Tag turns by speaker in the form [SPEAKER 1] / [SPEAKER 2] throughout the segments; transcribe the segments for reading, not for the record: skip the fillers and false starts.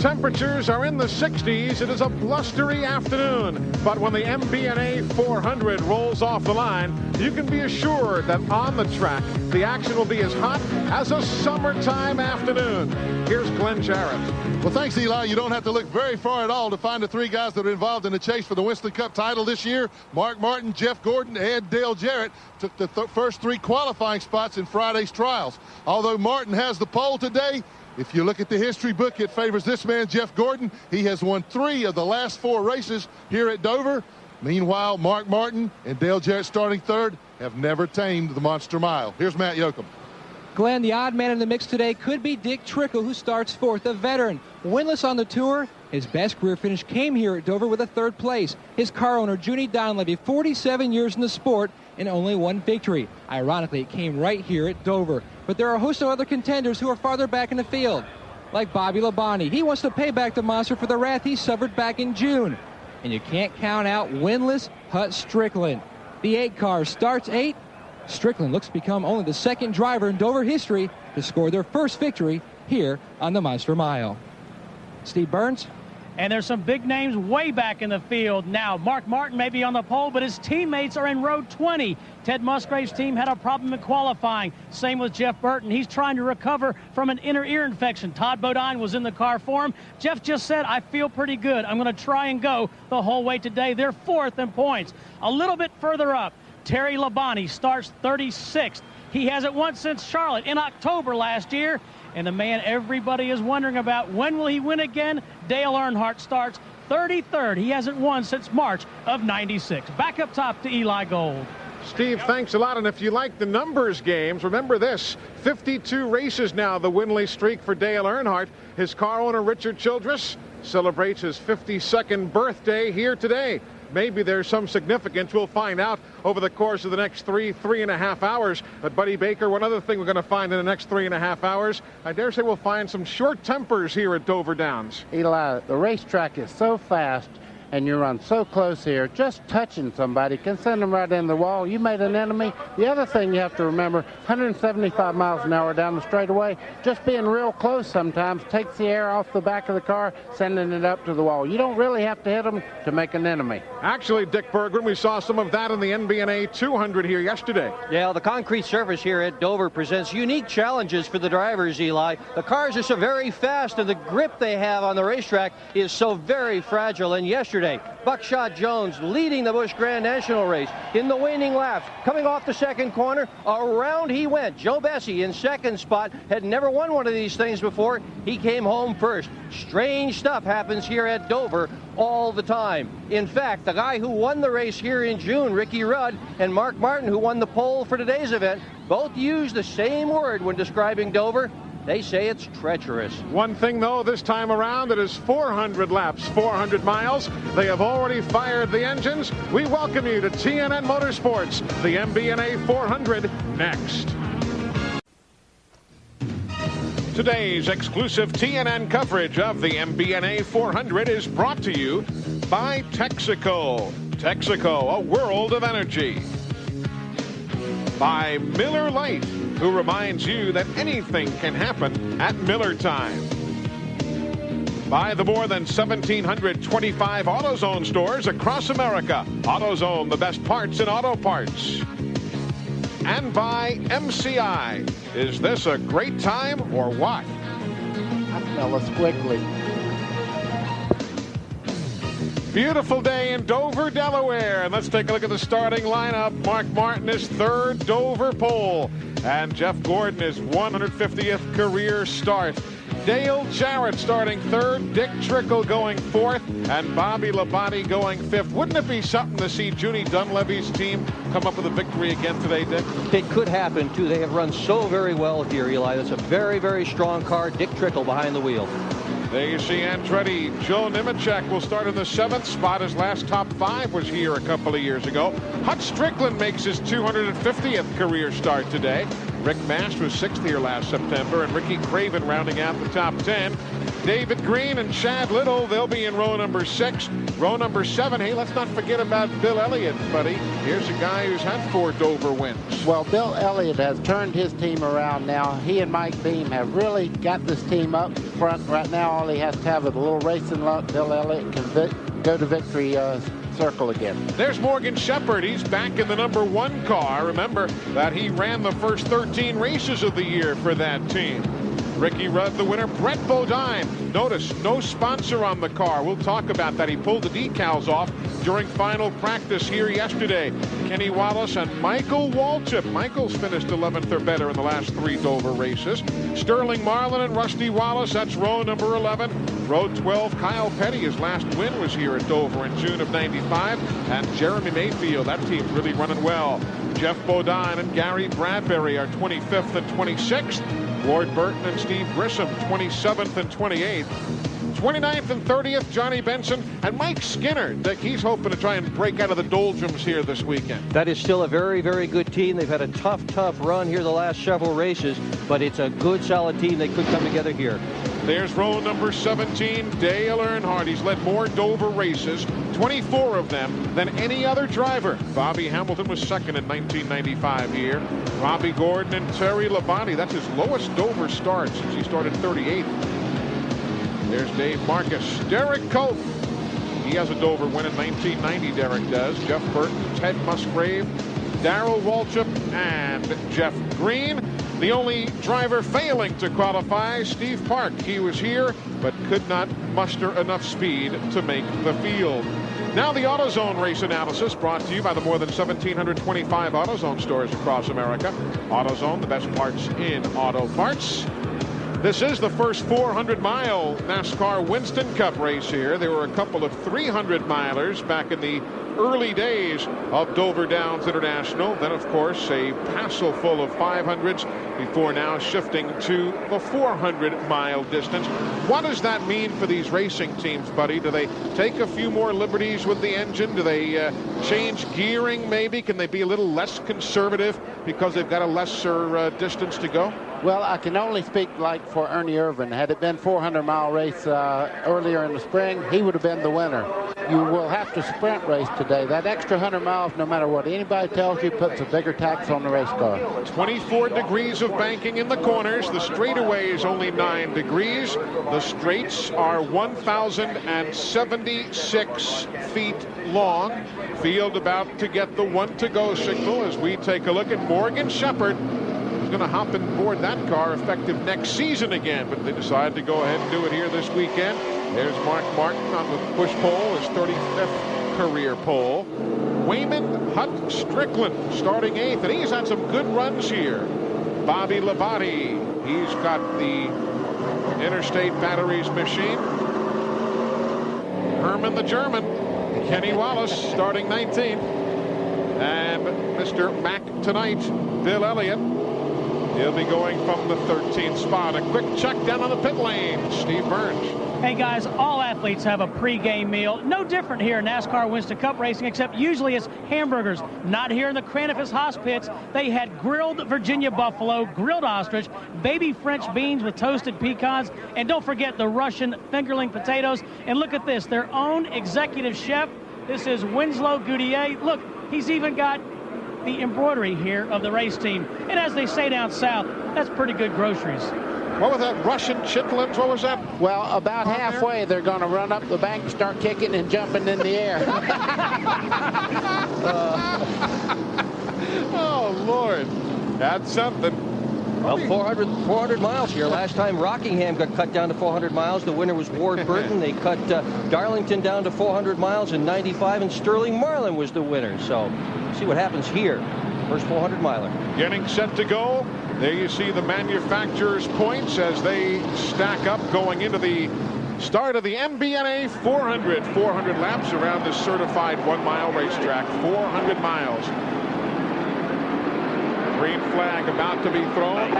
[SPEAKER 1] temperatures are in the 60s. It is a blustery afternoon. But when the Mbna 400 rolls off the line, you can be assured that on the track, the action will be as hot as a summertime afternoon. Here's Glenn Jarrett.
[SPEAKER 2] Well, thanks, Eli. You don't have to look very far at all to find the three guys that are involved in the chase for the Winston Cup title this year. Mark Martin, Jeff Gordon, and Dale Jarrett took the first three qualifying spots in Friday's trials. Although Martin has the pole today, if you look at the history book, it favors this man, Jeff Gordon. He has won 3 of the last 4 races here at Dover. Meanwhile, Mark Martin and Dale Jarrett, starting third, have never tamed the Monster Mile. Here's Matt Yoakum.
[SPEAKER 3] Glenn, the odd man in the mix today could be Dick Trickle, who starts 4th, a veteran. Winless on the tour, his best career finish came here at Dover with a 3rd place. His car owner, Junie Donlevy, 47 years in the sport and only 1 victory. Ironically, it came right here at Dover. But there are a host of other contenders who are farther back in the field, like Bobby Labonte. He wants to pay back the monster for the wrath he suffered back in June. And you can't count out winless Hut Strickland. The 8 car starts 8. Strickland looks to become only the 2nd driver in Dover history to score their first victory here on the Monster Mile. Steve Burns.
[SPEAKER 4] And there's some big names way back in the field now. Mark Martin may be on the pole, but his teammates are in row 20. Ted Musgrave's team had a problem in qualifying. Same with Jeff Burton. He's trying to recover from an inner ear infection. Todd Bodine was in the car for him. Jeff just said, I feel pretty good. I'm going to try and go the whole way today. They're 4th in points. A little bit further up, Terry Labonte starts 36th. He hasn't won since Charlotte in October last year. And the man everybody is wondering about, when will he win again? Dale Earnhardt starts 33rd. He hasn't won since March of '96. Back up top to Eli Gold.
[SPEAKER 1] Steve, thanks a lot. And if you like the numbers games, remember this: 52 races now, the winless streak for Dale Earnhardt. His car owner, Richard Childress, celebrates his 52nd birthday here today. Maybe there's some significance. We'll find out over the course of the next 3.5 hours. But Buddy Baker, one other thing we're going to find in the next 3.5 hours, I dare say we'll find some short tempers here at Dover Downs.
[SPEAKER 5] Eli, the racetrack is so fast and you run so close here, just touching somebody can send them right in the wall. You made an enemy. The other thing you have to remember, 175 miles an hour down the straightaway, just being real close sometimes takes the air off the back of the car, sending it up to the wall. You don't really have to hit them to make an enemy.
[SPEAKER 1] Actually, Dick Berggren, we saw some of that in the Mbna 200 here yesterday.
[SPEAKER 6] Yeah, the concrete surface here at Dover presents unique challenges for the drivers, Eli. The cars are so very fast, and the grip they have on the racetrack is so very fragile. And yesterday, Buckshot Jones leading the Busch Grand National race in the waning laps. Coming off the 2nd corner, around he went. Joe Bessie in 2nd spot, had never won one of these things before. He came home first. Strange stuff happens here at Dover all the time. In fact, the guy who won the race here in June, Ricky Rudd, and Mark Martin, who won the pole for today's event, both used the same word when describing Dover. They say it's treacherous.
[SPEAKER 1] One thing, though, this time around, it is 400 laps, 400 miles. They have already fired the engines. We welcome you to TNN Motorsports, the Mbna 400, next. Today's exclusive TNN coverage of the Mbna 400 is brought to you by Texaco. Texaco, a world of energy. By Miller Lite, who reminds you that anything can happen at Miller time. By the more than 1,725 AutoZone stores across America. AutoZone, the best parts in auto parts. And by MCI. Is this a great time or what?
[SPEAKER 5] I smell a squiggly.
[SPEAKER 1] Beautiful day in Dover, Delaware. And let's take a look at the starting lineup. Mark Martin is 3rd Dover pole. And Jeff Gordon is 150th career start. Dale Jarrett starting 3rd, Dick Trickle going 4th, and Bobby Labonte going 5th. Wouldn't it be something to see Junie Donlevy's team come up with a victory again today, Dick?
[SPEAKER 6] It could happen, too. They have run so very well here, Eli. That's a very, very strong car. Dick Trickle behind the wheel.
[SPEAKER 1] There you see Andretti. Joe Nemechek will start in the 7th spot. His last top 5 was here a couple of years ago. Hut Strickland makes his 250th career start today. Rick Mast was 6th here last September, and Ricky Craven rounding out the top 10. David Green and Chad Little, they'll be in row number 6. Row number 7, hey, let's not forget about Bill Elliott, buddy. Here's a guy who's had 4 Dover wins.
[SPEAKER 5] Well, Bill Elliott has turned his team around now. He and Mike Beam have really got this team up front. Right now, all he has to have is a little racing luck. Bill Elliott can go to victory circle again.
[SPEAKER 1] There's Morgan Shepherd. He's back in the number 1 car. Remember that he ran the first 13 races of the year for that team. Ricky Rudd, the winner. Brett Bodine. Notice, no sponsor on the car. We'll talk about that. He pulled the decals off during final practice here yesterday. Kenny Wallace and Michael Waltrip. Michael's finished 11th or better in the last 3 Dover races. Sterling Marlin and Rusty Wallace. That's row number 11. Row 12, Kyle Petty. His last win was here at Dover in June of '95. And Jeremy Mayfield. That team's really running well. Jeff Bodine and Gary Bradbury are 25th and 26th. Ward Burton and Steve Grissom, 27th and 28th. 29th and 30th, Johnny Benson and Mike Skinner. He's hoping to try and break out of the doldrums here this weekend.
[SPEAKER 6] That is still a very, very good team. They've had a tough run here the last several races, but it's a good, solid team. They could come together here.
[SPEAKER 1] There's row number 17, Dale Earnhardt. He's led more Dover races, 24 of them, than any other driver. Bobby Hamilton was second in 1995 here. Robbie Gordon and Terry Labonte. That's his lowest Dover start since he started 38th. There's Dave Marcus. Derek Cope. He has a Dover win in 1990, Derek does. Jeff Burton, Ted Musgrave, Darrell Waltrip, and Jeff Green. The only driver failing to qualify, Steve Park. He was here, but could not muster enough speed to make the field. Now the AutoZone race analysis brought to you by the more than 1,725 AutoZone stores across America. AutoZone, the best parts in auto parts. This is the first 400-mile NASCAR Winston Cup race here. There were a couple of 300-milers back in the early days of Dover Downs International. Then, of course, a passel full of 500s before now shifting to the 400-mile distance. What does that mean for these racing teams, buddy? Do they take a few more liberties with the engine? Do they change gearing maybe? Can they be a little less conservative because they've got a lesser distance to go?
[SPEAKER 5] Well, I can only speak like for Ernie Irvin. Had it been 400-mile race earlier in the spring, he would have been the winner. You will have to sprint race today. That extra 100 miles, no matter what anybody tells you, puts a bigger tax on the race car. 24 degrees of banking in the corners. The straightaway is only 9 degrees. The straights are 1,076 feet long. Field about to get the 1 to go signal as we take a look at Morgan Shepherd. Going to hop and board that car effective next season again, but they decided to go ahead and do it here this weekend. There's Mark Martin on the push pole, his 35th career pole. Wayman Hutt Strickland starting 8th, and he's had some good runs here. Bobby Labonte, he's got the Interstate Batteries machine. Herman the German, Kenny Wallace starting 19th, and Mr. Mac tonight, Bill Elliott. He'll be going from the 13th spot. A quick check down on the pit lane. Steve Burns.
[SPEAKER 4] Hey, guys, all athletes have a pregame meal. No different here in NASCAR Winston Cup racing, except usually it's hamburgers. Not here in the Cranifus Hospits. They had grilled Virginia buffalo, grilled ostrich, baby French beans with toasted pecans, and don't forget the Russian fingerling potatoes. And look at this, their own executive chef. This is Winslow Goudier. Look, he's even got the embroidery here of the race team. And as they say down south, that's pretty good groceries.
[SPEAKER 1] What was that, Russian chitlins? What was that?
[SPEAKER 5] Well, about halfway, they're going to run up the bank, start kicking and jumping in the air.
[SPEAKER 1] Oh, Lord. That's something.
[SPEAKER 6] Well, 400 miles here. Last time Rockingham got cut down to 400 miles. The winner was Ward Burton. They cut Darlington down to 400 miles in 95, and Sterling Marlin was the winner. So, see what happens here. First 400 miler.
[SPEAKER 1] Getting set to go. There you see the manufacturer's points as they stack up going into the start of the Mbna 400. 400 laps around this certified 1-mile racetrack. 400 miles. Green flag about to be thrown.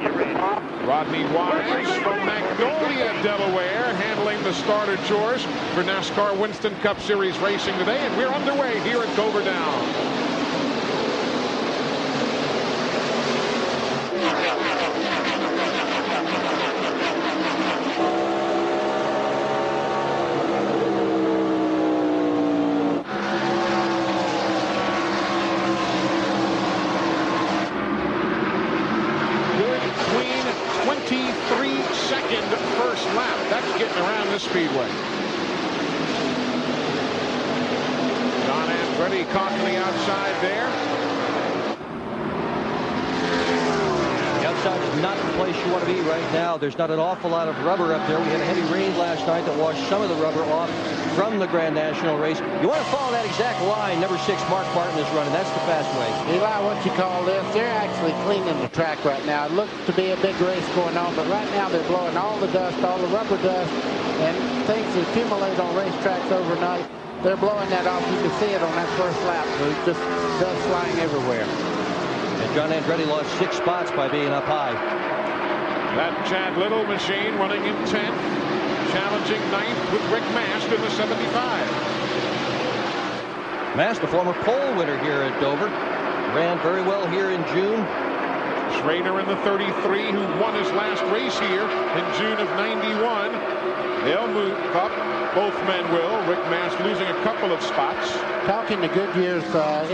[SPEAKER 1] Rodney Wise from Magnolia, Delaware, handling the starter chores for NASCAR Winston Cup Series racing today, and we're underway here at Dover Downs. 23-second first lap. That's getting around this speedway. John Andretti caught on the outside there.
[SPEAKER 6] The outside is not the place you want to be right now. There's not an awful lot of rubber up there. We had a heavy rain last night that washed some of the rubber off from the Grand National race. You want to follow that exact line number 6 Mark Martin is running. That's the fast way.
[SPEAKER 5] Eli, what you call this? They're actually cleaning the track right now. It looks to be a big race going on, but right now they're blowing all the dust, all the rubber dust, and things that accumulate on racetracks overnight. They're blowing that off. You can see it on that first lap. There's just dust flying everywhere.
[SPEAKER 6] And John Andretti lost 6 spots by being up high.
[SPEAKER 1] That Chad Little machine running in 10th, challenging 9th with Rick Mast in the 75.
[SPEAKER 6] Mast, the former pole winner here at Dover, ran very well here in June.
[SPEAKER 1] Schrader in the 33, who won his last race here in June of '91. They'll move up. Both men will. Rick Mast losing a couple of spots.
[SPEAKER 5] Talking to Goodyear's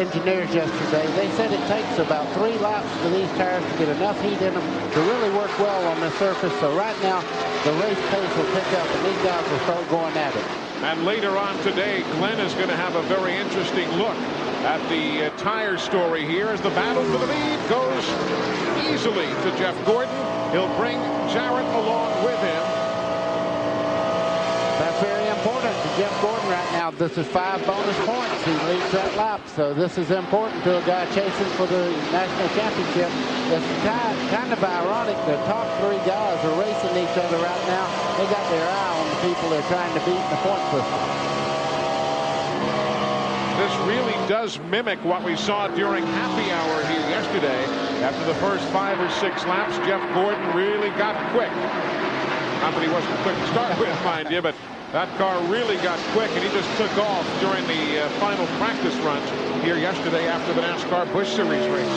[SPEAKER 5] engineers yesterday, they said it takes about 3 laps for these tires to get enough heat in them to really work well on the surface. So right now, the race pace will pick up and these guys will start going at it.
[SPEAKER 1] And later on today, Glenn is going to have a very interesting look at the tire story here as the battle for the lead goes easily to Jeff Gordon. He'll bring Jarrett along with him.
[SPEAKER 5] That's very important to Jeff Gordon right now. This is 5 bonus points. He leads that lap, so this is important to a guy chasing for the national championship. It's kind of ironic. The top 3 guys are racing each other right now. They got their eye on the people they're trying to beat in the point system.
[SPEAKER 1] This really does mimic what we saw during happy hour here yesterday. After the first 5 or 6 laps, Jeff Gordon really got quick. Not that he wasn't quick to start with, mind you, but that car really got quick, and he just took off during the final practice runs here yesterday after the NASCAR Busch Series race.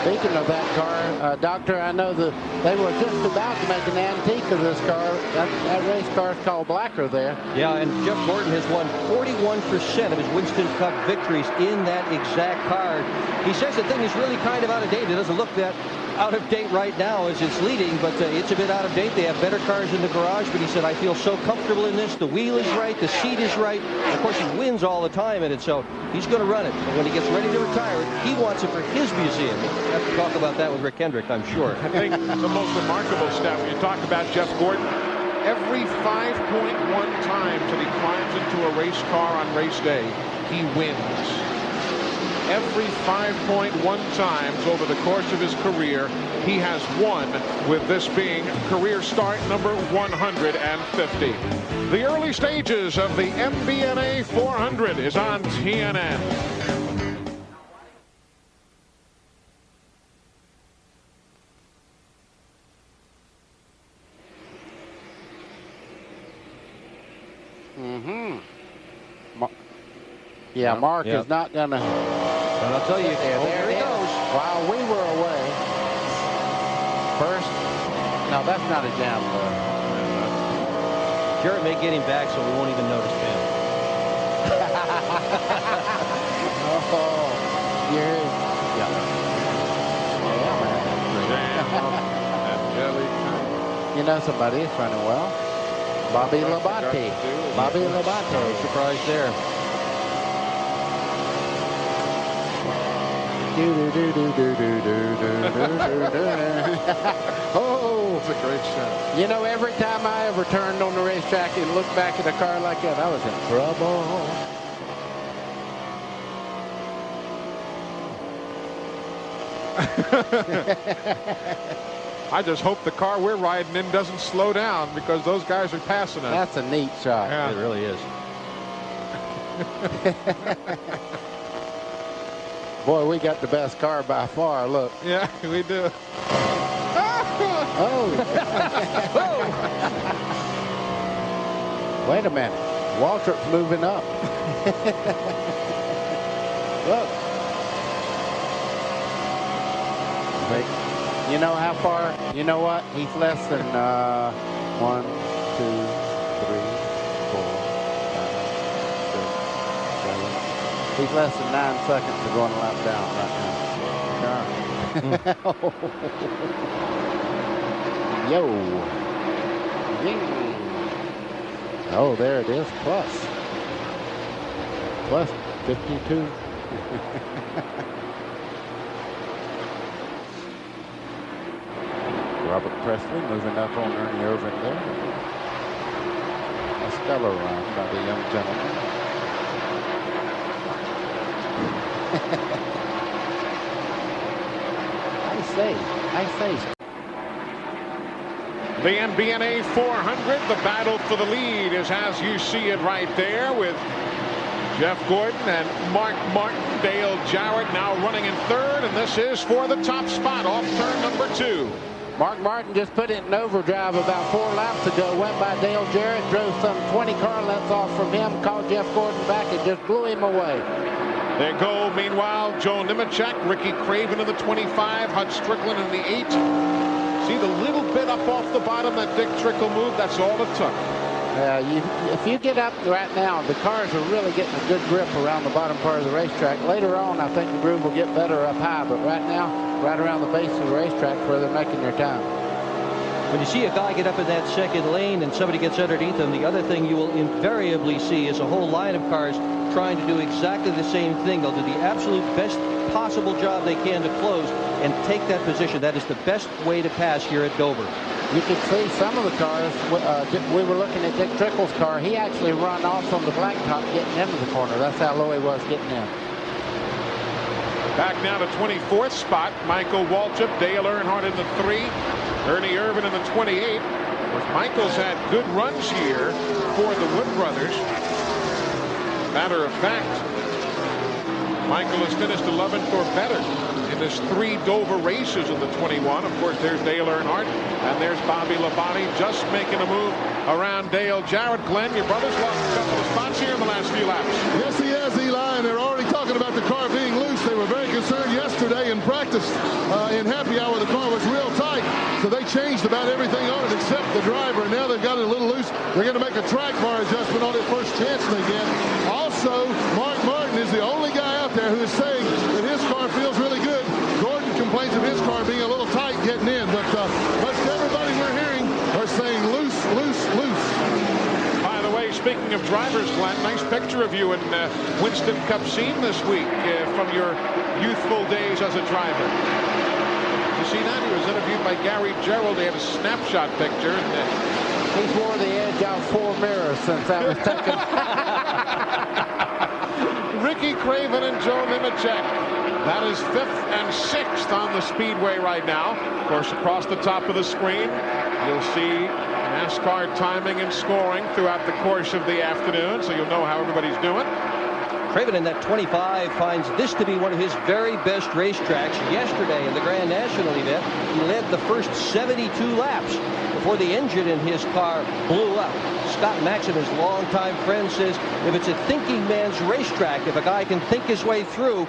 [SPEAKER 5] Speaking of that car, Doctor, I know that they were just about to make an antique of this car. That race car is called Blacker there.
[SPEAKER 6] Yeah, and Jeff Gordon has won 41% of his Winston Cup victories in that exact car. He says the thing is really kind of out of date. It doesn't look that out of date right now as it's leading, but it's a bit out of date. They have better cars in the garage, but he said, I feel so comfortable in this. The wheel is right, the seat is right. And of course, he wins all the time in it, so he's going to run it. And when he gets ready to retire it, he wants it for his museum. We'll have to talk about that with Rick Hendrick, I'm sure.
[SPEAKER 1] I think the most remarkable step when you talk about Jeff Gordon, every 5.1 times that he climbs into a race car on race day, he wins. Every 5.1 times over the course of his career, he has won, with this being career start number 150. The early stages of the Mbna 400 is on TNN.
[SPEAKER 5] Yeah, Mark is not going to.
[SPEAKER 6] And I'll tell you, there he goes.
[SPEAKER 5] While we were away, first, no, that's not a jam.
[SPEAKER 6] Jarrett may get him back, so we won't even notice him.
[SPEAKER 5] Oh, yeah. You know somebody is running well. Bobby Labonte. Bobby Labonte.
[SPEAKER 6] Surprise there.
[SPEAKER 5] Oh,
[SPEAKER 1] It's a great shot.
[SPEAKER 5] you know, every time I ever turned on the racetrack and looked back at a car like that, I was in trouble.
[SPEAKER 1] I just hope the car we're riding in doesn't slow down because those guys are passing us.
[SPEAKER 5] That's a neat shot.
[SPEAKER 1] Yeah.
[SPEAKER 6] It really is.
[SPEAKER 5] Boy, we got the best car by far. Look.
[SPEAKER 1] Yeah, we do.
[SPEAKER 5] Oh. Wait a minute. Waltrip's moving up. Look. Wait. You know how far? You know what? He's less than 1, 2, 3, 4, 5, 6, 7. He's less than 9 seconds to going a lap down right now. Yo. Oh, there it is. Plus 52. Robert Presley moving up on Ernie Irvin there. A stellar run by the young gentleman. I say.
[SPEAKER 1] The Mbna 400, the battle for the lead is as you see it right there, with Jeff Gordon and Mark Martin. Dale Jarrett now running in third, and this is for the top spot off turn number 2.
[SPEAKER 5] Mark Martin just put it in overdrive about 4 laps ago. Went by Dale Jarrett, drove some 20 car lengths off from him, called Jeff Gordon back, and just blew him away.
[SPEAKER 1] There go, meanwhile, Joe Nemechek, Ricky Craven in the 25, Hud Strickland in the 8. See the little bit up off the bottom, that Dick Trickle move, that's all it took.
[SPEAKER 5] If you get up right now, the cars are really getting a good grip around the bottom part of the racetrack. Later on, I think the groove will get better up high, but right now, right around the base of the racetrack where they're making their time.
[SPEAKER 6] When you see a guy get up in that second lane and somebody gets underneath him, the other thing you will invariably see is a whole line of cars trying to do exactly the same thing. They'll do the absolute best possible job they can to close and take that position. That is the best way to pass here at Dover.
[SPEAKER 5] You can see some of the cars. We were looking at Dick Trickle's car. He actually run off on the blacktop getting into the corner. That's how low he was getting in.
[SPEAKER 1] Back now to 24th spot. Michael Waltrip, Dale Earnhardt in the 3. Ernie Irvin in the 28. Michael's had good runs here for the Wood brothers. Matter of fact, Michael has finished 11th or better in his 3 Dover races in the 21. Of course, there's Dale Earnhardt, and there's Bobby Labonte just making a move around Dale Jarrett. Glenn, your brother's lost a couple of spots here in the last few laps.
[SPEAKER 2] Yes, he has, Eli, and they're already talking about the car being loose. They were very concerned yesterday in practice. In happy hour, the car was real tight, so they changed about everything on it except the driver, and now they've got it a little loose. They're going to make a track bar adjustment on it first chance they get. Also, Mark Martin is the only guy out there who is saying that his car feels really good. Gordon complains of his car being a little tight getting in, but most everybody we're hearing are saying loose, loose, loose.
[SPEAKER 1] By the way, speaking of drivers, Glenn, nice picture of you in Winston Cup scene this week from your youthful days as a driver. Did you see that? He was interviewed by Gary Gerald. They had a snapshot picture. And,
[SPEAKER 5] He's wore the edge out 4 mirrors since that was taken.
[SPEAKER 1] Ricky Craven and Joe Nemechek. That is 5th and 6th on the speedway right now. Of course, across the top of the screen, you'll see NASCAR timing and scoring throughout the course of the afternoon, so you'll know how everybody's doing.
[SPEAKER 6] Craven in that 25 finds this to be one of his very best racetracks. Yesterday in the Grand National event, he led the first 72 laps before the engine in his car blew up. Scott Maxim, his longtime friend, says if it's a thinking man's racetrack, if a guy can think his way through,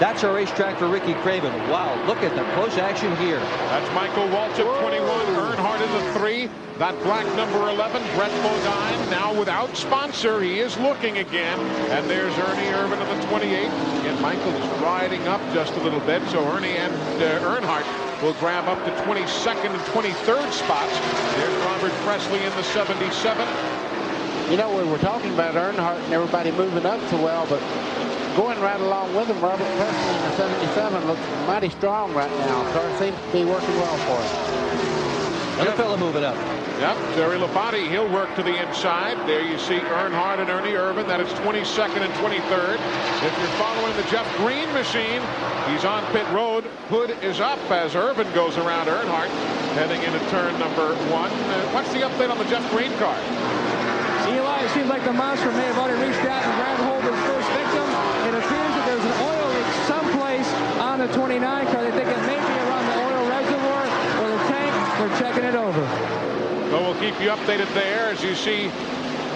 [SPEAKER 6] that's a racetrack for Ricky Craven. Wow, look at the close action here.
[SPEAKER 1] That's Michael Waltrip, 21. Earnhardt in the 3. That black number 11, Brett Bodine, now without sponsor. He is looking again. And there's Ernie Irvin in the 28. And Michael is riding up just a little bit. So Ernie and Earnhardt will grab up to 22nd and 23rd spots. There's Robert Presley in the 77.
[SPEAKER 5] You know, we were talking about Earnhardt and everybody moving up so well, but going right along with him, Robert Presley in the 77 looks mighty strong right now. Car seems to be working well for him.
[SPEAKER 6] Another fella moving up.
[SPEAKER 1] Yep, Jerry Labonte, he'll work to the inside. There you see Earnhardt and Ernie Irvin. That is 22nd and 23rd. If you're following the Jeff Green machine, he's on pit road. Hood is up as Irvin goes around Earnhardt, heading into turn number 1. What's the update on the Jeff Green car?
[SPEAKER 3] Eli, it seems like the monster may have already reached out and grabbed hold of his first victim. It appears that there's an oil leak someplace on the 29 car. They think it may be around the oil reservoir or the tank. They're checking it over.
[SPEAKER 1] So we'll keep you updated there as you see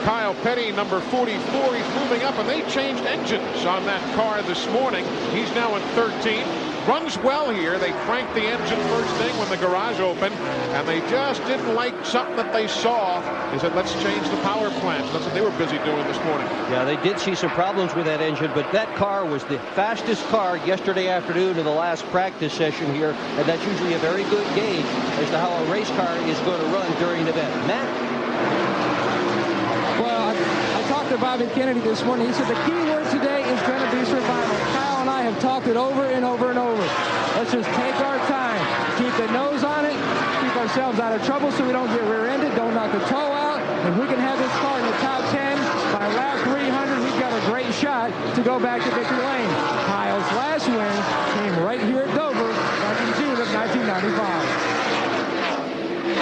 [SPEAKER 1] Kyle Petty, number 44. He's moving up, and they changed engines on that car this morning. He's now in 13th. Runs well here. They cranked the engine first thing when the garage opened, and they just didn't like something that they saw. They said, let's change the power plant. That's what they were busy doing this morning.
[SPEAKER 6] Yeah, they did see some problems with that engine, but that car was the fastest car yesterday afternoon in the last practice session here, and that's usually a very good gauge as to how a race car is going to run during the event. Matt?
[SPEAKER 3] Well, I talked to Bobby Kennedy this morning. He said the key word today is going to be survival. Kyle and I have talked it over and over and over. Let's just take our time, keep the nose on it, keep ourselves out of trouble so we don't get rear-ended, don't knock the toe out. If we can have this car in the top 10 by lap 300, we've got a great shot to go back to victory lane. Kyle's last win came right here at Dover back in June of 1995.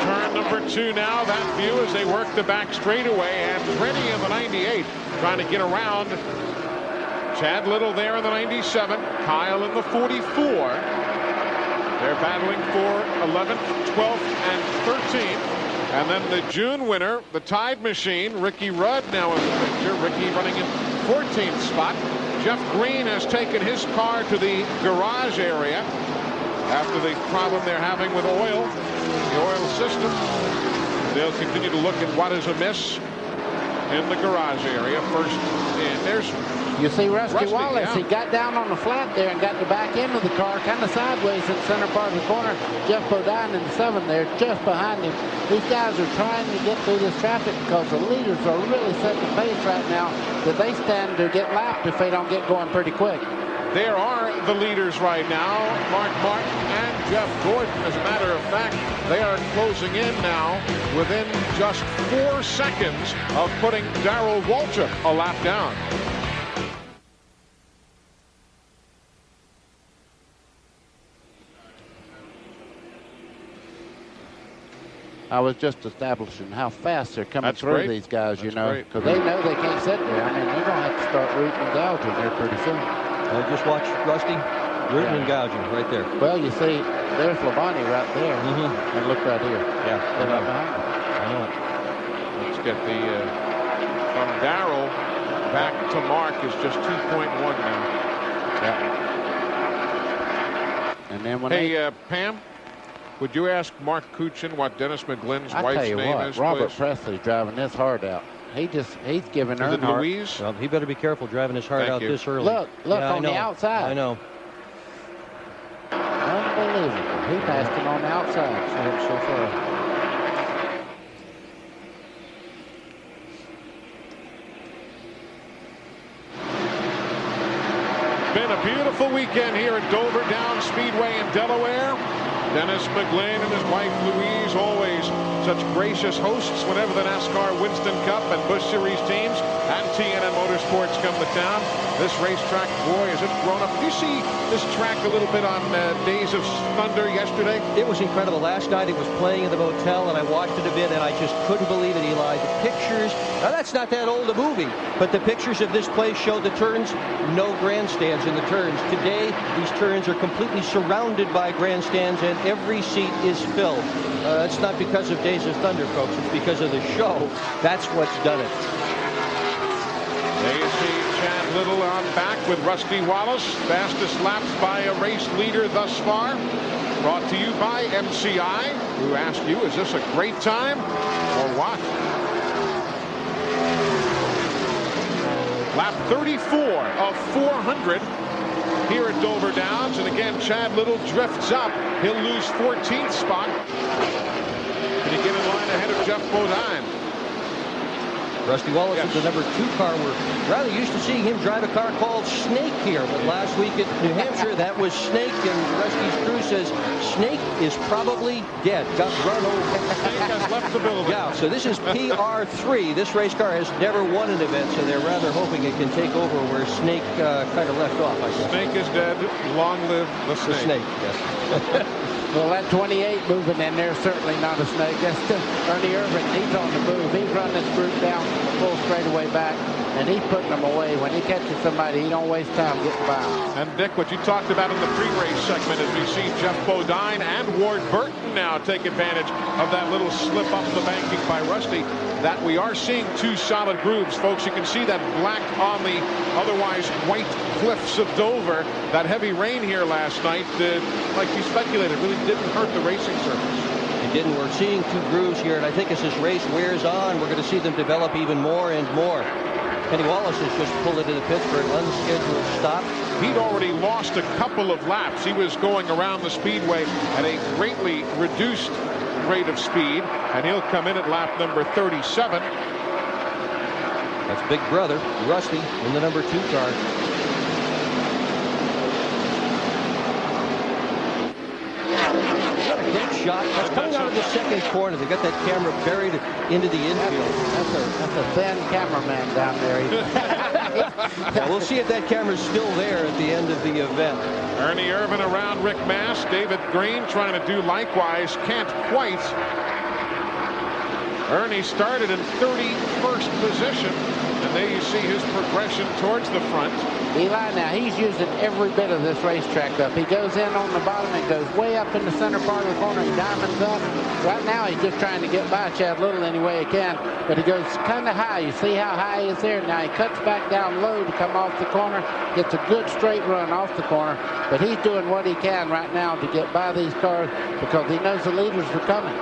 [SPEAKER 1] Turn number 2 now. That view as they work the back straightaway, and Freddie in the 98 trying to get around. Chad Little there in the 97. Kyle in the 44. They're battling for 11th, 12th, and 13th. And then the June winner, the Tide Machine, Ricky Rudd now in the picture. Ricky running in 14th spot. Jeff Green has taken his car to the garage area after the problem they're having with oil, the oil system. They'll continue to look at what is amiss in the garage area. First, and there's
[SPEAKER 5] You see Rusty Wallace,
[SPEAKER 1] yeah.
[SPEAKER 5] he got down on the flat there and got the back end of the car kind of sideways in the center part of the corner. Jeff Bodine in the 7 there just behind him. These guys are trying to get through this traffic because the leaders are really setting the pace right now that they stand to get lapped if they don't get going pretty quick.
[SPEAKER 1] There are the leaders right now, Mark Martin and Jeff Gordon. As a matter of fact, they are closing in now within just 4 seconds of putting Darrell Waltrip a lap down.
[SPEAKER 5] I was just establishing how fast they're coming
[SPEAKER 1] That's
[SPEAKER 5] through
[SPEAKER 1] great.
[SPEAKER 5] these guys, you
[SPEAKER 1] That's
[SPEAKER 5] know,
[SPEAKER 1] great.
[SPEAKER 5] because they know they can't sit there. I mean, they're going to have to start rooting and gouging here pretty soon.
[SPEAKER 6] Just watch Rusty rooting and gouging right there.
[SPEAKER 5] Well, you see, there's Labonte right there. And look right here.
[SPEAKER 6] Yeah,
[SPEAKER 5] They're right behind him.
[SPEAKER 6] I know it.
[SPEAKER 1] Let's get the from Darrell back to Mark is just 2.1 now.
[SPEAKER 5] Yeah. And then when
[SPEAKER 1] Hey, Pam, would you ask Mark Kuchin what Dennis McGlynn's
[SPEAKER 5] I
[SPEAKER 1] wife's
[SPEAKER 5] tell you
[SPEAKER 1] name
[SPEAKER 5] what,
[SPEAKER 1] is,
[SPEAKER 5] Robert
[SPEAKER 1] please?
[SPEAKER 5] Presley's driving this hard out. He's giving
[SPEAKER 1] Is it
[SPEAKER 5] Earnhardt.
[SPEAKER 1] Louise?
[SPEAKER 6] Well, he better be careful driving his heart
[SPEAKER 1] Thank
[SPEAKER 6] out
[SPEAKER 1] you.
[SPEAKER 6] this early.
[SPEAKER 5] Look
[SPEAKER 6] Yeah,
[SPEAKER 5] on the outside.
[SPEAKER 6] I know.
[SPEAKER 5] Unbelievable. He passed him on the outside so far.
[SPEAKER 1] Been a beautiful weekend here at Dover Down Speedway in Delaware. Dennis McGlynn and his wife Louise, always such gracious hosts whenever the NASCAR Winston Cup and Busch Series teams and TNN Motorsports come to town. This racetrack, boy, has it grown up. Did you see this track a little bit on Days of Thunder yesterday?
[SPEAKER 6] It was incredible. Last night it was playing in the motel, and I watched it a bit, and I just couldn't believe it, Eli. The pictures, now that's not that old a movie, but the pictures of this place show the turns, no grandstands in the turns. Today, these turns are completely surrounded by grandstands, and every seat is filled. That's not because of Days of Thunder, folks. It's because of the show. That's what's done it.
[SPEAKER 1] There you see Chad Little on back with Rusty Wallace. Fastest laps by a race leader thus far. Brought to you by MCI, who asked you, is this a great time or what? Lap 34 of 400 here at Dover Downs. And again, Chad Little drifts up. He'll lose 14th spot. Can he get in line ahead of Jeff Bodine?
[SPEAKER 6] Rusty Wallace is the number 2 car. We're rather used to seeing him drive a car called Snake here, but last week at New Hampshire, that was Snake, and Rusty's crew says Snake is probably dead. Got run over.
[SPEAKER 1] Snake has left the building.
[SPEAKER 6] Yeah, so this is PR3. This race car has never won an event, so they're rather hoping it can take over where Snake kind of left off, I guess.
[SPEAKER 1] Snake is dead. Long live the snake.
[SPEAKER 6] The Snake, yes.
[SPEAKER 5] Well, that 28 moving in there, certainly not a snake. That's Ernie Irvin. He's on the move. He's running this group down the full straightaway back, and he's putting them away. When he catches somebody, he don't waste time getting by.
[SPEAKER 1] And Dick, what you talked about in the pre-race segment is we see Jeff Bodine and Ward Burton now take advantage of that little slip up the banking by Rusty. That we are seeing 2 solid grooves, folks. You can see that black on the otherwise white cliffs of Dover. That heavy rain here last night, like you speculated, really didn't hurt the racing surface.
[SPEAKER 6] It didn't. We're seeing 2 grooves here, and I think as this race wears on, we're going to see them develop even more and more. Kenny Wallace has just pulled into the pits for an unscheduled stop.
[SPEAKER 1] He'd already lost a couple of laps. He was going around the speedway at a greatly reduced rate of speed, and he'll come in at lap number 37.
[SPEAKER 6] That's big brother, Rusty, in the number 2 car. What a great shot. That's coming out of the second corner. They got that camera buried into the infield.
[SPEAKER 5] That's a thin cameraman down there.
[SPEAKER 6] Yeah, we'll see if that camera's still there at the end of the event.
[SPEAKER 1] Ernie Irvan around Rick Mast. David Green trying to do likewise. Can't quite. Ernie started in 31st position, and there you see his progression towards the front.
[SPEAKER 5] Eli, now he's using every bit of this racetrack up. He goes in on the bottom and goes way up in the center part of the corner. He diamonds up. Right now he's just trying to get by Chad Little any way he can, but he goes kind of high. You see how high he is there? Now he cuts back down low to come off the corner, gets a good straight run off the corner, but he's doing what he can right now to get by these cars because he knows the leaders are coming.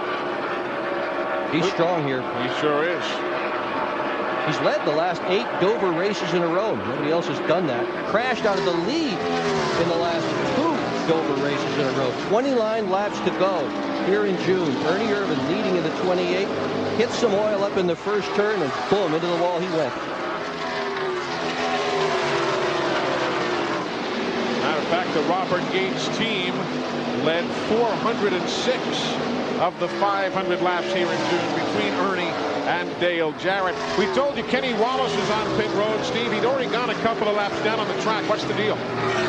[SPEAKER 6] He's strong here.
[SPEAKER 1] He sure is.
[SPEAKER 6] He's led the last 8 Dover races in a row. Nobody else has done that. Crashed out of the lead in the last 2 Dover races in a row. 29 laps to go here in June. Ernie Irvan leading in the 28. Hits some oil up in the first turn, and boom, into the wall he went.
[SPEAKER 1] Matter of fact, the Robert Gates team led 406 of the 500 laps here in June between Ernie and Dale Jarrett. We told you Kenny Wallace was on pit road, Steve. He'd already gone a couple of laps down on the track. What's the deal?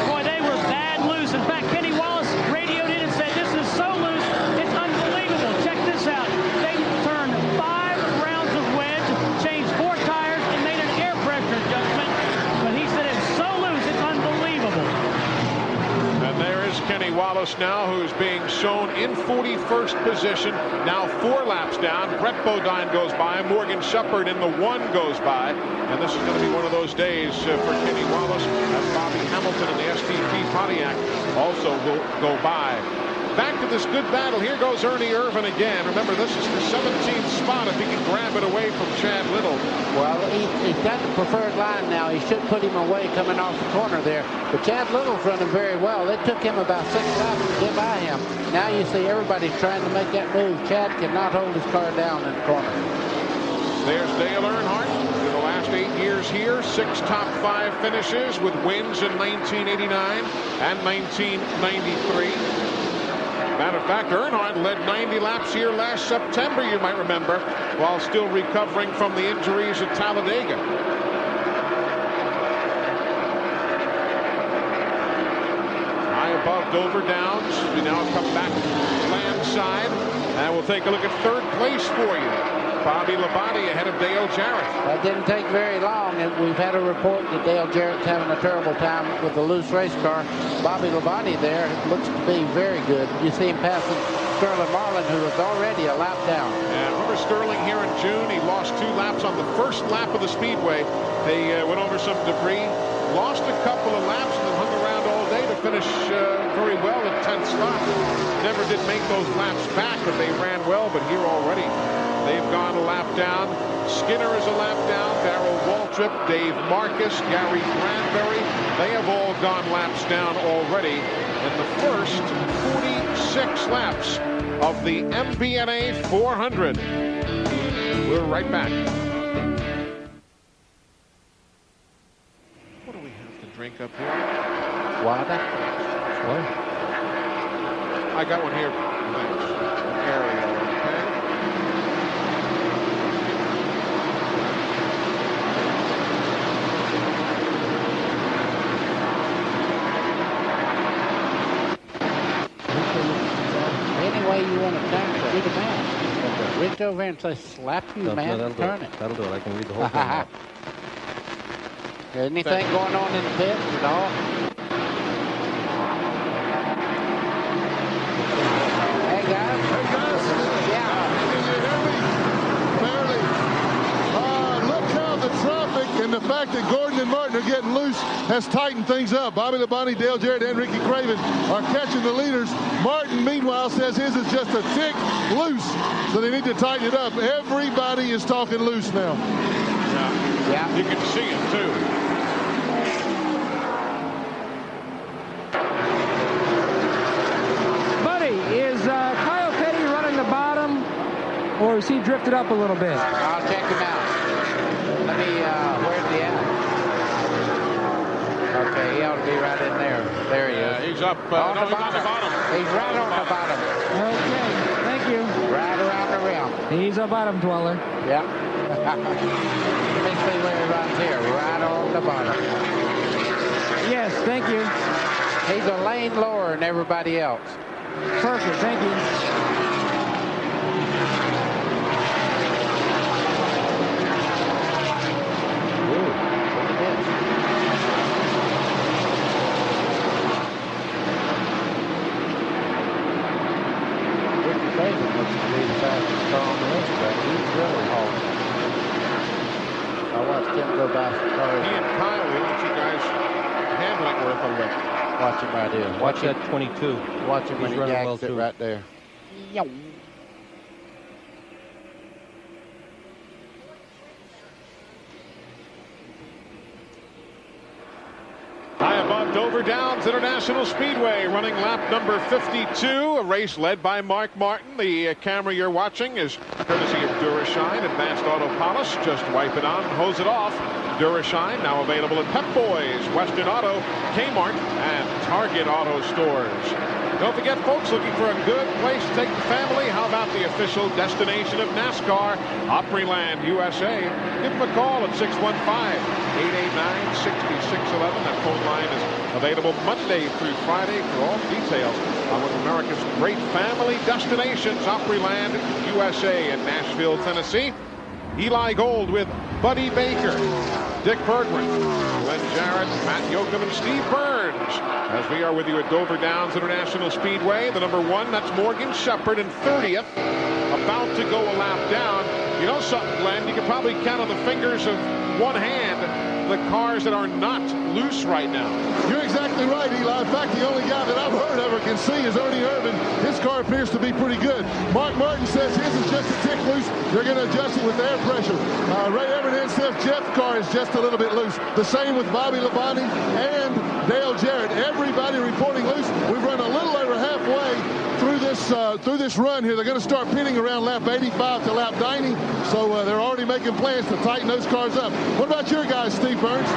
[SPEAKER 4] Boy, they were bad loose. In fact, Kenny Wallace radioed in and said, this is so loose, it's unbelievable. Check this out. They turned 5 rounds of wedge, changed 4 tires, and made an air pressure adjustment. But he said it's so loose, it's unbelievable.
[SPEAKER 1] And there is Kenny Wallace now, who's being shown in 41st position. Now 4 laps down. Brett Bodine goes by. Morgan Shepard in the 1 goes by. And this is going to be one of those days for Kenny Wallace, as Bobby Hamilton in the STP Pontiac also will go by. Back to this good battle. Here goes Ernie Irvan again. Remember, this is the 17th spot if he can grab it away from Chad Little.
[SPEAKER 5] Well, he's got the preferred line now. He should put him away coming off the corner there. But Chad Little's running very well. It took him about 6 laps to get by him. Now you see everybody's trying to make that move. Chad cannot hold his car down in the corner.
[SPEAKER 1] There's Dale Earnhardt. In the last 8 years here, 6 top 5 finishes with wins in 1989 and 1993. Matter of fact, Earnhardt led 90 laps here last September, you might remember, while still recovering from the injuries at Talladega. High above Dover Downs. We now come back land side, and we'll take a look at 3rd place for you. Bobby Labonte ahead of Dale Jarrett.
[SPEAKER 5] That didn't take very long, and we've had a report that Dale Jarrett's having a terrible time with the loose race car. Bobby Labonte there looks to be very good. You see him passing Sterling Marlin, who was already a lap down.
[SPEAKER 1] Yeah, remember Sterling here in June? He lost 2 laps on the first lap of the speedway. They went over some debris, lost a couple of laps, and then hung around all day to finish very well at 10th spot. Never did make those laps back, but they ran well. But here already, they've gone a lap down. Skinner is a lap down. Darrell Waltrip, Dave Marcus, Gary Granberry. They have all gone laps down already in the first 46 laps of the Mbna 400. We're right back. What do we have to drink up here?
[SPEAKER 5] Water.
[SPEAKER 1] I got one here. Thanks. Ariel, okay.
[SPEAKER 5] Any way you want to turn it, do the man. Reach over and say, slap you, man,
[SPEAKER 6] no,
[SPEAKER 5] turn it.
[SPEAKER 6] That'll do it. I can read the whole thing now.
[SPEAKER 5] Anything going on in the pit at all? Hey, guys. Yeah.
[SPEAKER 2] Barely. Look how the traffic and the fact that Gordon and Martin are getting loose has tightened things up. Bobby Labonte, Dale Jarrett, and Ricky Craven are catching the leaders. Martin, meanwhile, says his is just a tick loose, so they need to tighten it up. Everybody is talking loose now.
[SPEAKER 1] Yeah. You can see it, too.
[SPEAKER 3] Buddy, is Kyle Petty running the bottom, or is he drifted up a little bit?
[SPEAKER 5] I'll check him out. Let me, where's he at? Okay, he ought to be right in there. There he is.
[SPEAKER 1] He's up.
[SPEAKER 5] On
[SPEAKER 1] No,
[SPEAKER 5] the
[SPEAKER 1] he's on the bottom.
[SPEAKER 5] He's right on the bottom.
[SPEAKER 3] Okay, thank you.
[SPEAKER 5] Right around the rim.
[SPEAKER 3] He's a bottom dweller.
[SPEAKER 5] Yep. Let me see where he runs here. Right on the bottom.
[SPEAKER 3] Yes, thank you.
[SPEAKER 5] He's a lane lower than everybody else.
[SPEAKER 3] Perfect, thank you.
[SPEAKER 5] I watched him go by some cars.
[SPEAKER 1] He and Kyle, we want you guys handling worth a lift.
[SPEAKER 5] Watch him right here.
[SPEAKER 6] Watch that 22.
[SPEAKER 5] Watch him when he
[SPEAKER 6] running
[SPEAKER 5] gags
[SPEAKER 6] well,
[SPEAKER 5] it
[SPEAKER 6] too.
[SPEAKER 5] right there.
[SPEAKER 1] High above Dover Downs International Speedway, running lap number 52, a race led by Mark Martin. The camera you're watching is courtesy of Durashine Advanced Auto Polish. Just wipe it on, hose it off. Durashine now available at Pep Boys, Western Auto, Kmart, and Target Auto Stores. Don't forget, folks, looking for a good place to take the family? How about the official destination of NASCAR, Opryland, USA? Give them a call at 615-889-6611. That phone line is available Monday through Friday for all details on one of America's great family destinations, Opryland, USA in Nashville, Tennessee. Eli Gold with Buddy Baker, Dick Bergman, Glenn Jarrett, Matt Yoakum, and Steve Burns. As we are with you at Dover Downs International Speedway, the number 1, that's Morgan Shepherd in 30th, about to go a lap down. You know something, Glenn? You can probably count on the fingers of one hand the cars that are not loose right now.
[SPEAKER 2] You're exactly right, Eli. In fact, the only guy that I've heard of or can see is Ernie Irvin. His car appears to be pretty good. Mark Martin says his is just a tick loose. They're going to adjust it with air pressure. Ray Evernham says Jeff's car is just a little bit loose. The same with Bobby Labonte and Dale Jarrett. Everybody reporting loose. We've run a little over halfway through this run here. They're going to start pitting around lap 85 to lap 90. So they're already making plans to tighten those cars up. What about your guys, Steve Burns?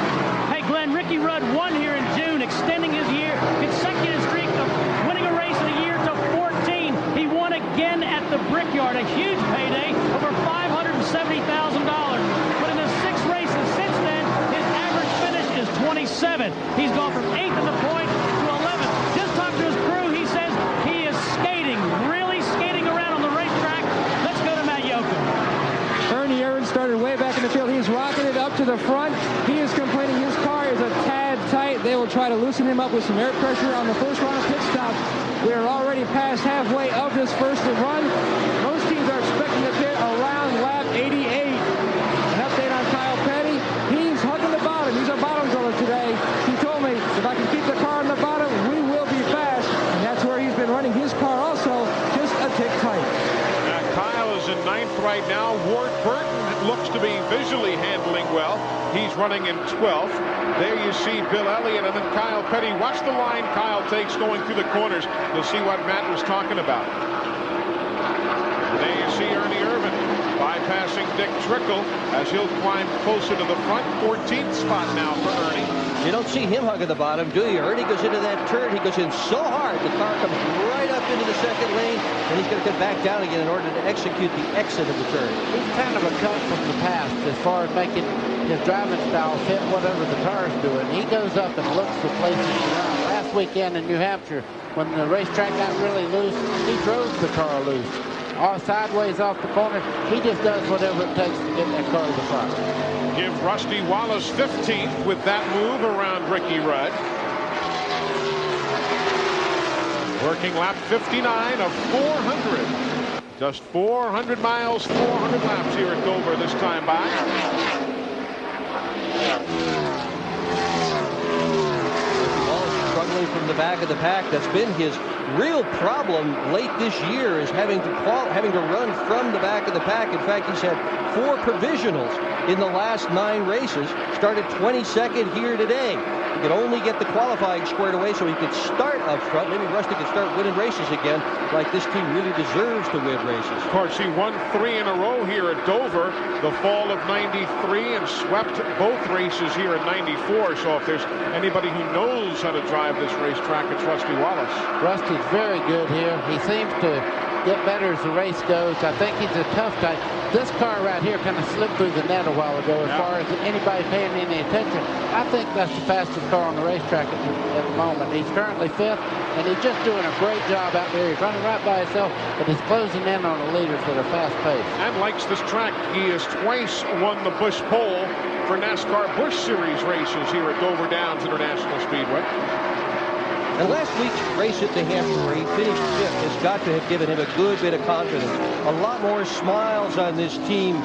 [SPEAKER 4] Hey, Glenn, Ricky Rudd won here in June, extending his consecutive streak of winning a race of the year to 14. He won again at the Brickyard, a huge payday, over $570,000. But in the 6 races since then, his average finish is 27. He's gone from 8th in the point to 11th. Just talked to his crew. He says he is skating, really skating around on the racetrack. Let's go to Matt Yoakum.
[SPEAKER 3] Ernie Irvin started way back in the field. He's rocking it up to the front. He is complaining his car is a tad tight. They will try to loosen him up with some air pressure on the first round of pit stops. We are already past halfway of this first run. Most teams are expecting to pit around lap 88. An update on Kyle Petty. He's hugging the bottom. He's a bottom driller today. He told me if I can keep the car on the bottom, we will be fast. And that's where he's been running his car also, just a tick tight.
[SPEAKER 1] Kyle is in 9th right now. Ward Burton looks to be visually handling well. He's running in 12th. There you see Bill Elliott and then Kyle Petty. Watch the line Kyle takes going through the corners. You'll see what Matt was talking about. There you see Ernie Irvin bypassing Dick Trickle as he'll climb closer to the front. 14th spot now for Ernie.
[SPEAKER 6] You don't see him hugging the bottom, do you? Ernie goes into that turn. He goes in so hard, the car comes right up into the second lane, and he's going to come back down again in order to execute the exit of the turn.
[SPEAKER 5] He's kind of a cut from the past as far as making his driving style fit whatever the car's doing. He goes up and looks for places to run. Last weekend in New Hampshire, when the racetrack got really loose, he drove the car loose. All sideways off the corner. He just does whatever it takes to get that car to the front.
[SPEAKER 1] Give Rusty Wallace 15th with that move around Ricky Rudd. Working lap 59 of 400. Just 400 miles, 400 laps here at Dover this time by.
[SPEAKER 6] Wallace struggling from the back of the pack. That's been his real problem late this year is having to run from the back of the pack. In fact, he's had 4 provisionals in the last 9 races. Started 22nd here today. He could only get the qualifying squared away so he could start up front. Maybe Rusty could start winning races again, like this team really deserves to win races.
[SPEAKER 1] Of course, he won 3 in a row here at Dover, the fall of '93, and swept both races here in '94. So if there's anybody who knows how to drive this racetrack, it's Rusty Wallace.
[SPEAKER 5] Rusty's very good here. He seems to get better as the race goes. I think he's a tough guy. This car right here kind of slipped through the net a while ago as far as anybody paying any attention. I think that's the fastest car on the racetrack at the moment. He's currently 5th, and he's just doing a great job out there. He's running right by himself, but he's closing in on the leaders at a fast pace.
[SPEAKER 1] And likes this track. He has twice won the Busch Pole for NASCAR Busch Series races here at Dover Downs International Speedway.
[SPEAKER 6] And last week's race at New Hampshire, where he finished 5th, has got to have given him a good bit of confidence. A lot more smiles on this team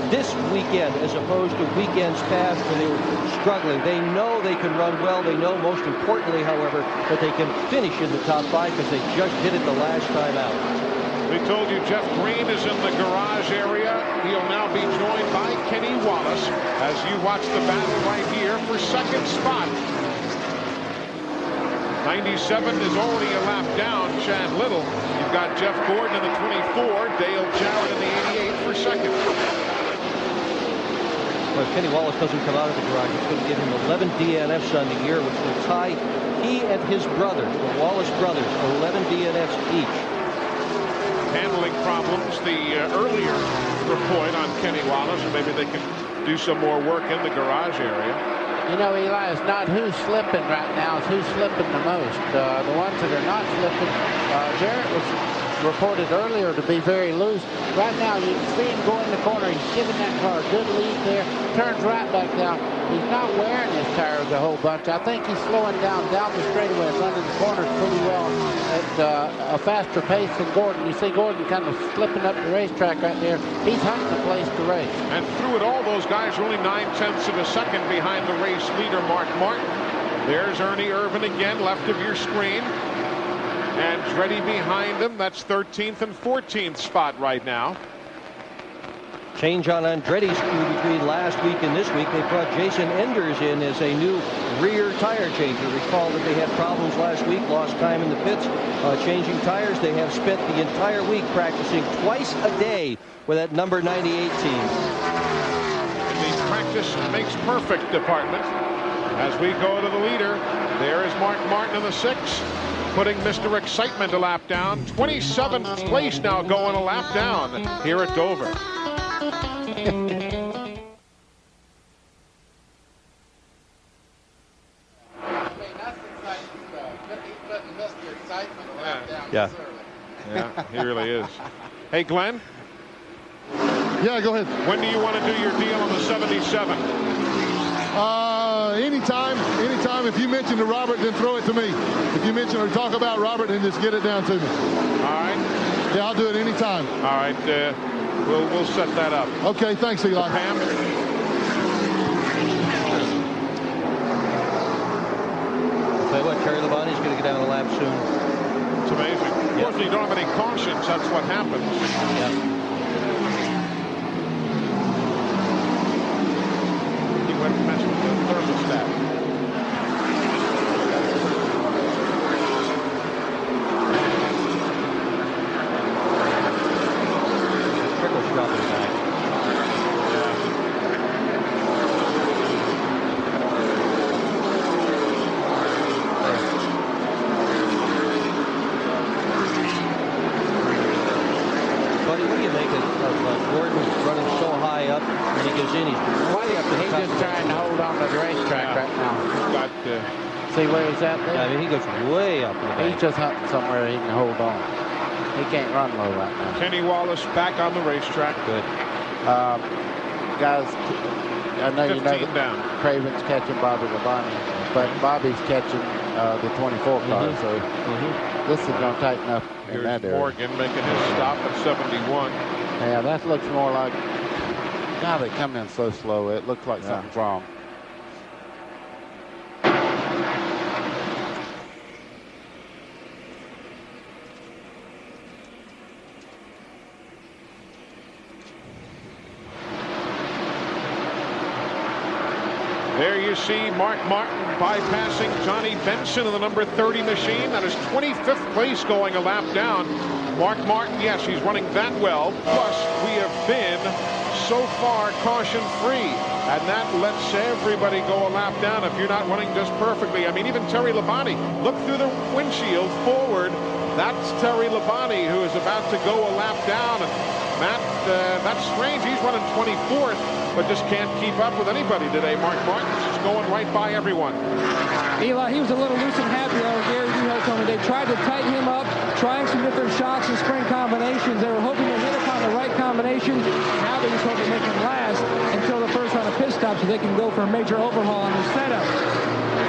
[SPEAKER 6] this weekend as opposed to weekends past when they were struggling. They know they can run well. They know, most importantly, however, that they can finish in the top 5 because they just did it the last time out.
[SPEAKER 1] We told you Jeff Green is in the garage area. He'll now be joined by Kenny Wallace as you watch the battle right here for 2nd spot. 97 is already a lap down, Chad Little. You've got Jeff Gordon in the 24, Dale Jarrett in the 88 for 2nd.
[SPEAKER 6] Well, if Kenny Wallace doesn't come out of the garage, it's going to give him 11 DNFs on the year, which will tie he and his brother, the Wallace brothers, 11 DNFs each.
[SPEAKER 1] Handling problems, the earlier report on Kenny Wallace, and maybe they can do some more work in the garage area.
[SPEAKER 5] You know, Eli, it's not who's slipping right now, it's who's slipping the most. The ones that are not slipping, Jarrett was reported earlier to be very loose. Right now, you can see him go in the corner. He's giving that car a good lead there. Turns right back down. He's not wearing his tires a whole bunch. I think he's slowing down the straightaway and running the corners pretty well at a faster pace than Gordon. You see Gordon kind of slipping up the racetrack right there. He's hunting a place to race. And
[SPEAKER 1] through it all, those guys are only 9/10 of a second behind the race leader, Mark Martin. There's Ernie Irvan again, left of your screen. And Andretti behind him. That's 13th and 14th spot right now.
[SPEAKER 6] Change on Andretti's crew between last week and this week. They brought Jason Enders in as a new rear tire changer. Recall that they had problems last week, lost time in the pits, changing tires. They have spent the entire week practicing twice a day with that number 98 team.
[SPEAKER 1] The practice makes perfect department. As we go to the leader, there is Mark Martin in the 6th. Putting Mr. Excitement a lap down. 27th place now going a lap down here at Dover.
[SPEAKER 6] Yeah,
[SPEAKER 1] he really is. Hey, Glenn?
[SPEAKER 2] Yeah, go ahead.
[SPEAKER 1] When do you want to do your deal on the 77?
[SPEAKER 2] Anytime. If you mention to Robert, then throw it to me. If you mention or talk about Robert, then just get it down to me.
[SPEAKER 1] All right.
[SPEAKER 2] Yeah, I'll do it anytime.
[SPEAKER 1] All right. We'll set that up.
[SPEAKER 2] Okay, thanks, Eli.
[SPEAKER 1] Pam?
[SPEAKER 6] I'll tell you what, Terry Labonte's going to get down a lap soon.
[SPEAKER 1] It's amazing. Of course, you don't have any cautions. That's what happens.
[SPEAKER 6] Yeah.
[SPEAKER 1] He went and messed with the thermostat.
[SPEAKER 5] See where he's at there?
[SPEAKER 6] I mean, he goes way up in the back.
[SPEAKER 5] He's just hunting somewhere he can hold on. He can't run low right now.
[SPEAKER 1] Kenny Wallace back on the racetrack.
[SPEAKER 6] Good.
[SPEAKER 5] Guys, I know you know that
[SPEAKER 1] down.
[SPEAKER 5] Craven's catching Bobby Labonte, but Bobby's catching the 24 car, so this is going to tighten up in that area.
[SPEAKER 1] Morgan making his stop at 71.
[SPEAKER 5] Yeah, that looks more like, now they come in so slow, it looks like something's wrong.
[SPEAKER 1] There you see Mark Martin bypassing Johnny Benson in the number 30 machine. That is 25th place going a lap down. Mark Martin, yes, he's running that well. Plus, we have been so far caution-free. And that lets everybody go a lap down if you're not running just perfectly. I mean, even Terry Labonte, look through the windshield forward. That's Terry Labonte who is about to go a lap down. And Matt, that's strange. He's running 24th, but just can't keep up with anybody today. Mark Martin's just going right by everyone.
[SPEAKER 3] Eli, he was a little loose and happy over Gary Duhart told me. They tried to tighten him up, trying some different shocks and spring combinations. They were hoping to hit upon the right combination. Now they just hope to make him last until the first round of pit stops so they can go for a major overhaul on the setup.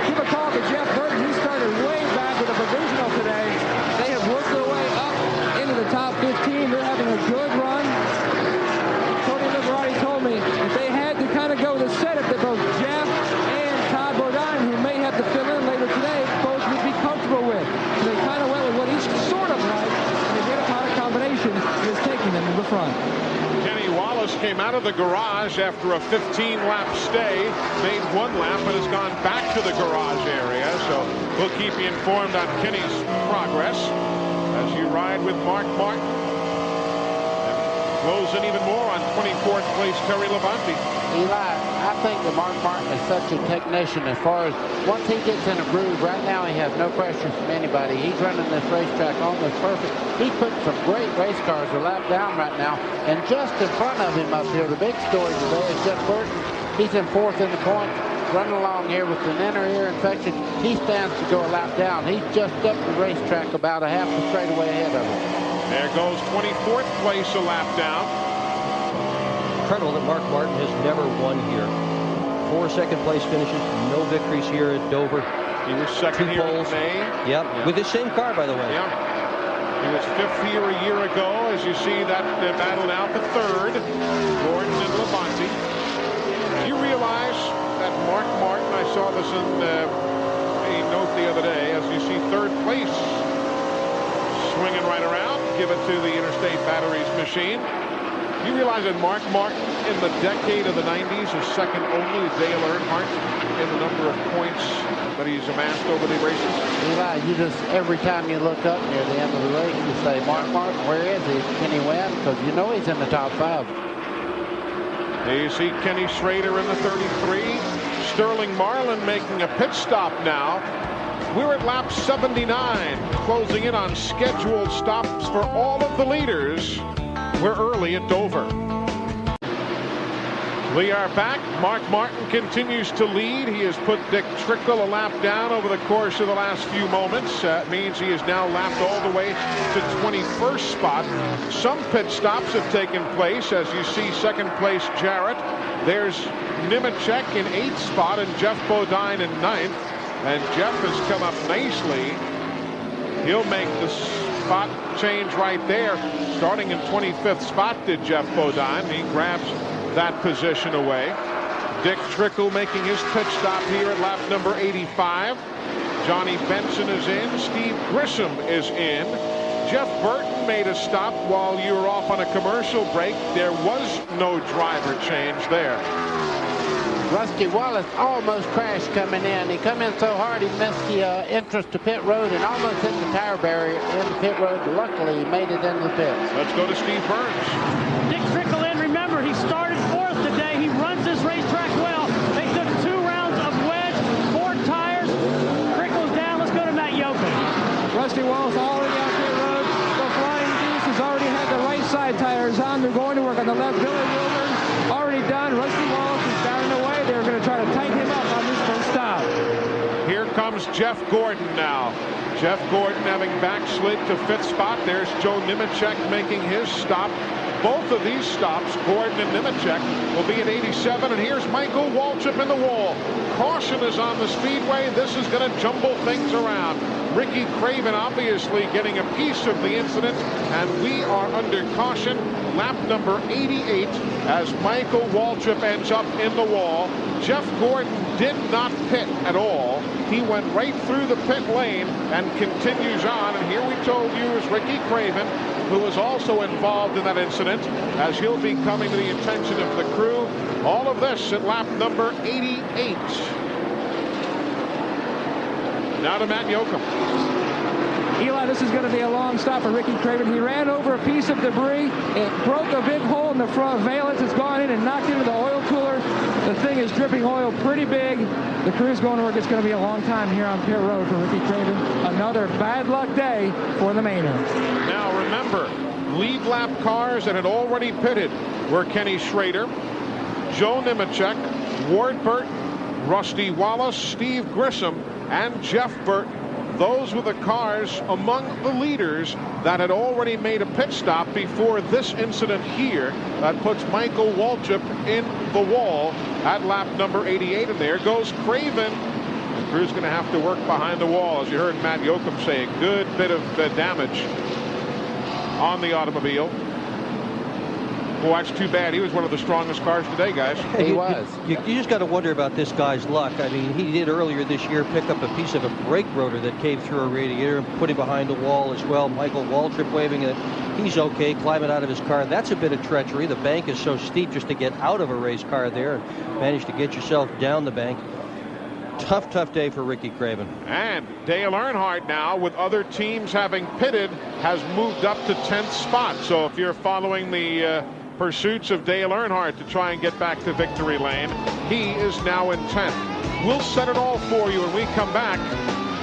[SPEAKER 3] Give a call to Jeff Burton. He started way back with a provisional today. They have worked their way up into the top 15. They're having a good run. Tony Liberati told me if they had to kind of go with a setup that both Jeff and Todd Bodine, who may have to fill in later today, both would be comfortable with. So they kind of went with what each sort of like, and they did upon a combination that is taking them to the front.
[SPEAKER 1] Kenny Wallace came out of the garage after a 15-lap stay, made one lap, and has gone back to the garage area. So we'll keep you informed on Kenny's progress as you ride with Mark Martin. Close in even more on 24th place Terry Labonte.
[SPEAKER 5] Eli, I think that Mark Martin is such a technician as far as once he gets in a groove. Right now he has no pressure from anybody. He's running this racetrack almost perfect. He's putting some great race cars a lap down right now. And just in front of him up here, the big story today is Jeff Burton. He's in 4th in the points, running along here with an inner ear infection. He stands to go a lap down. He's just up the racetrack about a half a straightaway ahead of him.
[SPEAKER 1] There goes 24th place a lap down.
[SPEAKER 6] Incredible that Mark Martin has never won here. 4 second-place finishes, no victories here at Dover.
[SPEAKER 1] He was second here in May.
[SPEAKER 6] Yep, with the same car, by the way.
[SPEAKER 1] Yeah. He was 5th here a year ago. As you see that battle now for 3rd. Gordon and Labonte. Do you realize that Mark Martin, I saw this in a note the other day, as you see 3rd place swinging right around, give it to the Interstate Batteries machine. You realize that Mark Martin in the decade of the 90s is second only to Dale Earnhardt in the number of points that he's amassed over the races?
[SPEAKER 5] Eli, you just, every time you look up near the end of the race, you say, Mark Martin, where is he? Can he win? Because you know he's in the top 5.
[SPEAKER 1] There you see Kenny Schrader in the 33. Sterling Marlin making a pit stop now. We're at lap 79, closing in on scheduled stops for all of the leaders. We're early at Dover. We are back. Mark Martin continues to lead. He has put Dick Trickle a lap down over the course of the last few moments. That means he is now lapped all the way to 21st spot. Some pit stops have taken place. As you see, second place Jarrett. There's Nemechek in 8th spot and Jeff Bodine in 9th. And Jeff has come up nicely. He'll make the spot change right there. Starting in 25th spot did Jeff Bodine. He grabs that position away. Dick Trickle making his pit stop here at lap number 85. Johnny Benson is in. Steve Grissom is in. Jeff Burton made a stop while you were off on a commercial break. There was no driver change there.
[SPEAKER 5] Rusty Wallace almost crashed coming in. He come in so hard he missed the entrance to pit road and almost hit the tire barrier in the pit road. Luckily, he made it into the pits.
[SPEAKER 1] Let's go to Steve Burns.
[SPEAKER 4] Dick Trickle in. Remember, he started 4th today. He runs this racetrack well. They took 2 rounds of wedge, 4 tires. Trickle's down. Let's go to Matt Yoakum.
[SPEAKER 3] Rusty Wallace already out pit road. The Flying Beast has already had the right side tires on. They're going to work on the left. Billy Wilburn already done. Rusty Wallace is down and away. They're going to try to tighten him up on this first stop.
[SPEAKER 1] Here comes Jeff Gordon now. Jeff Gordon having backslid to 5th spot. There's Joe Nemechek making his stop. Both of these stops, Gordon and Nemechek, will be at 87. And here's Michael Waltrip in the wall. Caution is on the speedway. This is going to jumble things around. Ricky Craven obviously getting a piece of the incident. And we are under caution lap number 88 as Michael Waltrip ends up in the wall. Jeff Gordon did not pit at all. He went right through the pit lane and continues on. And here we told you is Ricky Craven, who was also involved in that incident, as he'll be coming to the attention of the crew. All of this at lap number 88. Now to Matt Yoakum.
[SPEAKER 3] Eli, this is going to be a long stop for Ricky Craven. He ran over a piece of debris. It broke a big hole in the front valance. It's gone in and knocked into the oil cooler. The thing is dripping oil pretty big. The crew's going to work. It's going to be a long time here on pit road for Ricky Craven. Another bad luck day for the Mbna.
[SPEAKER 1] Now remember, lead lap cars that had already pitted were Kenny Schrader, Joe Nemechek, Ward Burton, Rusty Wallace, Steve Grissom, and Jeff Burton. Those were the cars among the leaders that had already made a pit stop before this incident here. That puts Michael Waltrip in the wall at lap number 88. And there goes Craven. The crew's going to have to work behind the wall, as you heard Matt Yoakum say. A good bit of damage on the automobile. Boy, that's too bad. He was one of the strongest cars today, guys.
[SPEAKER 5] He was.
[SPEAKER 6] You just got to wonder about this guy's luck. I mean, he did earlier this year pick up a piece of a brake rotor that came through a radiator and put him behind the wall as well. Michael Waltrip waving it. He's okay, climbing out of his car. That's a bit of treachery. The bank is so steep just to get out of a race car there and manage to get yourself down the bank. Tough day for Ricky Craven.
[SPEAKER 1] And Dale Earnhardt now, with other teams having pitted, has moved up to 10th spot. So if you're following the pursuits of Dale Earnhardt to try and get back to victory lane, he is now in 10th. We'll set it all for you when we come back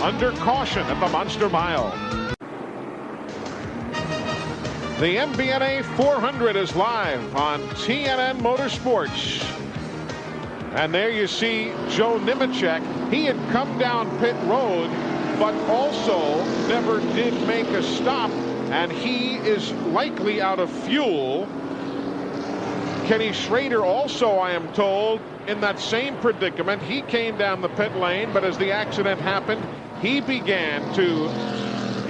[SPEAKER 1] under caution at the Monster Mile. The Mbna 400 is live on TNN Motorsports. And there you see Joe Nemechek. He had come down pit road, but also never did make a stop, and he is likely out of fuel. Kenny Schrader also, I am told, in that same predicament. He came down the pit lane, but as the accident happened, he began to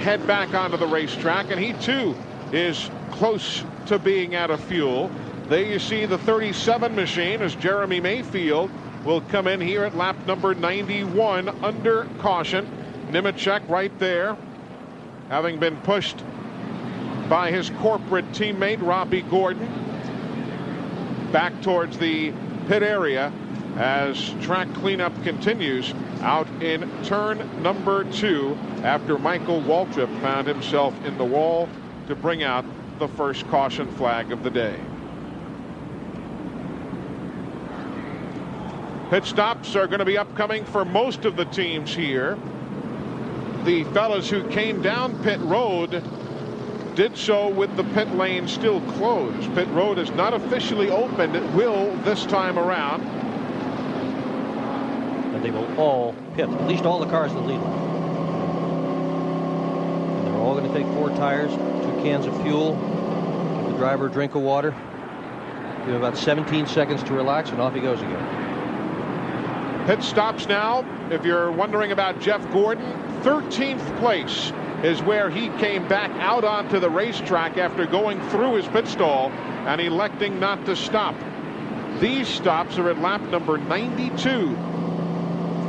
[SPEAKER 1] head back onto the racetrack, and he too is close to being out of fuel. There you see the 37 machine as Jeremy Mayfield will come in here at lap number 91 under caution. Nemechek right there, having been pushed by his corporate teammate Robbie Gordon back towards the pit area as track cleanup continues out in turn number 2 after Michael Waltrip found himself in the wall to bring out the first caution flag of the day. Pit stops are going to be upcoming for most of the teams here. The fellas who came down pit road did so with the pit lane still closed. Pit road is not officially opened. It will this time around.
[SPEAKER 6] And they will all pit, at least all the cars in the lead line. And they're all going to take 4 tires, 2 cans of fuel, give the driver a drink of water, give him about 17 seconds to relax, and off he goes again.
[SPEAKER 1] Pit stops now. If you're wondering about Jeff Gordon, 13th place is where he came back out onto the racetrack after going through his pit stall and electing not to stop. These stops are at lap number 92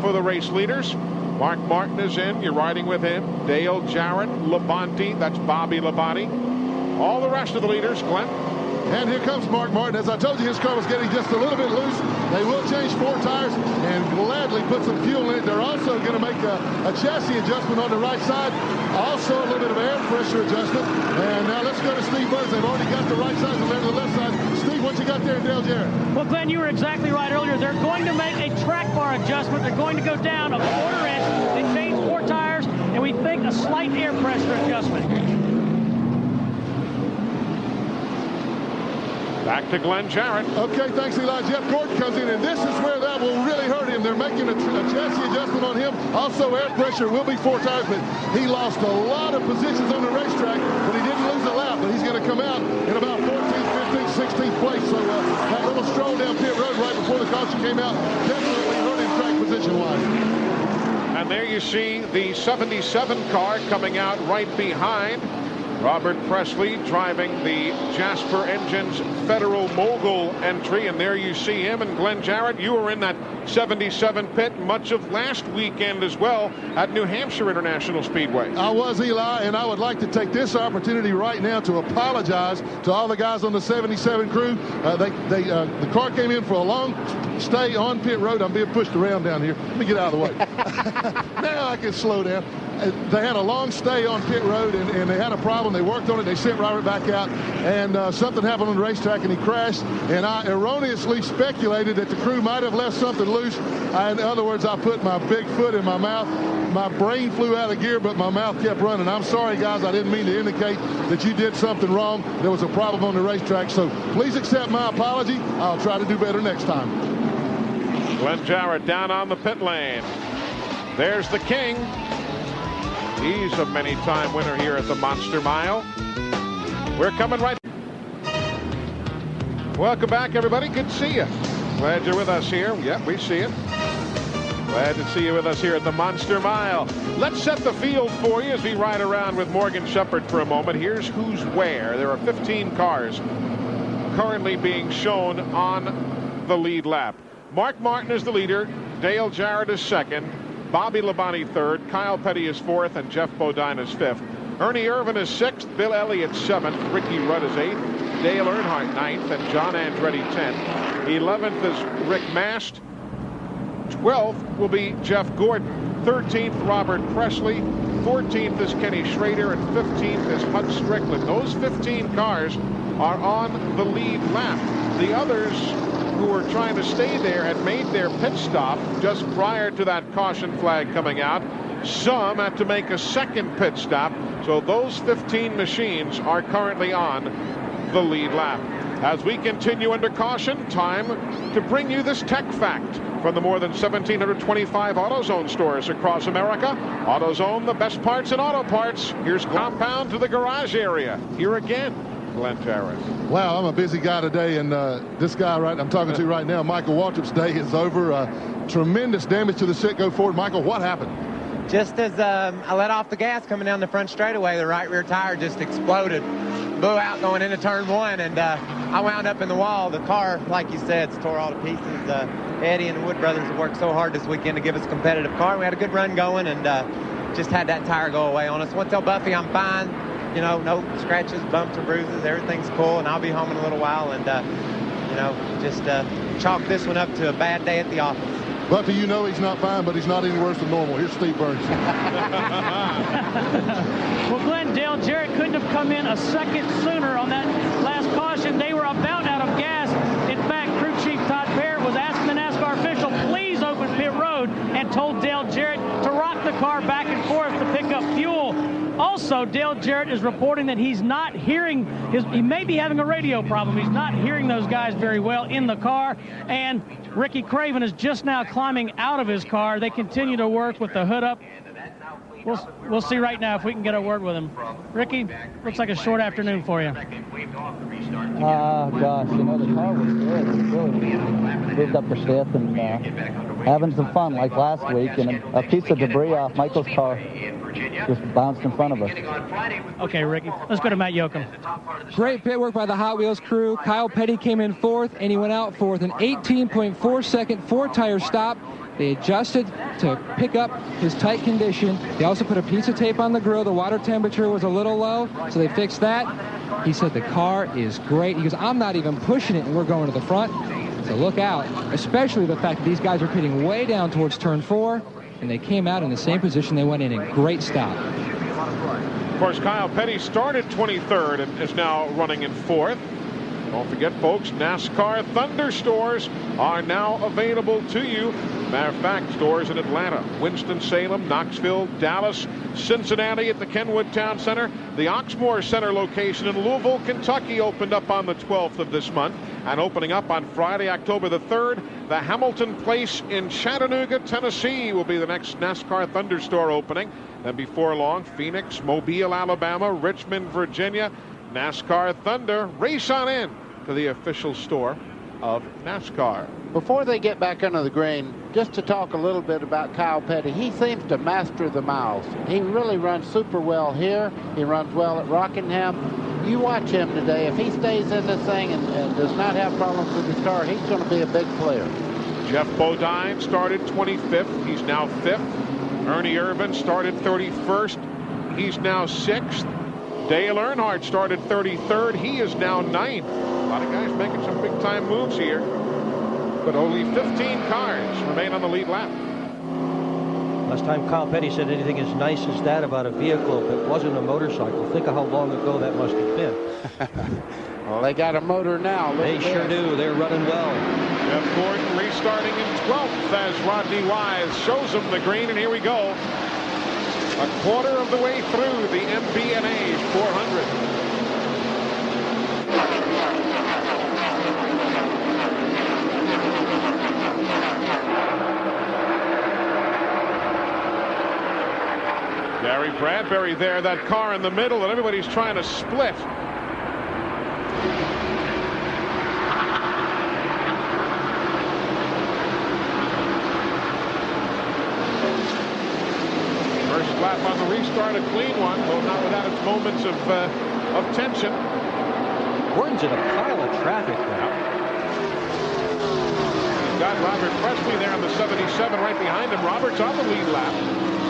[SPEAKER 1] for the race leaders. Mark Martin is in. You're riding with him. Dale Jarrett, Labonte. That's Bobby Labonte. All the rest of the leaders, Glenn.
[SPEAKER 2] And here comes Mark Martin. As I told you, his car was getting just a little bit loose. They will change 4 tires and gladly put some fuel in it. They're also going to make a chassis adjustment on the right side. Also a little bit of air pressure adjustment. And now let's go to Steve Burns. They've already got the right side and the left side. Steve, what you got there in Dale Jarrett?
[SPEAKER 4] Well, Glenn, you were exactly right earlier. They're going to make a track bar adjustment. They're going to go down a 1/4 inch. They change 4 tires, and we think a slight air pressure adjustment.
[SPEAKER 1] Back to Glenn Jarrett.
[SPEAKER 2] Okay, thanks, Eli. Jeff Gordon comes in, and this is where that will really hurt him. They're making a chassis adjustment on him. Also, air pressure will be 4 tires, but he lost a lot of positions on the racetrack, but he didn't lose a lap. But he's going to come out in about 14th, 15th, 16th place. So that little stroll down pit road right before the caution came out definitely hurt him track position-wise.
[SPEAKER 1] And there you see the 77 car coming out right behind Robert Presley driving the Jasper Engines Federal Mogul entry, and there you see him. And Glenn Jarrett, you were in that 77 pit much of last weekend as well at New Hampshire International Speedway.
[SPEAKER 2] I was, Eli, and I would like to take this opportunity right now to apologize to all the guys on the 77 crew. The car came in for a long stay on pit road. I'm being pushed around down here. Let me get out of the way. Now I can slow down. They had a long stay on pit road, and they had a problem. They worked on it. They sent Robert back out, and something happened on the racetrack, and he crashed. And I erroneously speculated that the crew might have left something loose. In other words, I put my big foot in my mouth. My brain flew out of gear, but my mouth kept running. I'm sorry, guys. I didn't mean to indicate that you did something wrong. There was a problem on the racetrack, so please accept my apology. I'll try to do better next time.
[SPEAKER 1] Glenn Jarrett down on the pit lane. There's the king. He's a many-time winner here at the Monster Mile. We're coming right. Welcome back, everybody. Good to see you. Glad you're with us here. Yep, we see it. Glad to see you with us here at the Monster Mile. Let's set the field for you as we ride around with Morgan Shepherd for a moment. Here's who's where. There are 15 cars currently being shown on the lead lap. Mark Martin is the leader. Dale Jarrett is second. Bobby Labonte third, Kyle Petty is fourth, and Jeff Bodine is fifth. Ernie Irvin is sixth, Bill Elliott seventh, Ricky Rudd is eighth, Dale Earnhardt ninth, and John Andretti 10th. 11th is Rick Mast. 12th will be Jeff Gordon. 13th, Robert Presley. 14th is Kenny Schrader, and 15th is Hud Strickland. Those 15 cars are on the lead lap. The others who were trying to stay there had made their pit stop just prior to that caution flag coming out. Some had to make a second pit stop, so those 15 machines are currently on the lead lap. As we continue under caution, time to bring you this tech fact from the more than 1,725 AutoZone stores across America. AutoZone, the best parts in auto parts. Here's compound to the garage area. Here again, Glenn Jarrett.
[SPEAKER 2] Wow, I'm a busy guy today, and this guy I'm talking to right now, Michael Waltrip's day is over. Tremendous damage to the Citgo Ford. Michael, what happened?
[SPEAKER 7] Just as I let off the gas coming down the front straightaway, the right rear tire just exploded. Blew out going into turn one, and I wound up in the wall. The car, like you said, tore all to pieces. Eddie and the Wood brothers have worked so hard this weekend to give us a competitive car. We had a good run going, and just had that tire go away on us. I want to tell Buffy I'm fine. You know, no scratches, bumps, or bruises. Everything's cool, and I'll be home in a little while. And, you know, just chalk this one up to a bad day at the office.
[SPEAKER 2] Buffy, you know he's not fine, but he's not any worse than normal. Here's Steve Burns.
[SPEAKER 4] Well, Glenn, Dale Jarrett couldn't have come in a second sooner on that last caution. They were about out of gas. In fact, crew chief Todd Barrett was asking the NASCAR official, please open pit road, and told Dale Jarrett to rock the car back and forth to pick up fuel. Also, Dale Jarrett is reporting that he's not hearing he may be having a radio problem. He's not hearing those guys very well in the car. And Ricky Craven is just now climbing out of his car. They continue to work with the hood up. We'll see right now if we can get a word with him. Ricky, looks like a short afternoon for you.
[SPEAKER 8] Gosh, you know, the car was good. It really moved up the fifth and having some fun like last week, and a piece of debris off Michael's car just bounced in front of us.
[SPEAKER 4] Okay, Ricky, let's go to Matt Yoakum.
[SPEAKER 3] Great pit work by the Hot Wheels crew. Kyle Petty came in fourth, and he went out fourth. An 18.4-second four-tire stop. They adjusted to pick up his tight condition. They also put a piece of tape on the grill. The water temperature was a little low, so they fixed that. He said the car is great. He goes, I'm not even pushing it, and we're going to the front. So look out, especially the fact that these guys are pitting way down towards turn 4, and they came out in the same position they went in. A great stop.
[SPEAKER 1] Of course, Kyle Petty started 23rd and is now running in 4th. Don't forget, folks, NASCAR Thunder stores are now available to you. Matter of fact, stores in Atlanta, Winston-Salem, Knoxville, Dallas, Cincinnati at the Kenwood Town Center. The Oxmoor Center location in Louisville, Kentucky opened up on the 12th of this month. And opening up on Friday, October the 3rd, the Hamilton Place in Chattanooga, Tennessee will be the next NASCAR Thunder store opening. Then before long, Phoenix, Mobile, Alabama, Richmond, Virginia. NASCAR Thunder, race on in to the official store of NASCAR.
[SPEAKER 5] Before they get back under the green, just to talk a little bit about Kyle Petty, he seems to master the miles. He really runs super well here. He runs well at Rockingham. You watch him today. If he stays in this thing and does not have problems with his car, he's going to be a big player.
[SPEAKER 1] Jeff Bodine started 25th. He's now 5th. Ernie Irvan started 31st. He's now 6th. Dale Earnhardt started 33rd. He is now 9th. A lot of guys making some big-time moves here. But only 15 cars remain on the lead lap.
[SPEAKER 6] Last time Kyle Petty said anything as nice as that about a vehicle, if it wasn't a motorcycle, think of how long ago that must have been.
[SPEAKER 5] Well, they got a motor now.
[SPEAKER 6] They sure do. They're running well.
[SPEAKER 1] Jeff Gordon restarting in 12th as Rodney Wise shows him the green, and here we go. A quarter of the way through the Mbna 400. Gary Bradbury there, that car in the middle, and everybody's trying to split. First lap on the restart, a clean one, though not without its moments of tension.
[SPEAKER 6] Gordon's in a pile of traffic now.
[SPEAKER 1] He's got Robert Presley there on the 77 right behind him. Robert's on the lead lap.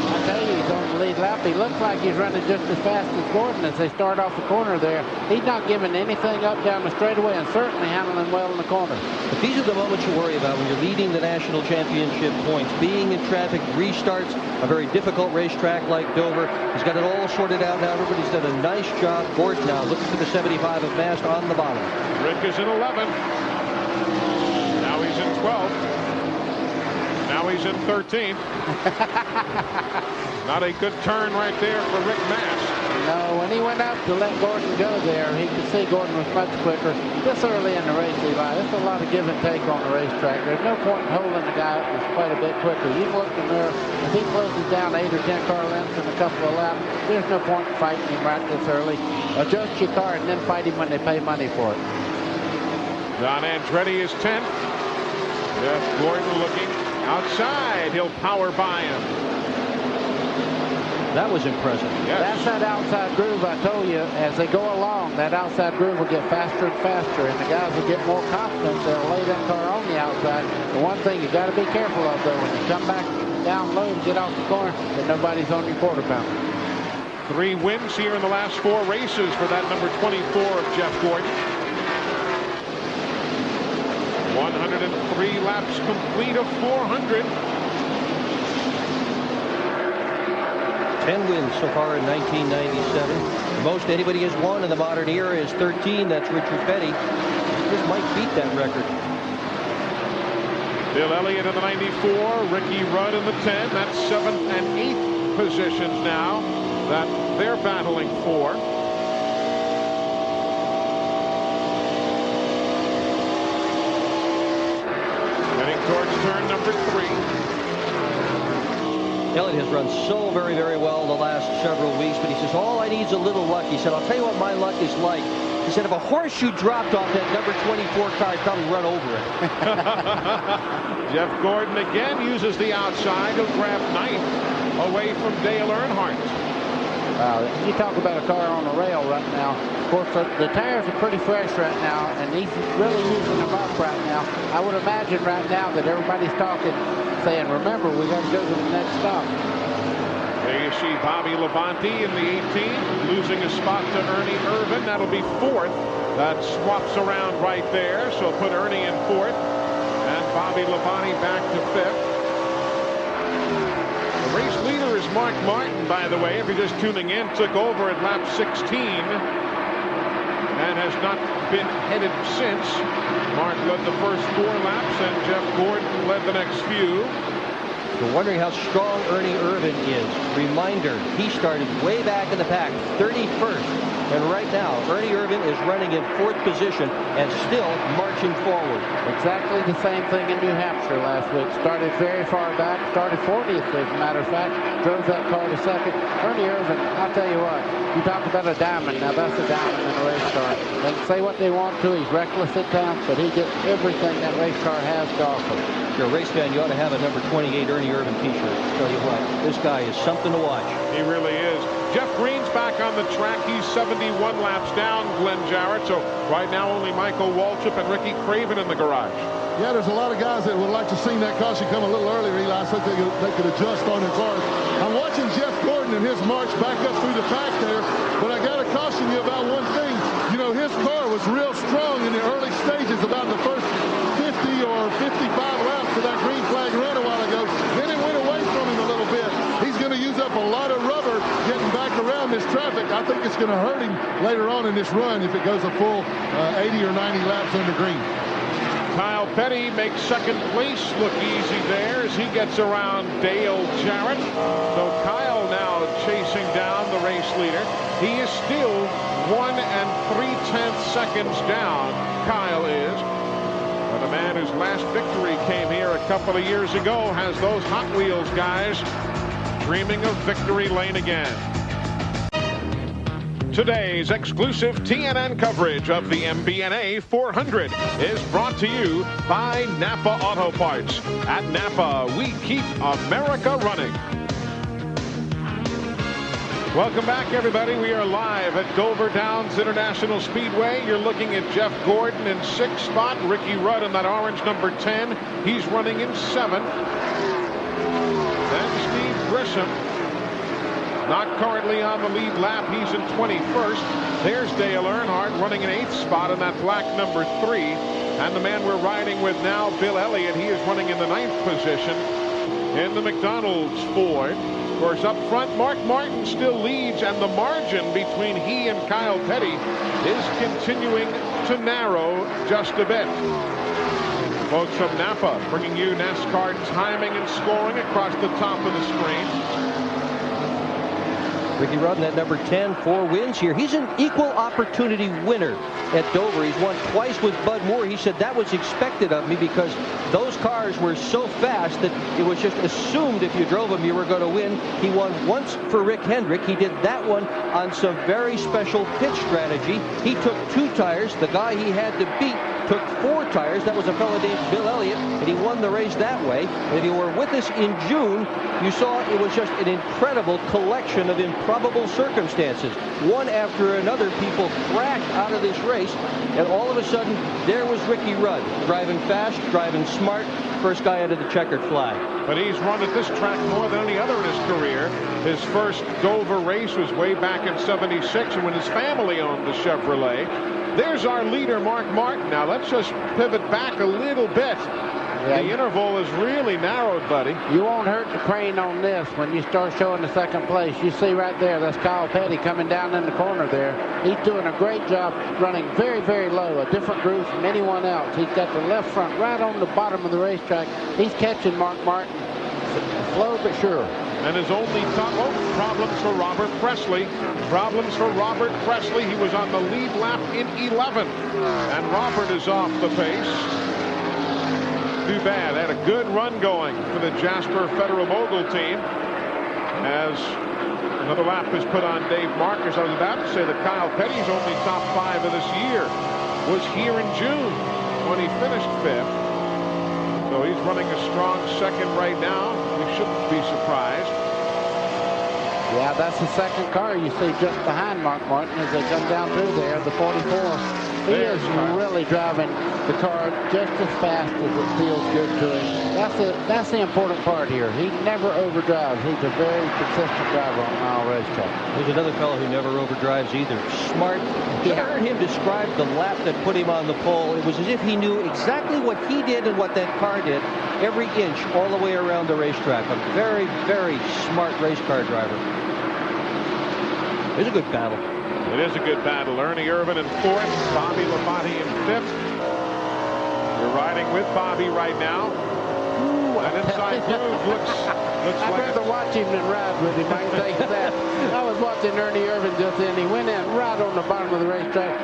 [SPEAKER 5] I tell you, he's on the lead lap. He looks like he's running just as fast as Gordon as they start off the corner there. He's not giving anything up down the straightaway and certainly handling well in the corner.
[SPEAKER 6] But these are the moments you worry about when you're leading the national championship points. Being in traffic, restarts, a very difficult racetrack like Dover. He's got it all sorted out now. Everybody's done a nice job. Gordon now looking for the 75 of Mast on the bottom.
[SPEAKER 1] Rick is in 11th. Now he's in 12th. Now he's in 13th. Not a good turn right there for Rick Mast.
[SPEAKER 5] No, when he went up to let Gordon go there, he could see Gordon was much quicker. This early in the race, Eli, there's a lot of give and take on the racetrack. There's no point in holding the guy up who's quite a bit quicker. You look in there, if he closes down 8 or 10 car lengths in a couple of laps, there's no point in fighting him right this early. Adjust your car and then fight him when they pay money for it.
[SPEAKER 1] Don Andretti is 10th. Jeff Gordon looking outside. He'll power by him.
[SPEAKER 6] That was impressive.
[SPEAKER 1] Yes.
[SPEAKER 5] That's that outside groove I told you. As they go along, that outside groove will get faster and faster, and the guys will get more confident. They'll lay that car on the outside. The one thing you got to be careful of, though, when you come back down low and get off the corner, that nobody's on your quarter pounder.
[SPEAKER 1] 3 wins here in the last 4 races for that number 24 of Jeff Gordon. 103 laps complete of 400.
[SPEAKER 6] 10 wins so far in 1997. The most anybody has won in the modern era is 13. That's Richard Petty. This might beat that record.
[SPEAKER 1] Bill Elliott in the 94, Ricky Rudd in the 10. That's 7th and 8th positions now that they're battling for. Heading towards turn number 3.
[SPEAKER 6] Elliott has run so very, very well the last several weeks, but he says, all I need is a little luck. He said, I'll tell you what my luck is like. He said, if a horseshoe dropped off that number 24 car, I'd probably run over it.
[SPEAKER 1] Jeff Gordon again uses the outside. He'll grab 9th away from Dale Earnhardt.
[SPEAKER 5] You talk about a car on the rail right now. Of course, the tires are pretty fresh right now, and he's really using them up right now. I would imagine right now that everybody's talking, saying, remember, we got to go to the next stop.
[SPEAKER 1] There you see Bobby Labonte in the 18, losing a spot to Ernie Irvan. That'll be 4th. That swaps around right there, so put Ernie in 4th, and Bobby Labonte back to 5th. The race leader is Mark Martin, by the way, if you're just tuning in, took over at lap 16 and has not been headed since. Mark led the first 4 laps, and Jeff Gordon led the next few.
[SPEAKER 6] We're wondering how strong Ernie Irvan is. Reminder, he started way back in the pack, 31st. And right now, Ernie Irvan is running in 4th position and still marching forward.
[SPEAKER 5] Exactly the same thing in New Hampshire last week. Started very far back, started 40th as a matter of fact, drove that car to second. Ernie Irvan, I'll tell you what, you talk about a diamond. Now that's a diamond in a race car. They can say what they want to, he's reckless at times, but he gets everything that race car has to offer.
[SPEAKER 6] If you're a race fan, you ought to have a number 28 Ernie Irvan t-shirt. Tell you what, this guy is something to watch.
[SPEAKER 1] He really is. Jeff Green's back on the track. He's 71 laps down Glenn Jarrett. So right now only Michael Waltrip and Ricky Craven in the garage.
[SPEAKER 2] Yeah, there's a lot of guys that would like to see that caution come a little earlier, Eli, so they could adjust on their cars. I'm watching Jeff Gordon and his march back up through the pack there, but I got to caution you about one thing. You know, his car was real strong in the early stages, about the first 50 or 55 laps of that green flag run a while ago. Then it went away from him a little bit. He's going to use up a lot of rubber getting back around this traffic. I think it's going to hurt him later on in this run if it goes a full 80 or 90 laps under green.
[SPEAKER 1] Kyle Petty makes second place look easy there as he gets around Dale Jarrett. So Kyle now chasing down the race leader. He is still 1 3/10 seconds down. Kyle is. But the man whose last victory came here a couple of years ago has those Hot Wheels guys dreaming of victory lane again. Today's exclusive TNN coverage of the Mbna 400 is brought to you by Napa Auto Parts. At Napa, we keep America running. Welcome back, everybody. We are live at Dover Downs International Speedway. You're looking at Jeff Gordon in 6th spot. Ricky Rudd in that orange number 10. He's running in 7th. Then Steve Grissom, not currently on the lead lap. He's in 21st. There's Dale Earnhardt running in 8th spot in that black number 3. And the man we're riding with now, Bill Elliott, he is running in the 9th position in the McDonald's Ford. Of course, up front, Mark Martin still leads, and the margin between he and Kyle Petty is continuing to narrow just a bit. Folks from Napa bringing you NASCAR timing and scoring across the top of the screen.
[SPEAKER 6] Ricky Rudd in that number 10, 4 wins here. He's an equal opportunity winner at Dover. He's won twice with Bud Moore. He said that was expected of me because those cars were so fast that it was just assumed if you drove them you were going to win. He won once for Rick Hendrick. He did that one on some very special pit strategy. He took 2 tires. The guy he had to beat took 4 tires. That was a fellow named Bill Elliott, and he won the race that way. And if you were with us in June, you saw it was just an incredible collection of improbable circumstances. One after another, people crashed out of this race, and all of a sudden, there was Ricky Rudd, driving fast, driving smart, first guy under the checkered flag.
[SPEAKER 1] But he's run at this track more than any other in his career. His first Dover race was way back in '76 when his family owned the Chevrolet. There's our leader, Mark Martin. Now let's just pivot back a little bit. Yeah. The interval is really narrowed, buddy.
[SPEAKER 5] You won't hurt the crane on this when you start showing the second place. You see right there, that's Kyle Petty coming down in the corner there. He's doing a great job running very, very low, a different groove from anyone else. He's got the left front right on the bottom of the racetrack. He's catching Mark Martin slow but sure.
[SPEAKER 1] And his only problems for Robert Presley. Problems for Robert Presley. He was on the lead lap in 11th. And Robert is off the pace. Too bad. Had a good run going for the Jasper Federal Mogul team. As another lap is put on Dave Marcus. I was about to say that Kyle Petty's only top 5 of this year was here in June when he finished 5th. So he's running a strong second right now. We shouldn't be surprised.
[SPEAKER 5] Yeah, that's the second car you see just behind Mark Martin as they come down through there, the 44. He is really driving the car just as fast as it feels good to him. That's the important part here. He never overdrives. He's a very consistent driver on mile racetrack.
[SPEAKER 6] There's another fellow who never overdrives either. Smart. You heard him describe the lap that put him on the pole. It was as if he knew exactly what he did and what that car did every inch all the way around the racetrack. A very, very smart race car driver. It's a good battle.
[SPEAKER 1] It is a good battle. Ernie Irvan in 4th, Bobby Labonte in 5th. You're riding with Bobby right now. That inside groove looks
[SPEAKER 5] I'd rather watch him than ride with him, I can tell you that. I was watching Ernie Irvin just then. He went in right on the bottom of the racetrack,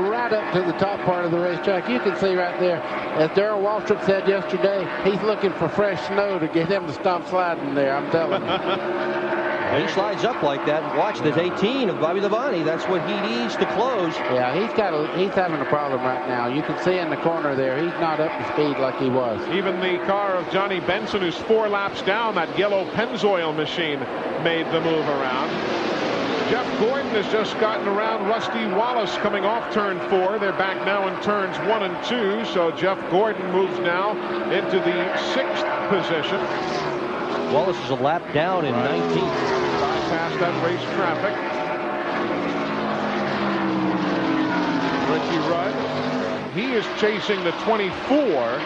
[SPEAKER 5] right up to the top part of the racetrack. You can see right there, as Darrell Waltrip said yesterday, he's looking for fresh snow to get him to stop sliding there, I'm telling you.
[SPEAKER 6] He slides up like that. Watch, there's 18 of Bobby Labonte. That's what he needs to close.
[SPEAKER 5] Yeah, he's having a problem right now. You can see in the corner there, he's not up to speed like he was.
[SPEAKER 1] Even the car of Johnny Benson, who's 4 laps down, that yellow Pennzoil machine, made the move around. Jeff Gordon has just gotten around Rusty Wallace coming off turn 4. They're back now in turns 1 and 2, so Jeff Gordon moves now into the 6th position.
[SPEAKER 6] Wallace is a lap down in 19th.
[SPEAKER 1] Bypassed that race traffic. Richie Rudd, he is chasing the 24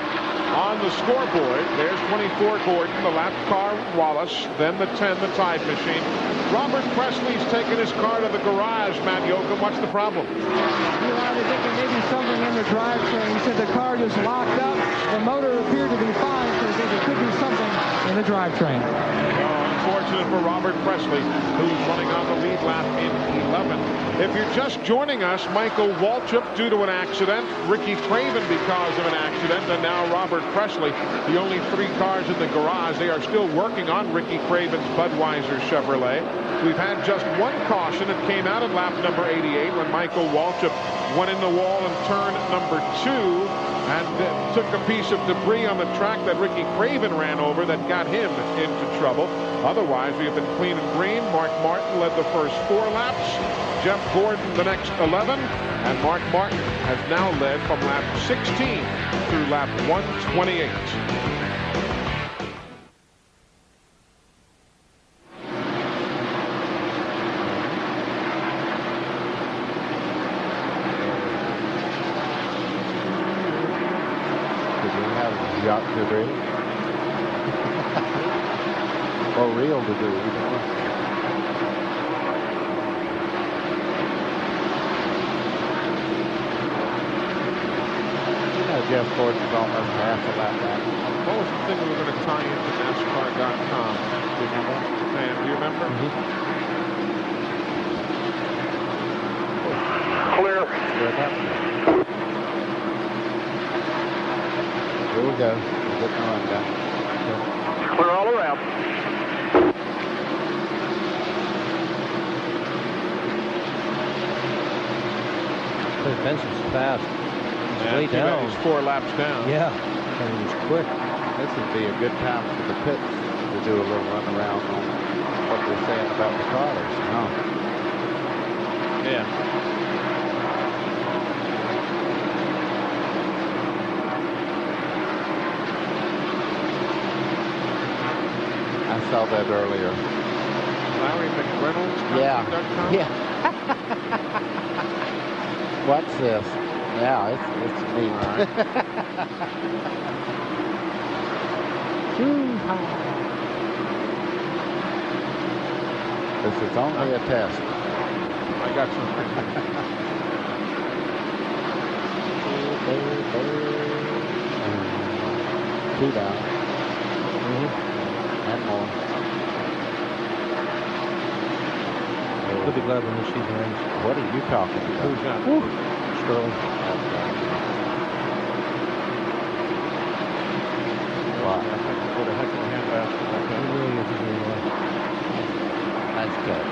[SPEAKER 1] on the scoreboard. There's 24 Gordon, the lap car Wallace, then the 10, the Tide machine. Robert Presley's taking his car to the garage. Matt Yoakum, what's the problem?
[SPEAKER 3] I was thinking maybe something in the drivetrain. He said the car just locked up. The motor appeared to be fine, so he said there could be something in the drivetrain.
[SPEAKER 1] Unfortunate for Robert Presley, who's running on the lead lap in 11. If you're just joining us, Michael Waltrip due to an accident, Ricky Craven because of an accident, and now Robert Presley. The only 3 cars in the garage. They are still working on Ricky Craven's Budweiser Chevrolet. We've had just 1 caution. It came out at lap number 88 when Michael Waltrip went in the wall in turn number 2 and took a piece of debris on the track that Ricky Craven ran over that got him into trouble. Otherwise, we have been clean and green. Mark Martin led the first 4 laps. Jeff Gordon the next 11. And Mark Martin has now led from lap 16 through lap 128.
[SPEAKER 5] Yacht debris. Or real debris. Jeff Gordon's almost half a lap back.
[SPEAKER 1] What was the thing we were going to tie into NASCAR.com? Do you remember? Man, do you remember?
[SPEAKER 5] Clear. Here we go. We're getting on down. Clear all around.
[SPEAKER 6] Benson's fast. He's way down.
[SPEAKER 1] He's 4 laps down.
[SPEAKER 6] Yeah. And he was quick.
[SPEAKER 5] This would be a good time for the pits to do a little run around on what they're saying about the cars.
[SPEAKER 1] Yeah.
[SPEAKER 5] I saw that earlier.
[SPEAKER 1] Larry McReynolds.
[SPEAKER 5] Yeah. What's this? Yeah, it's neat.
[SPEAKER 1] Right.
[SPEAKER 5] This is only a test.
[SPEAKER 1] I got you.
[SPEAKER 5] 2 down. And more.
[SPEAKER 6] He'll be glad when this season ends.
[SPEAKER 5] What are you talking about?
[SPEAKER 1] Who's that?
[SPEAKER 6] Sterling.
[SPEAKER 5] Wow.
[SPEAKER 1] What a heck of a handbasket.
[SPEAKER 6] He really is really well.
[SPEAKER 5] Nice cut.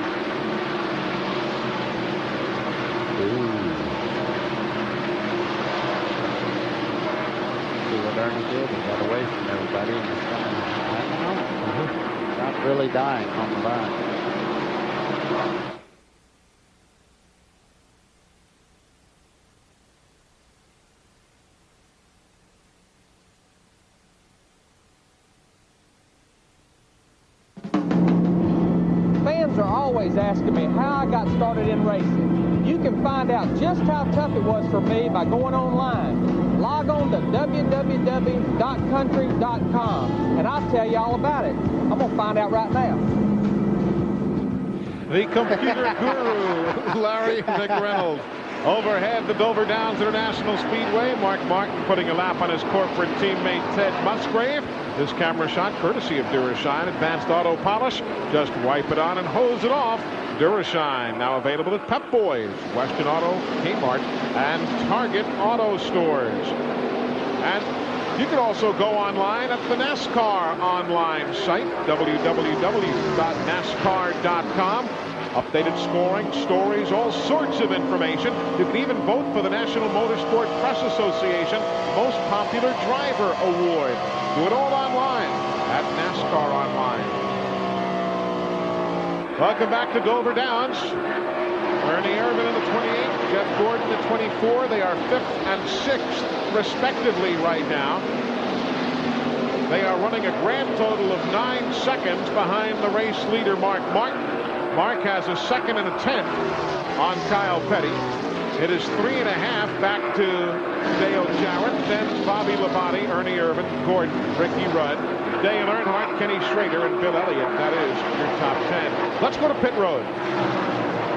[SPEAKER 5] Ooh. See what Ernie did? He got away from everybody and was coming. I don't know. Not really dying on the line.
[SPEAKER 3] Fans are always asking me how I got started in racing. You can find out just how tough it was for me by going online. Log on to www.country.com and I'll tell you all about it. I'm going to find out right now.
[SPEAKER 1] The computer guru, Larry McReynolds. Overhead, the Dover Downs International Speedway. Mark Martin putting a lap on his corporate teammate Ted Musgrave. This camera shot courtesy of Durashine Advanced Auto Polish. Just wipe it on and hose it off. Durashine now available at Pep Boys, Western Auto, Kmart, and Target Auto Stores. And you can also go online at the NASCAR online site, www.nascar.com. Updated scoring, stories, all sorts of information. You can even vote for the National Motorsport Press Association Most Popular Driver Award. Do it all online at NASCAR Online. Welcome back to Dover Downs. Ernie Irvin in the 28, Jeff Gordon the 24. They are 5th and 6th respectively right now. They are running a grand total of 9 seconds behind the race leader Mark Martin. Mark has a 2nd and a 10th on Kyle Petty. It is 3.5 back to Dale Jarrett, then Bobby Labonte, Ernie Irvin, Gordon, Ricky Rudd, Dale Earnhardt, Kenny Schrader, and Bill Elliott. That is your top 10. Let's go to pit road.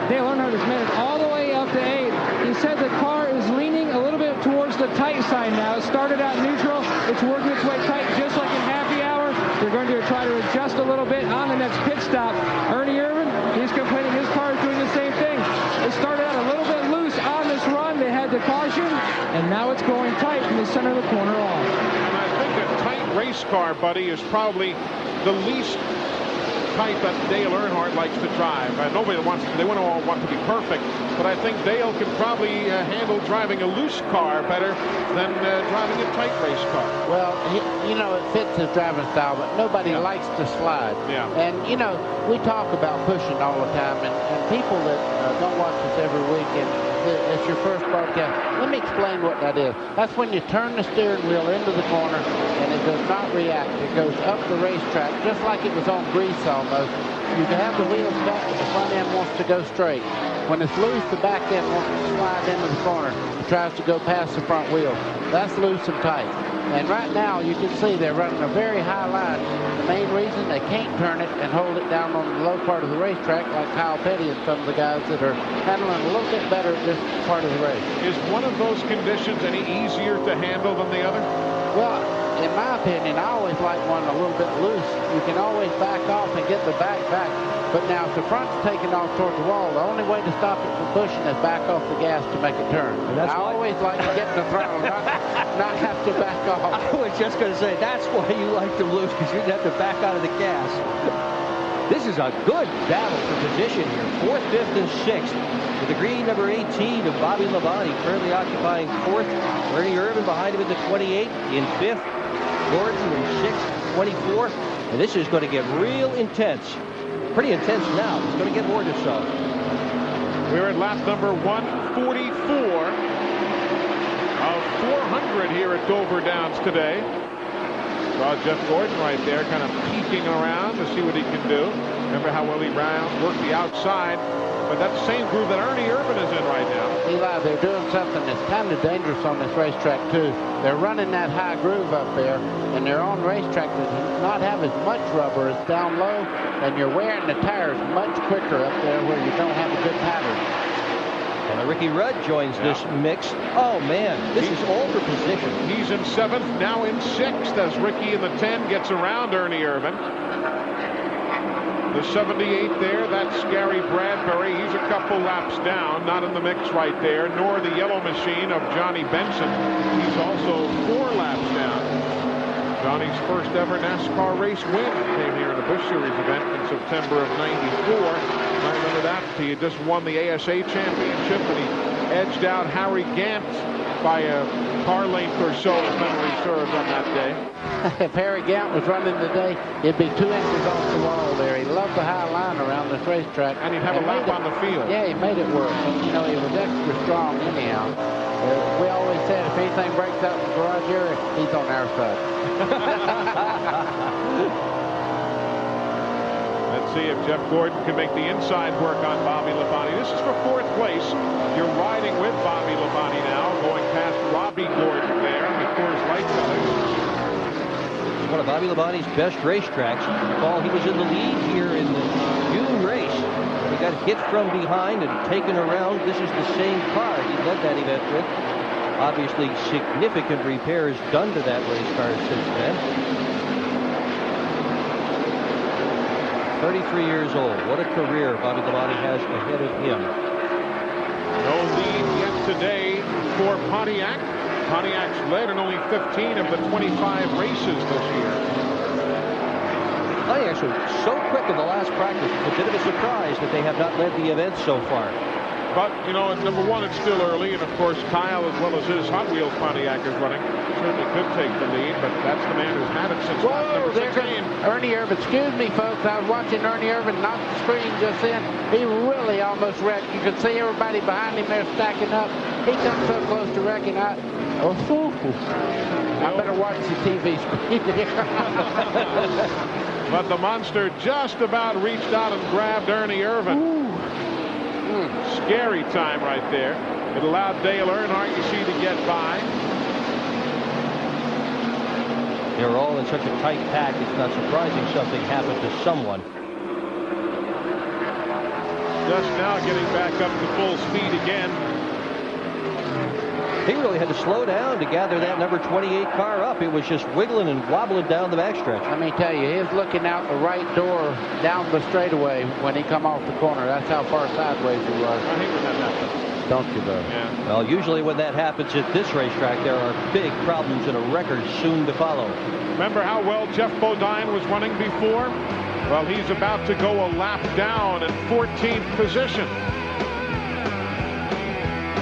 [SPEAKER 3] Dale Earnhardt has made it all the way up to 8th. He said the car is leaning a little bit towards the tight side now. It started out neutral. It's working its way tight just like in happy hour. They're going to try to adjust a little bit on the next pit stop. Ernie Irvin, he's complaining his car is doing the same thing. It started out a little bit loose on this run. They had to caution, and now it's going tight from the center of the corner on.
[SPEAKER 1] And I think a tight race car, buddy, is probably the least type that Dale Earnhardt likes to drive. Nobody wants to, they all want to be perfect, but I think Dale can probably handle driving a loose car better than driving a tight race car.
[SPEAKER 5] Well, you know, it fits his driving style, but nobody likes to slide.
[SPEAKER 1] Yeah.
[SPEAKER 5] And, you know, we talk about pushing all the time, and people that don't watch us every week, and it's your first broadcast, let me explain what that is. That's when you turn the steering wheel into the corner, and it does not react. It goes up the racetrack, just like it was on grease almost. You can have the wheels back, but the front end wants to go straight. When it's loose, the back end wants to slide into the corner. It tries to go past the front wheel. That's loose and tight. And right now, you can see they're running a very high line. The main reason they can't turn it and hold it down on the low part of the racetrack, like Kyle Petty and some of the guys that are handling a little bit better at this part of the race.
[SPEAKER 1] Is one of those conditions any easier to handle than the other?
[SPEAKER 5] Well, in my opinion, I always like one a little bit loose. You can always back off and get the back. But now if the front's taking off toward the wall, the only way to stop it from pushing is back off the gas to make it turn. I always like to get in the throttle, not have to back off.
[SPEAKER 6] I was just going to say, that's why you like them loose, because you didn't have to back out of the gas. This is a good battle for position here. 4th, 5th, and 6th. With the green number 18 of Bobby Labonte currently occupying 4th. Ernie Irvin behind him at the 28. In 5th, Gordon in 6th, 24. And this is going to get real intense. Pretty intense now. It's going to get more to so.
[SPEAKER 1] We're at lap number 144 of 400 here at Dover Downs today. Saw Jeff Gordon right there kind of peeking around to see what he can do. Remember how well he worked the outside. But that's the same groove that Ernie Irvin is in right now.
[SPEAKER 5] Eli, they're doing something that's kind of dangerous on this racetrack, too. They're running that high groove up there, and they're on racetrack that does not have as much rubber as down low, and you're wearing the tires much quicker up there where you don't have a good pattern.
[SPEAKER 6] And Ricky Rudd joins this mix. Oh, man, this is all for position.
[SPEAKER 1] He's in 7th, now in 6th as Ricky in the 10 gets around Ernie Irvin. The 78 there, that's Gary Bradbury. He's a couple laps down, not in the mix right there, nor the yellow machine of Johnny Benson. He's also 4 laps down. Johnny's first ever NASCAR race win came here in the Busch Series event in September of '94. I remember that. He had just won the ASA championship, and he edged out Harry Gant by a car length or so, if memory serves, on that day.
[SPEAKER 5] If Harry Gant was running today, it'd be 2 inches off the wall there. He loved the high line around this racetrack.
[SPEAKER 1] And he'd have a lap on the field.
[SPEAKER 5] Yeah, he made it work. And, you know, he was extra strong anyhow. We always said if anything breaks out in the garage here, he's on our side.
[SPEAKER 1] Let's see if Jeff Gordon can make the inside work on Bobby Labonte. This is for 4th place. You're riding with Bobby Labonte now, going past Robbie Gordon there on the Coors Light colors.
[SPEAKER 6] One of Bobby Labonte's best racetracks. Recall he was in the lead here in the June race. He got hit from behind and taken around. This is the same car he led that event with. Obviously, significant repairs done to that race car since then. 33 years old. What a career Bobby Labonte has ahead of him.
[SPEAKER 1] No lead yet today for Pontiac. Pontiac's led in only 15 of the 25 races this year.
[SPEAKER 6] Pontiac's were so quick in the last practice. It's a bit of a surprise that they have not led the event so far.
[SPEAKER 1] But, you know, at number one, it's still early. And, of course, Kyle, as well as his Hot Wheels Pontiac is running, certainly could take the lead. But that's the man who's had it since number 16.
[SPEAKER 5] Ernie Irvan. Excuse me, folks. I was watching Ernie Irvan knock the screen just then. He really almost wrecked. You could see everybody behind him there stacking up. He comes so close to wrecking. I better watch the TV screen.
[SPEAKER 1] But the monster just about reached out and grabbed Ernie Irvan. Scary time right there. It allowed Dale Earnhardt, you see, to get by.
[SPEAKER 6] They were all in such a tight pack, it's not surprising something happened to someone.
[SPEAKER 1] Just now getting back up to full speed again.
[SPEAKER 6] He really had to slow down to gather that number 28 car up. It was just wiggling and wobbling down the backstretch.
[SPEAKER 5] Let me tell you, he was looking out the right door down the straightaway when he come off the corner. That's how far sideways he was.
[SPEAKER 1] I hate when that happens.
[SPEAKER 5] Don't you, though?
[SPEAKER 1] Yeah.
[SPEAKER 6] Well, usually when that happens at this racetrack, there are big problems and a record soon to follow.
[SPEAKER 1] Remember how well Jeff Bodine was running before? Well, he's about to go a lap down in 14th position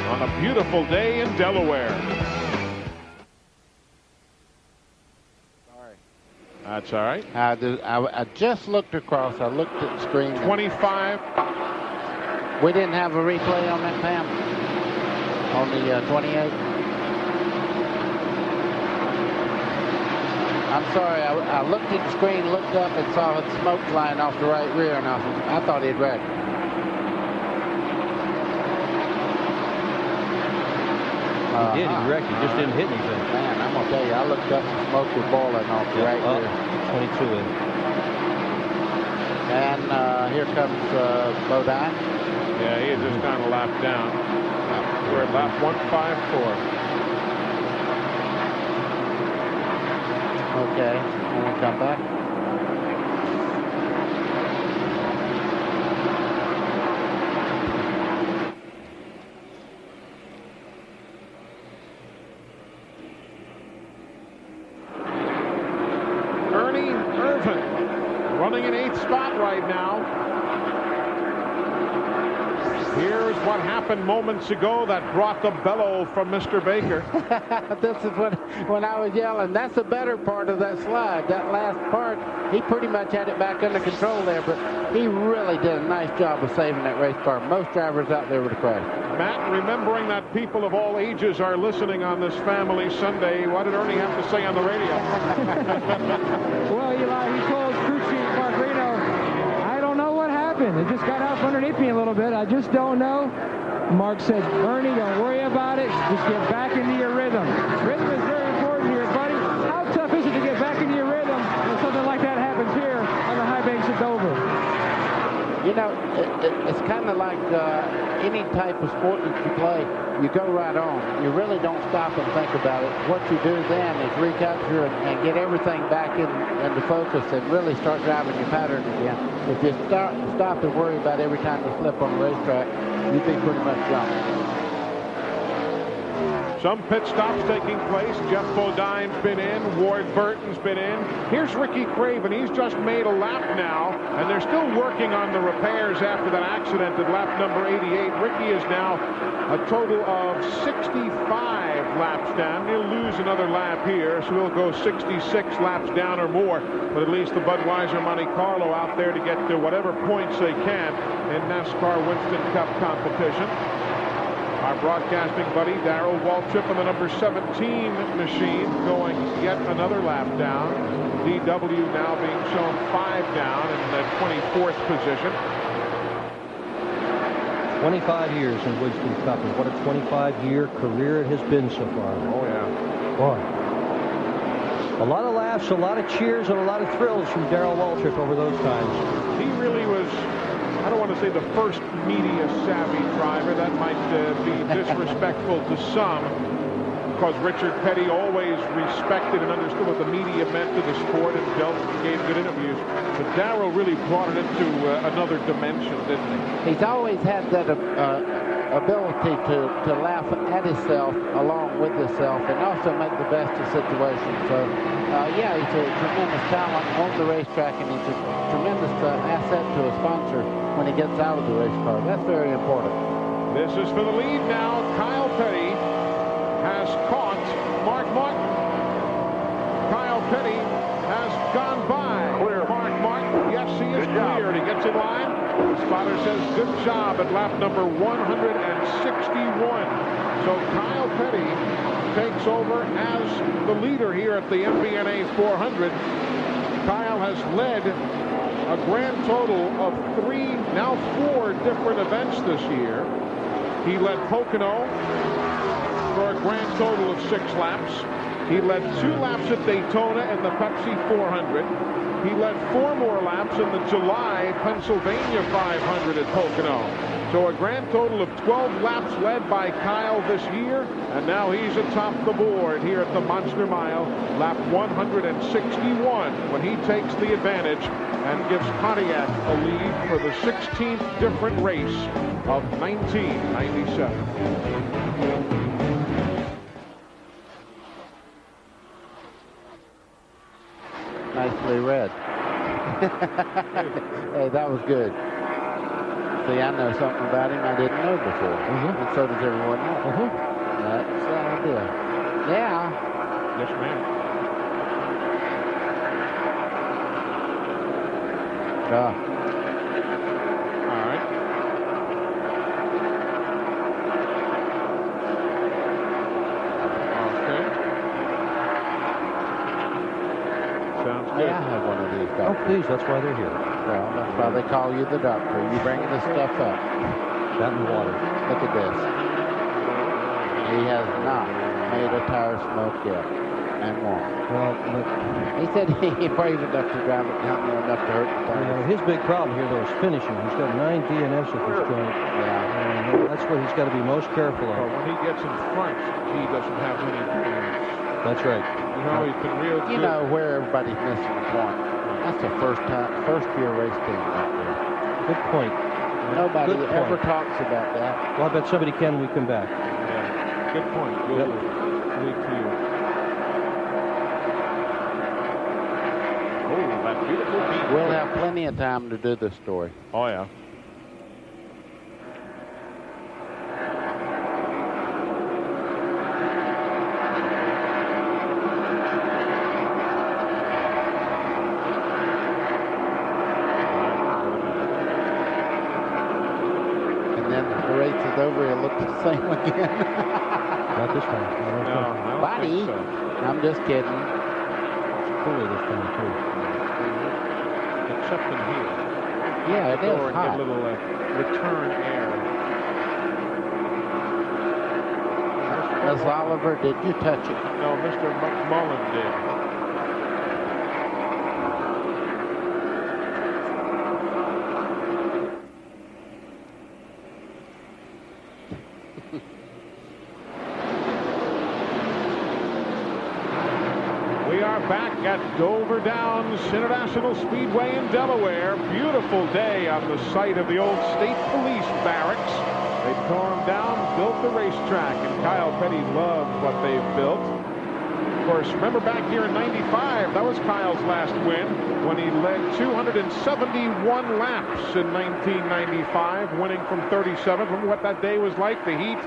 [SPEAKER 1] on a beautiful day in Delaware.
[SPEAKER 5] Sorry.
[SPEAKER 1] That's all right.
[SPEAKER 5] I just looked across. I looked at the screen.
[SPEAKER 1] 25.
[SPEAKER 5] We didn't have a replay on that, Pam? On the 28? I'm sorry. I looked at the screen, looked up, and saw smoke flying off the right rear, and I thought he'd wrecked.
[SPEAKER 6] He did. He wrecked. He just didn't hit anything.
[SPEAKER 5] Man, I'm going to tell you, I looked up and smoke was boiling off the right rear.
[SPEAKER 6] 22 in.
[SPEAKER 5] And here comes Bodine.
[SPEAKER 1] Yeah, he had just gone a lap down. We're at lap 154.
[SPEAKER 5] Okay, when we come back.
[SPEAKER 1] Ernie Irvan running in 8th spot right now. Here's what happened moments ago that brought the bellow from Mr. Baker.
[SPEAKER 5] This is when I was yelling. That's the better part of that slide. That last part, he pretty much had it back under control there, but he really did a nice job of saving that race car. Most drivers out there would have crashed.
[SPEAKER 1] Matt, remembering that people of all ages are listening on this Family Sunday, what did Ernie have to say on the radio?
[SPEAKER 3] Well, Eli, he told crew chief Mark Reno, I don't know what happened. It just got out from underneath me a little bit. I just don't know. Mark said, Ernie, don't worry about it. Just get back into your rhythm. Rhythm is very important here, buddy. How tough is it to get back into your rhythm when something like that happens here on the high banks at Dover?
[SPEAKER 5] You know, it's kind of like any type of sport that you play. You go right on. You really don't stop and think about it. What you do then is recapture and get everything back into focus and really start driving your pattern again. If you stop and worry about every time you slip on the racetrack, you'd be pretty much jumped.
[SPEAKER 1] Some pit stops taking place. Jeff Bodine's been in. Ward Burton's been in. Here's Ricky Craven. He's just made a lap now, and they're still working on the repairs after that accident at lap number 88. Ricky is now a total of 65 laps down. He'll lose another lap here, so he'll go 66 laps down or more. But at least the Budweiser Monte Carlo out there to get to whatever points they can in NASCAR Winston Cup competition. Our broadcasting buddy Darrell Waltrip in the number 17 machine going yet another lap down. DW now being shown 5 down in the 24th position.
[SPEAKER 6] 25 years in Winston Cup, and what a 25-year career it has been so far.
[SPEAKER 1] Oh, yeah.
[SPEAKER 6] Boy. A lot of laughs, a lot of cheers, and a lot of thrills from Darrell Waltrip over those times.
[SPEAKER 1] He really was, I don't want to say the first media-savvy driver. That might be disrespectful to some. because Richard Petty always respected and understood what the media meant to the sport and gave good interviews. But Darrell really brought it into another dimension, didn't he?
[SPEAKER 5] He's always had that ability to laugh at himself along with himself and also make the best of situations. So, yeah, he's a tremendous talent on the racetrack, and he's a tremendous asset to a sponsor when he gets out of the race car. That's very important.
[SPEAKER 1] This is for the lead now. Kyle Petty has caught Mark Martin. Kyle Petty has gone by Mark Martin. Yes, he is cleared. He gets in line. The spotter says good job at lap number 161. So Kyle Petty takes over as the leader here at the MBNA 400. Kyle has led a grand total of 4 different events this year. He led Pocono for a grand total of 6 laps. He led 2 laps at Daytona in the Pepsi 400. He led 4 more laps in the July Pennsylvania 500 at Pocono. So a grand total of 12 laps led by Kyle this year, and now he's atop the board here at the Monster Mile, lap 161, when he takes the advantage and gives Pontiac a lead for the 16th different race of 1997.
[SPEAKER 5] Nicely read. Hey, that was good. See, I know something about him I didn't know before. And so does everyone else. That's the idea. Yeah.
[SPEAKER 1] Yes, ma'am. All right. Okay. Sounds good.
[SPEAKER 5] Yeah, I have one of these, Doctor.
[SPEAKER 8] Oh, please, that's why they're here.
[SPEAKER 5] Well, that's why they call you the doctor. You bring the stuff up.
[SPEAKER 8] That and water.
[SPEAKER 5] Look at this. He has not made a tire smoke yet. And won't.
[SPEAKER 8] Well, look.
[SPEAKER 5] He said he brave enough to drive it down there enough to hurt the tire.
[SPEAKER 8] His big problem here, though, is finishing. He's got 9 DNFs at this joint.
[SPEAKER 5] Yeah.
[SPEAKER 8] And that's what he's got to be most careful
[SPEAKER 1] Well,
[SPEAKER 8] of.
[SPEAKER 1] when he gets in front, he doesn't have any points.
[SPEAKER 8] That's right.
[SPEAKER 1] You know, he's been real good.
[SPEAKER 5] You know where everybody's missing the point. That's the first year race team out there.
[SPEAKER 8] Good point.
[SPEAKER 5] Nobody
[SPEAKER 8] Good
[SPEAKER 5] ever
[SPEAKER 8] point.
[SPEAKER 5] talks about that.
[SPEAKER 8] Well, I bet somebody can when we come back.
[SPEAKER 1] Yeah. Good point. Good lead to you. Oh, that beautiful beat.
[SPEAKER 5] We'll have plenty of time to do this story.
[SPEAKER 1] Oh, yeah.
[SPEAKER 5] Over, he'll look the same again.
[SPEAKER 8] Not this time.
[SPEAKER 1] No,
[SPEAKER 5] Buddy, so. I'm just kidding.
[SPEAKER 8] It's cooler this time, too.
[SPEAKER 1] Except in here.
[SPEAKER 5] Yeah, it is hot.
[SPEAKER 1] Get a little return air.
[SPEAKER 5] Miss Oliver, did you touch it?
[SPEAKER 1] No, Mr. McMullen did. Back at Dover Downs International Speedway in Delaware. Beautiful day on the site of the old State Police Barracks. They tore them down, built the racetrack, and Kyle Petty loved what they've built. Of course, remember back here in '95, that was Kyle's last win when he led 271 laps in 1995, winning from 37. Remember what that day was like, the heat,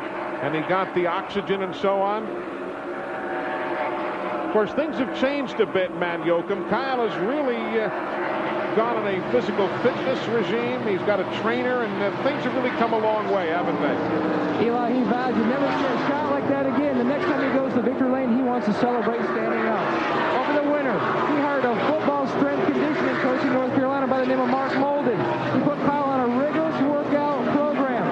[SPEAKER 1] and he got the oxygen and so on. Of course, things have changed a bit, man Yoakum. Kyle has really gone on a physical fitness regime. He's got a trainer, and things have really come a long way, haven't they?
[SPEAKER 3] Eli, he vows he'll never see a shot like that again. The next time he goes to victory lane, he wants to celebrate standing up. Over the winner, he hired a football strength conditioning coach in North Carolina by the name of Mark Molden. He put Kyle on a rigorous workout program.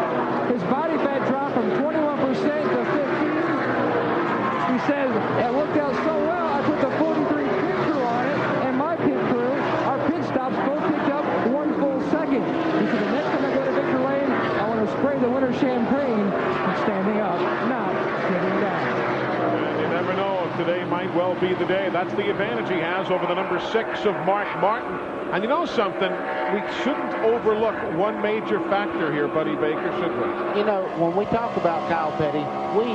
[SPEAKER 3] His body fat dropped from 21% to 15%. He says, it worked out so well, I put the 43 pit crew on it, and my pit crew, our pit stops both picked up 1 full second. He said, the next time I go to victory lane, I want to spray the winter champagne and standing up, not sitting down.
[SPEAKER 1] be the day. That's the advantage he has over the number 6 of Mark Martin. And you know something? We shouldn't overlook one major factor here, Buddy Baker, should we?
[SPEAKER 5] You know, when we talk about Kyle Petty, we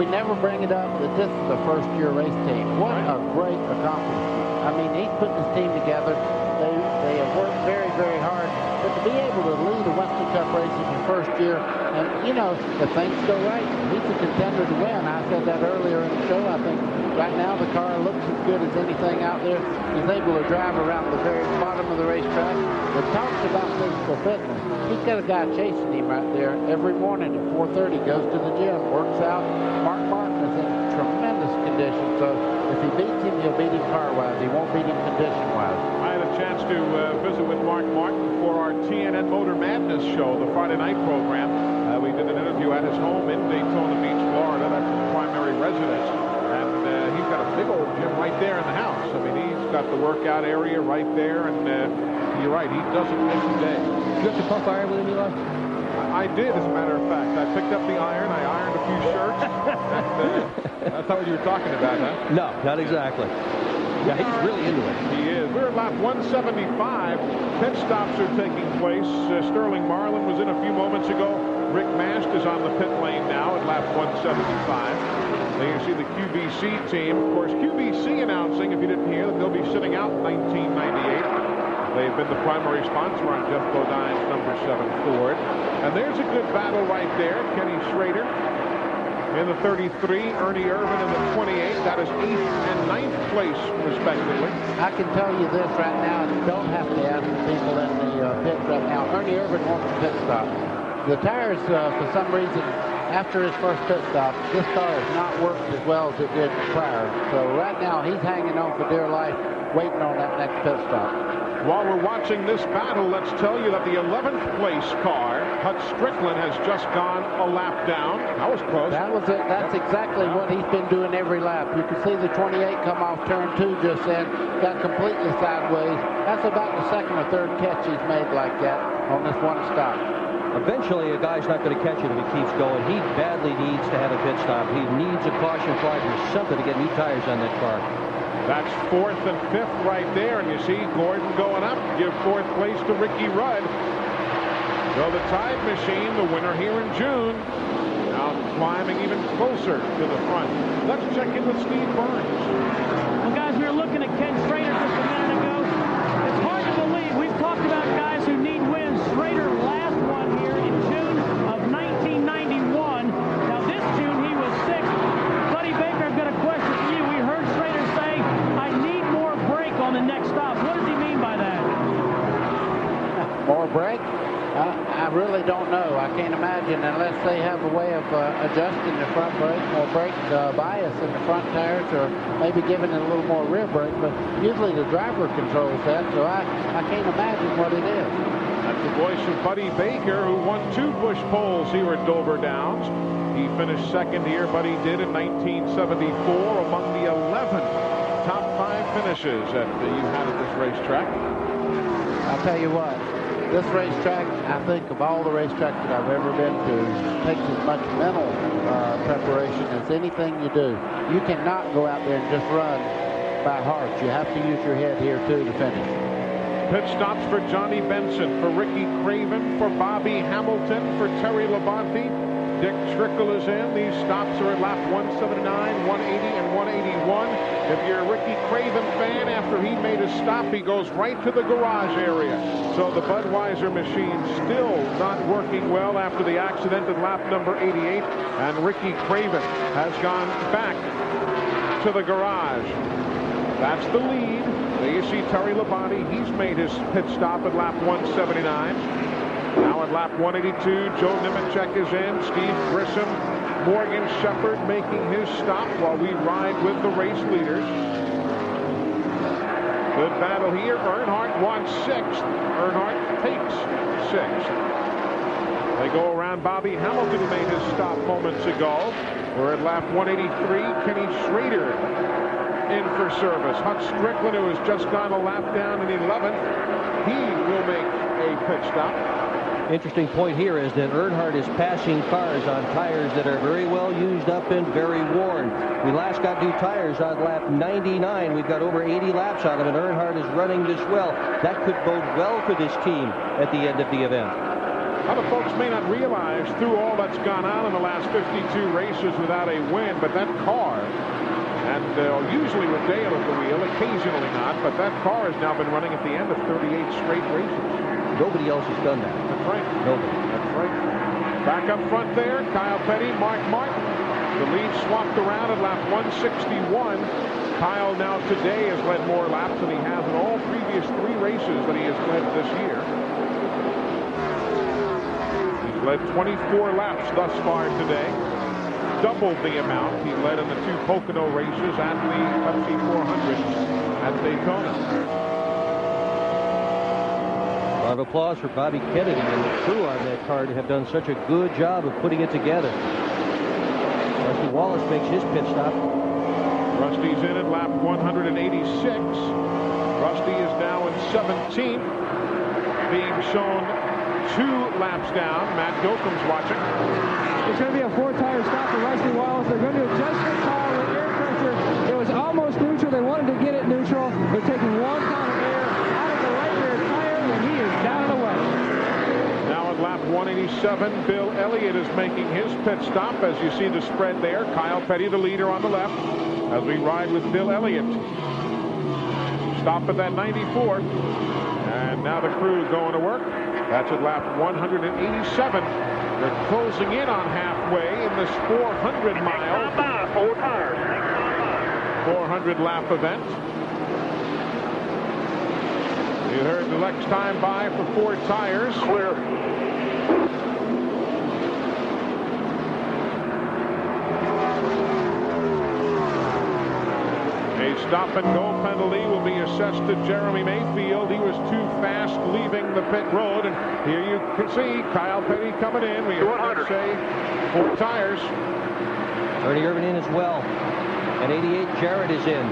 [SPEAKER 5] never bring it up that this is a first-year race team. What a great accomplishment. I mean, he's putting his team together. They have worked very, very hard. But to be able to lead a Winston Cup race in your first year, and, you know, if things go right, he's a contender to win. I said that earlier in the show. I think right now the car looks as good as anything out there. He's able to drive around the very bottom of the racetrack. It talks about physical fitness. He's got a guy chasing him right there every morning at 4:30, goes to the gym, works out. Mark Martin is in tremendous condition, so if he beats him, he'll beat him car-wise. He won't beat him condition-wise.
[SPEAKER 1] I had a chance to visit with Mark Martin for our TNN Motor Madness show, the Friday night program. We did an interview at his home in Daytona Beach, Florida. That's his primary residence. And he's got a big old gym right there in the house. I mean, he's got the workout area right there. And you're right, he doesn't miss a day.
[SPEAKER 3] You have to pump iron with him, Eli?
[SPEAKER 1] I did, as a matter of fact. I picked up the iron. I ironed a few shirts. And, that's not what you were talking about, huh?
[SPEAKER 6] No, not exactly. Yeah, he's really into it.
[SPEAKER 1] He is. We're at lap 175. Pit stops are taking place. Sterling Marlin was in a few moments ago. Rick Mast is on the pit lane now at lap 175. There you see the QBC team. Of course, QBC announcing, if you didn't hear, that they'll be sitting out 1998. They've been the primary sponsor on Jeff Bodine's number 7 Ford. And there's a good battle right there. Kenny Schrader in the 33, Ernie Irvin in the 28. That is 8th and 9th place, respectively.
[SPEAKER 5] I can tell you this right now, and you don't have to ask the people in the pit right now. Ernie Irvin wants a pit stop. The tires, for some reason, after his first pit stop, this car has not worked as well as it did prior. So right now, he's hanging on for dear life, waiting on that next pit stop.
[SPEAKER 1] While we're watching this battle, let's tell you that the 11th place car, Hut Strickland, has just gone a lap down. That was close.
[SPEAKER 5] That's exactly what he's been doing every lap. You can see the 28 come off turn 2 just then, got completely sideways. That's about the second or third catch he's made like that on this one stop.
[SPEAKER 6] Eventually, a guy's not going to catch it if he keeps going. He badly needs to have a pit stop. He needs a caution flag or something to get new tires on that car.
[SPEAKER 1] That's 4th and 5th right there, and you see Gordon going up. Give 4th place to Ricky Rudd. So the Tide Machine, the winner here in June, now climbing even closer to the front. Let's check in with Steve Burns.
[SPEAKER 4] Well, guys, we were looking at Ken Schrader just a minute ago. It's hard to believe. We've talked about guys who need wins. Schrader last one here in June of 1991. Now, this June, he was 6th. Buddy Baker, I've got a question for you. We heard Schrader say, I need more brake on the next stop. What does he mean by that?
[SPEAKER 5] More brake? I really don't know. I can't imagine unless they have a way of adjusting the front brake, more brake bias in the front tires, or maybe giving it a little more rear brake. But usually the driver controls that, so I can't imagine what it is.
[SPEAKER 1] That's the voice of Buddy Baker, who won 2 Busch poles here at Dover Downs. He finished 2nd here, Buddy did in 1974, among the 11 top 5 finishes that you had at this racetrack.
[SPEAKER 5] I'll tell you what. This racetrack, I think of all the racetracks that I've ever been to, takes as much mental preparation as anything you do. You cannot go out there and just run by heart. You have to use your head here, too, to finish.
[SPEAKER 1] Pit stops for Johnny Benson, for Ricky Craven, for Bobby Hamilton, for Terry Labonte. Dick Trickle is in. These stops are at lap 179, 180, and 181. If you're a Ricky Craven fan, after he made his stop, he goes right to the garage area. So the Budweiser machine still not working well after the accident at lap number 88. And Ricky Craven has gone back to the garage. That's the lead. There you see Terry Labonte. He's made his pit stop at lap 179. Now at lap 182, Joe Nemechek is in. Steve Grissom, Morgan Shepherd making his stop while we ride with the race leaders. Good battle here. Earnhardt won 6th. Earnhardt takes 6th. They go around Bobby Hamilton, who made his stop moments ago. We're at lap 183. Kenny Schrader in for service. Hut Strickland, who has just gone a lap down in 11th. He will make a pit stop.
[SPEAKER 6] interesting point here is that Earnhardt is passing cars on tires that are very well used up and very worn. We last got new tires on lap 99. We've got over 80 laps on them, and Earnhardt is running this well. That could bode well for this team at the end of the event.
[SPEAKER 1] Other folks may not realize through all that's gone on in the last 52 races without a win, but that car, and usually with Dale at the wheel, occasionally not, but that car has now been running at the end of 38 straight races.
[SPEAKER 6] Nobody else has done that.
[SPEAKER 1] That's right.
[SPEAKER 6] Nobody.
[SPEAKER 1] That's right. Back up front there, Kyle Petty, Mark Martin. The lead swapped around at lap 161. Kyle now today has led more laps than he has in all previous 3 races that he has led this year. He's led 24 laps thus far today. Doubled the amount he led in the 2 Pocono races at the Pepsi 400 at Daytona.
[SPEAKER 6] A lot of applause for Bobby Kennedy and the crew on that car to have done such a good job of putting it together. Rusty Wallace makes his pit stop.
[SPEAKER 1] Rusty's in at lap 186. Rusty is now in 17th, being shown 2 laps down. Matt Gilcom's watching.
[SPEAKER 3] It's going to be a 4-tire stop for Rusty Wallace. They're going to adjust the car with air pressure. It was almost neutral. They wanted to get it neutral. They're taking 1 pound of air out of the right rear tire, and he is down and away.
[SPEAKER 1] Now at lap 187, Bill Elliott is making his pit stop. As you see the spread there, Kyle Petty, the leader on the left, as we ride with Bill Elliott. Stop at that 94. And now the crew going to work. That's at lap 187. They're closing in on halfway in this 400-mile, 400-lap event. You heard the next time by for 4 tires. Clear. A stop-and-go penalty will be assessed to Jeremy Mayfield. He was too fast leaving the pit road. And here you can see Kyle Petty coming in. We say 4 tires.
[SPEAKER 6] Ernie Irvin in as well. And 88 Jarrett is in.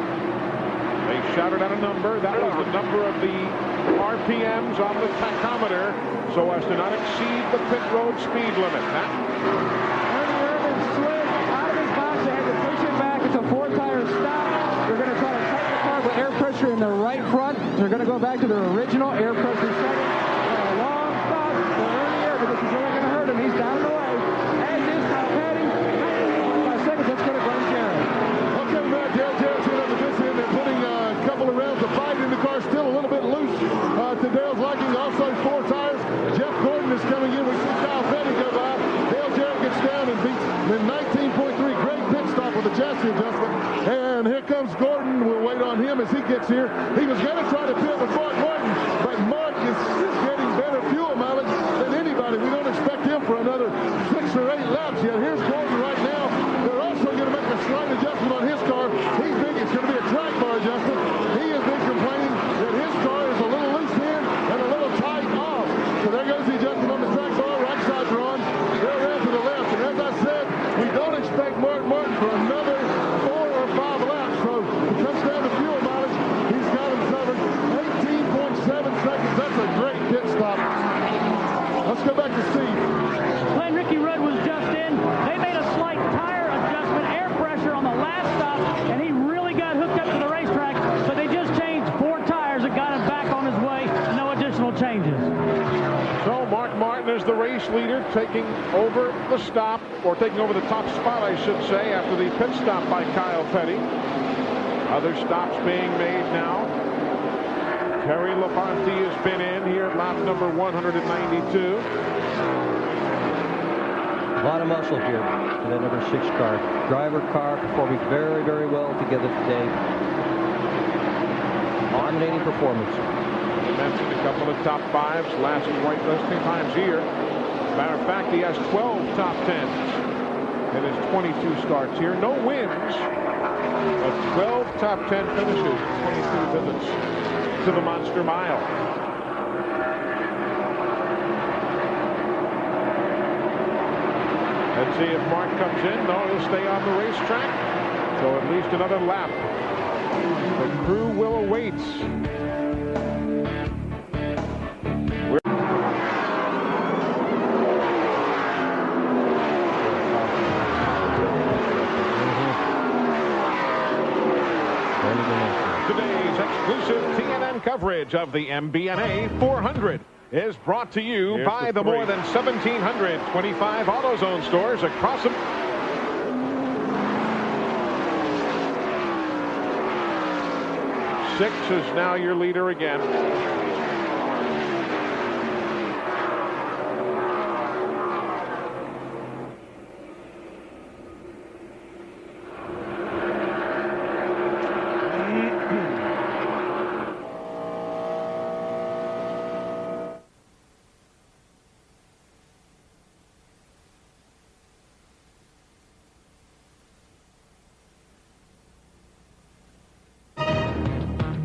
[SPEAKER 1] They shouted out a number. That was the number of the RPMs on the tachometer so as to not exceed the pit road speed limit.
[SPEAKER 3] Ernie Irvin slid out of his box. They had to push him back. It's a 4-tire stop. They're going to try to tighten the car with air pressure in the right front. They're going to go back to their original air pressure setting. A long stop for Ernie Irvin. This is really going to hurt him. He's down and away. As is Kyle Petty. 5 seconds. Let's go to Glenn Jarrett.
[SPEAKER 2] Okay, Matt, Dale Jarrett's in on the this end. They're putting a couple of rounds of fight in the car. Still a little bit loose to Dale's liking. Also 4 tires. Jeff Gordon is coming in. We see Kyle Petty go by. Dale Jarrett gets down and beats the 19.3. Great pit stop with the chassis adjustment. And here comes Gordon. We'll wait on him as he gets here. He was going to try to pit with Mark Martin, but Mark is getting better fuel mileage than anybody. We don't expect him for another 6 or 8 laps yet. Here's Gordon right now. They're also going to make a slight adjustment on his car. He thinks it's going to be a track bar adjustment. He has been complaining that his car is a little loose in and a little tight off. So there goes the adjustment on the track bar. Right sides are on. They're around to the left. And as I said, we don't expect Mark Martin for another 4 or 5 laps. So it comes down to fuel mileage. He's got him covered. 18.7 seconds. That's a great pit stop. Let's go back to Steve.
[SPEAKER 4] When Ricky Rudd was just in, they made a slight tire adjustment, air pressure on the last stop, and he really got hooked up to the racetrack. But they just changed 4 tires and got him back on his way. No additional changes.
[SPEAKER 1] So Mark Martin is the race leader, taking over the stop, or taking over the top spot, I should say, after the pit stop by Kyle Petty. Other stops being made now. Terry Labonte has been in here at lap number 192.
[SPEAKER 6] A lot of muscle here in that number 6 car. Driver car performing very, very well together today. Dominating performance.
[SPEAKER 1] I mentioned a couple of top 5s last white listing times here. Matter of fact, he has 12 top 10s in his 22 starts here. No wins, but 12 top 10 finishes, 22 visits to the Monster Mile. Let's see if Mark comes in. No, he'll stay on the racetrack. So at least another lap. The crew will await. Today's exclusive TNN coverage of the Mbna 400 is brought to you by the more than 1,725 AutoZone stores across the... Six is now your leader again.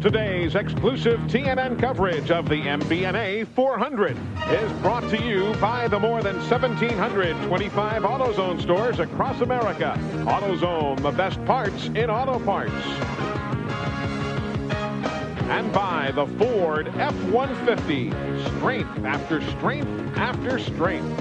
[SPEAKER 1] Today's exclusive TNN coverage of the Mbna 400 is brought to you by the more than 1,725 AutoZone stores across America. AutoZone, the best parts in auto parts. And by the Ford F-150, strength after strength after strength.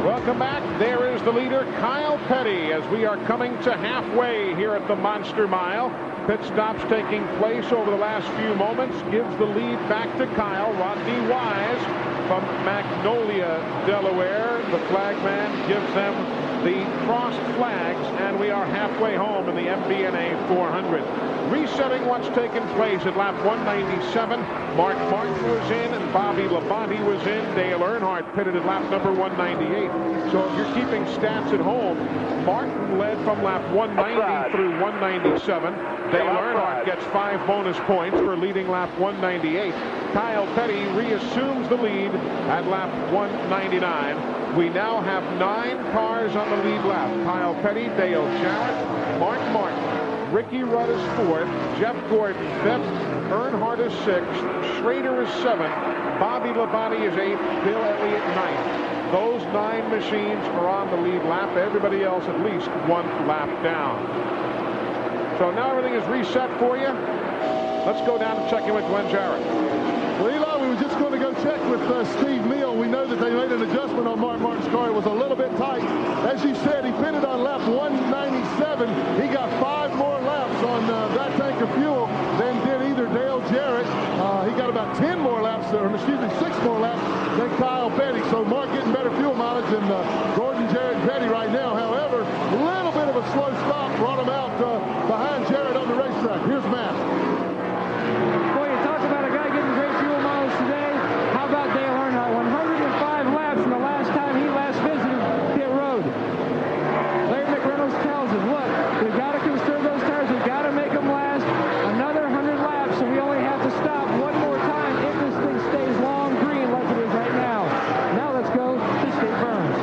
[SPEAKER 1] Welcome back. There is the leader, Kyle Petty, as we are coming to halfway here at the Monster Mile. Pit stops taking place over the last few moments. Gives the lead back to Kyle. Rodney Wise from Magnolia, Delaware. The flagman gives them the crossed flags, and we are halfway home in the Mbna 400. Resetting what's taken place at lap 197. Mark Martin was in and Bobby Labonte was in. Dale Earnhardt pitted at lap number 198. So if you're keeping stats at home, Martin led from lap 190 through 197. Dale Earnhardt gets 5 bonus points for leading lap 198. Kyle Petty reassumes the lead at lap 199. We now have 9 cars on the lead lap. Kyle Petty, Dale Jarrett, Mark Martin, Ricky Rudd is 4th, Jeff Gordon 5th, Earnhardt is 6th, Schrader is 7th, Bobby Labonte is 8th, Bill Elliott 9th. Those 9 machines are on the lead lap. Everybody else at least 1 lap down. So now everything is reset for you. Let's go down and check in with Glenn Jarrett.
[SPEAKER 2] Well, Eli, we were just going to go check with Steve Meal. We know that they made an adjustment on Mark Martin's car. It was a little bit tight. As you said, he pitted on lap 197. He got 5 more laps on that tank of fuel than did either Dale Jarrett. He got about 10 more laps, or excuse me, 6 more laps than Kyle Petty. So Mark getting better fuel mileage than Gordon, Jarrett, and Petty right now. However, a little bit of a slow stop brought him out behind Jarrett on the racetrack. Here's Matt.
[SPEAKER 9] Boy, you talk about a guy getting great fuel mileage today. How about Dale Earnhardt? 105 laps from the last time he last visited pit road. Larry McReynolds tells him, look, we've got to conserve those tires. We've got to make them last another 100 laps, so we only have to stop one more time if this thing stays long green like it is right now. Now let's go to State Burns.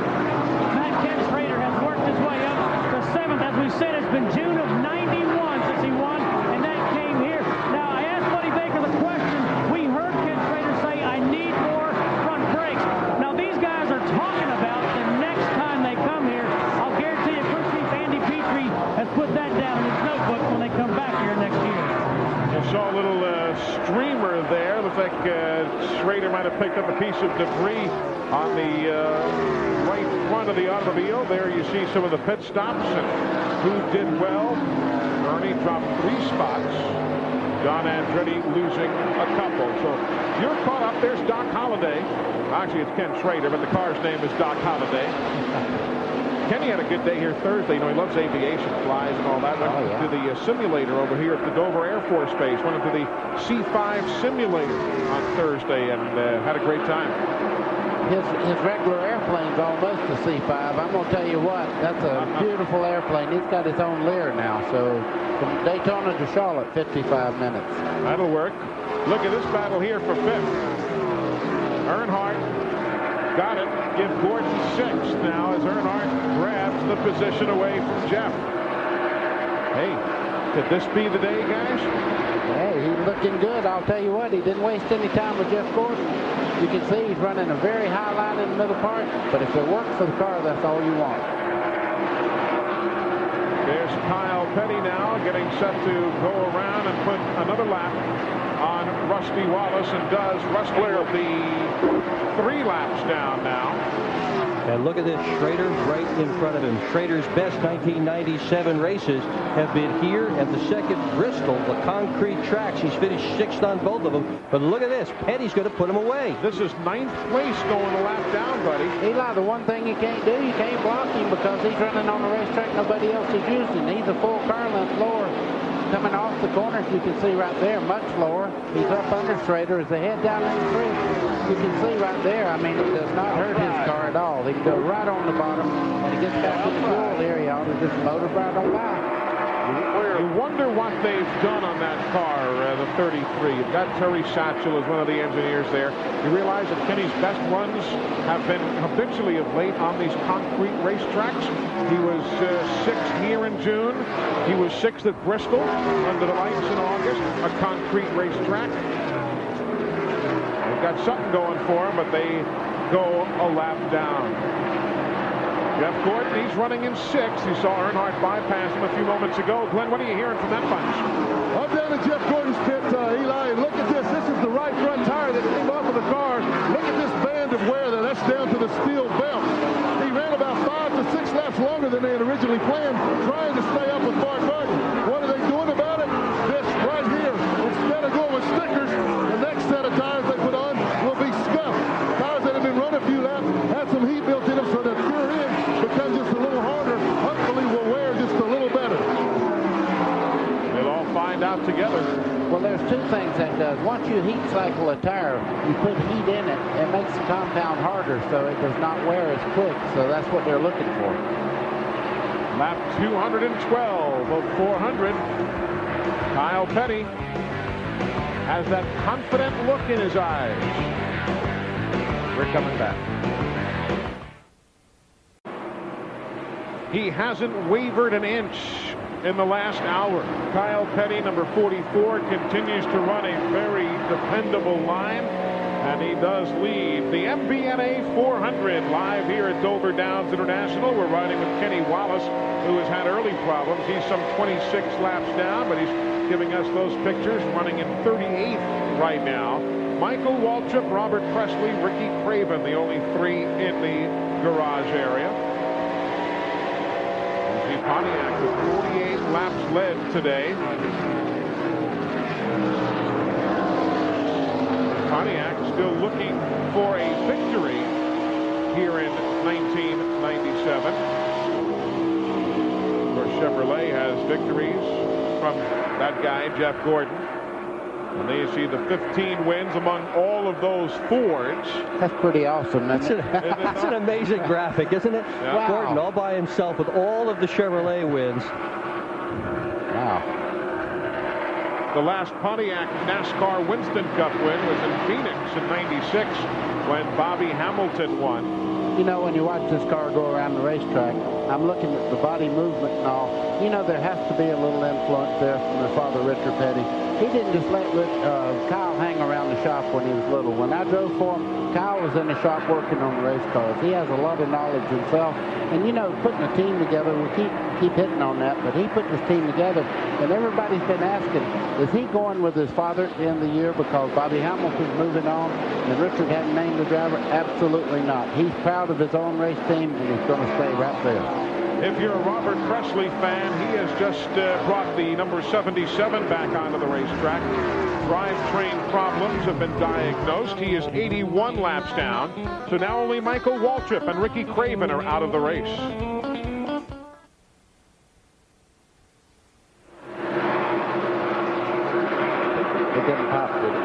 [SPEAKER 4] Matt Ken Schrader has worked his way up to 7th. As we said, it's been June of 91 since he won, and that came here. Now, I asked Buddy Baker the question. We heard Ken Schrader say, I need more front brakes. Now, these guys are talking about the next time they come here. I'll guarantee you, Crew Chief Andy Petrie has put that down in his notebook when they come back here next year.
[SPEAKER 1] You saw a little streamer there. Looks like Schrader might have picked up a piece of debris on the right front of the automobile. There you see some of the pit stops and who did well. Ernie dropped 3 spots. Don Andretti losing a couple. So you're caught up. There's Doc Holliday. Actually, it's Ken Schrader, but the car's name is Doc Holliday. Kenny had a good day here Thursday. You know, he loves aviation, flies and all that. Went to the simulator over here at the Dover Air Force Base. Went into the C5 simulator on Thursday and had a great time.
[SPEAKER 5] His regular airplane's almost a C5. I'm going to tell you what, that's a beautiful airplane. He's got his own Lear now. So from Daytona to Charlotte, 55 minutes.
[SPEAKER 1] That'll work. Look at this battle here for 5th. Earnhardt got it. Give Gordon 6th now as Earnhardt grabs the position away from Jeff. Hey, could this be the day, guys?
[SPEAKER 5] Hey, he's looking good. I'll tell you what, he didn't waste any time with Jeff Gordon. You can see he's running a very high line in the middle part, but if it works for the car, that's all you want.
[SPEAKER 1] There's Kyle Petty now getting set to go around and put another lap on Rusty Wallace, and does. Rusty will be 3 laps down now.
[SPEAKER 6] And look at this, Schrader right in front of him. Schrader's best 1997 races have been here and the second Bristol, the concrete tracks. He's finished 6th on both of them. But look at this, Petty's going to put him away.
[SPEAKER 1] This is 9th place going a lap down, buddy.
[SPEAKER 5] Eli, the one thing you can't do, you can't block him because he's running on a racetrack nobody else is using. He's a full car length lower. Coming off the corners, you can see right there, much lower. He's up under Schrader as they head down in the creek. You can see right there, I mean, it does not hurt his car at all. He can go right on the bottom. When he gets back in the fuel area, he ought to just motor right on by.
[SPEAKER 1] You wonder what they've done on that car, the 33. You've got Terry Satchel as one of the engineers there. You realize that Kenny's best runs have been habitually of late on these concrete racetracks. He was 6th here in June. He was 6th at Bristol under the lights in August, a concrete racetrack. They've got something going for him, but they go a lap down. Jeff Gordon, he's running in 6th. You saw Earnhardt bypass him a few moments ago. Glenn, what are you hearing from that bunch?
[SPEAKER 2] I'm down at Jeff Gordon's pit, Eli, and look at this. This is the right front tire that came off of the car. Look at this band of wear there. That's down to the steel belt. He ran about 5 to 6 laps longer than they had originally planned, trying to stay up with Mark Martin. What are they doing about it? This right here. Instead of going with stickers, the next set of tires they put on will be scuffed. Tires that have been run a few laps had some heat built in them, so the pure end becomes just a little harder. Hopefully will wear just a little better.
[SPEAKER 1] They'll all find out together.
[SPEAKER 5] Well, there's two things that does. Once you heat cycle a tire, you put heat in it, it makes the compound harder, so it does not wear as quick. So that's what they're looking for.
[SPEAKER 1] Lap 212 of 400. Kyle Petty has that confident look in his eyes. We're coming back. He hasn't wavered an inch in the last hour. Kyle Petty, number 44, continues to run a very dependable line, and he does lead the Mbna 400 live here at Dover Downs International. We're riding with Kenny Wallace, who has had early problems. He's some 26 laps down, but he's giving us those pictures, running in 38th right now. Michael Waltrip, Robert Presley, Ricky Craven, the only 3 in the garage area. Pontiac with 48 laps led today. Pontiac still looking for a victory here in 1997. Of course, Chevrolet has victories from that guy, Jeff Gordon. And there you see the 15 wins among all of those Fords.
[SPEAKER 5] That's pretty awesome, isn't it?
[SPEAKER 6] It's an amazing graphic, isn't it?
[SPEAKER 1] Yeah.
[SPEAKER 5] Wow.
[SPEAKER 6] Gordon all by himself with all of the Chevrolet wins.
[SPEAKER 5] Wow.
[SPEAKER 1] The last Pontiac NASCAR Winston Cup win was in Phoenix in '96 when Bobby Hamilton won.
[SPEAKER 5] You know, when you watch this car go around the racetrack, I'm looking at the body movement and all. You know, there has to be a little influence there from their father, Richard Petty. He didn't just let Kyle hang around the shop when he was little. When I drove for him, Kyle was in the shop working on the race cars. He has a lot of knowledge himself. And, you know, putting a team together, we keep hitting on that, but he put this team together. And everybody's been asking, is he going with his father at the end of the year because Bobby Hamilton's moving on and Richard hadn't named the driver? Absolutely not. He's proud of his own race team, and he's going to stay right there.
[SPEAKER 1] If you're a Robert Presley fan, he has just brought the number 77 back onto the racetrack. Drivetrain problems have been diagnosed. He is 81 laps down. So now only Michael Waltrip and Ricky Craven are out of the race.
[SPEAKER 5] It didn't pop, did it?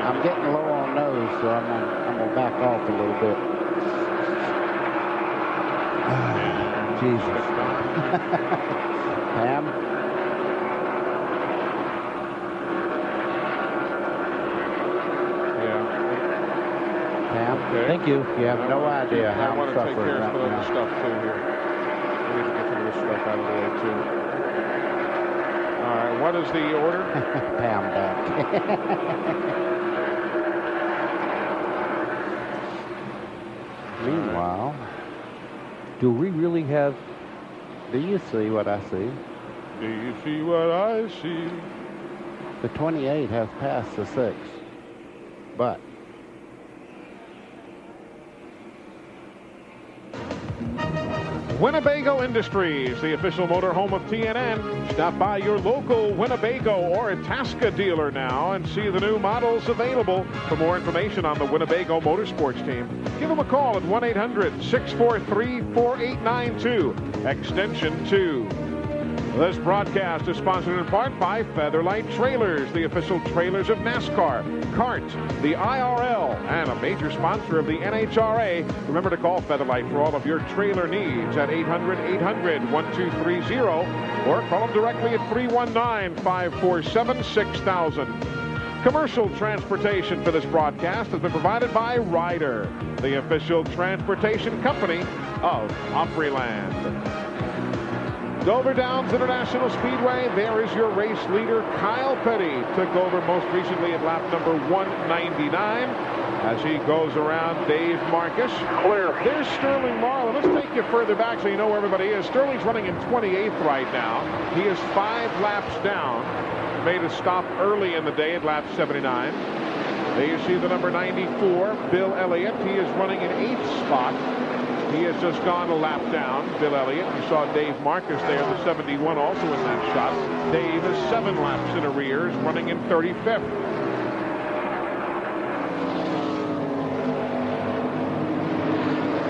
[SPEAKER 5] I'm getting low on nose, so I'm gonna back off a little bit. Jesus. Pam?
[SPEAKER 1] Yeah.
[SPEAKER 5] Pam?
[SPEAKER 1] Okay.
[SPEAKER 6] Thank you.
[SPEAKER 5] You have no idea how
[SPEAKER 1] I
[SPEAKER 5] I'm
[SPEAKER 1] want to take
[SPEAKER 5] suffering
[SPEAKER 1] care of
[SPEAKER 5] right
[SPEAKER 1] some of the
[SPEAKER 5] now.
[SPEAKER 1] stuff too here. We need to get some of this stuff out of the way too. All right, what is the order?
[SPEAKER 5] Pam back. Meanwhile,
[SPEAKER 6] Do we really have...
[SPEAKER 5] do you see what I see?
[SPEAKER 1] Do you see what I see?
[SPEAKER 5] The 28 has passed the 6, but
[SPEAKER 1] Winnebago Industries, the official motor home of TNN. Stop by your local Winnebago or Itasca dealer now and see the new models available. For more information on the Winnebago Motorsports team, give them a call at 1-800-643-4892, extension 2. This broadcast is sponsored in part by Featherlight Trailers, the official trailers of NASCAR, CART, the IRL, and a major sponsor of the NHRA. Remember to call Featherlight for all of your trailer needs at 800-800-1230 or call them directly at 319-547-6000. Commercial transportation for this broadcast has been provided by Ryder, the official transportation company of Opryland. Dover Downs International Speedway, there is your race leader, Kyle Petty. Took over most recently at lap number 199 as he goes around Dave Marcus. Clear. There's Sterling Marlin. Let's take you further back so you know where everybody is. Sterling's running in 28th right now. He is 5 laps down. Made a stop early in the day at lap 79. There you see the number 94, Bill Elliott. He is running in 8th spot. He has just gone a lap down, Bill Elliott. You saw Dave Marcus there, the 71, also in that shot. Dave is 7 laps in arrears, running in 35th.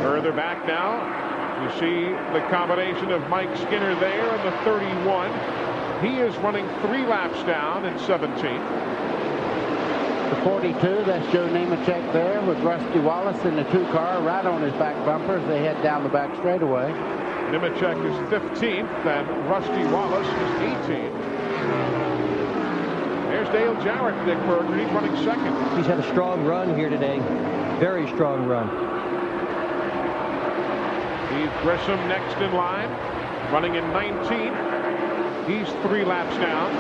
[SPEAKER 1] Further back now, you see the combination of Mike Skinner there and the 31. He is running 3 laps down in 17th.
[SPEAKER 5] The 42, that's Joe Nemechek there with Rusty Wallace in the 2-car right on his back bumper as they head down the back straightaway.
[SPEAKER 1] Nemechek is 15th and Rusty Wallace is 18th. There's Dale Jarrett, Dick Berger. He's running 2nd.
[SPEAKER 6] He's had a strong run here today. Very strong run.
[SPEAKER 1] Steve Grissom next in line, running in 19th. He's 3 laps down.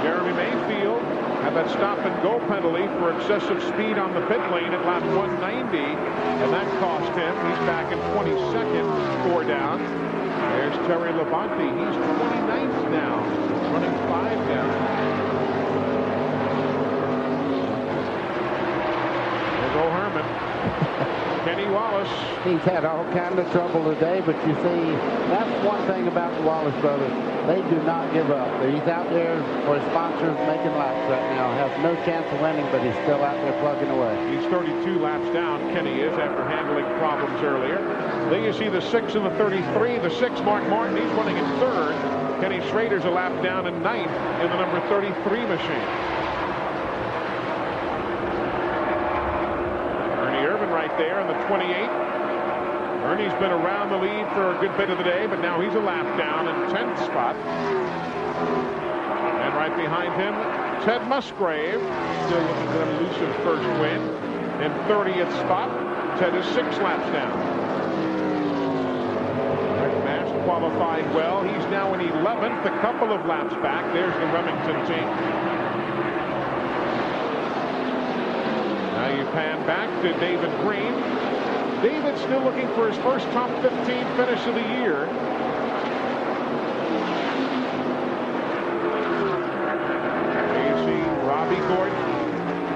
[SPEAKER 1] Jeremy Mayfield had that stop-and-go penalty for excessive speed on the pit lane at lap 190, and that cost him. He's back in 22nd, 4 down. There's Terry Labonte. He's 29th now, running 5 down. There's O'Herman. Kenny Wallace.
[SPEAKER 5] He's had all kinds of trouble today, but you see, that's one thing about the Wallace brothers. They do not give up. He's out there for his sponsors making laps right now. Has no chance of winning, but he's still out there plugging away.
[SPEAKER 1] He's 32 laps down, Kenny is, after handling problems earlier. Then you see the 6 and the 33. The 6, Mark Martin, he's running in 3rd. Kenny Schrader's a lap down in 9th in the number 33 machine. Right there in the 28. Ernie's been around the lead for a good bit of the day, but now he's a lap down in 10th spot. And right behind him, Ted Musgrave, still looking for an elusive first win. In 30th spot, Ted is 6 laps down. Rick Mast qualified well. He's now in 11th, a couple of laps back. There's the Remington team. Now you pan back to David Green. David's still looking for his first top 15 finish of the year. There you see Robbie Gordon.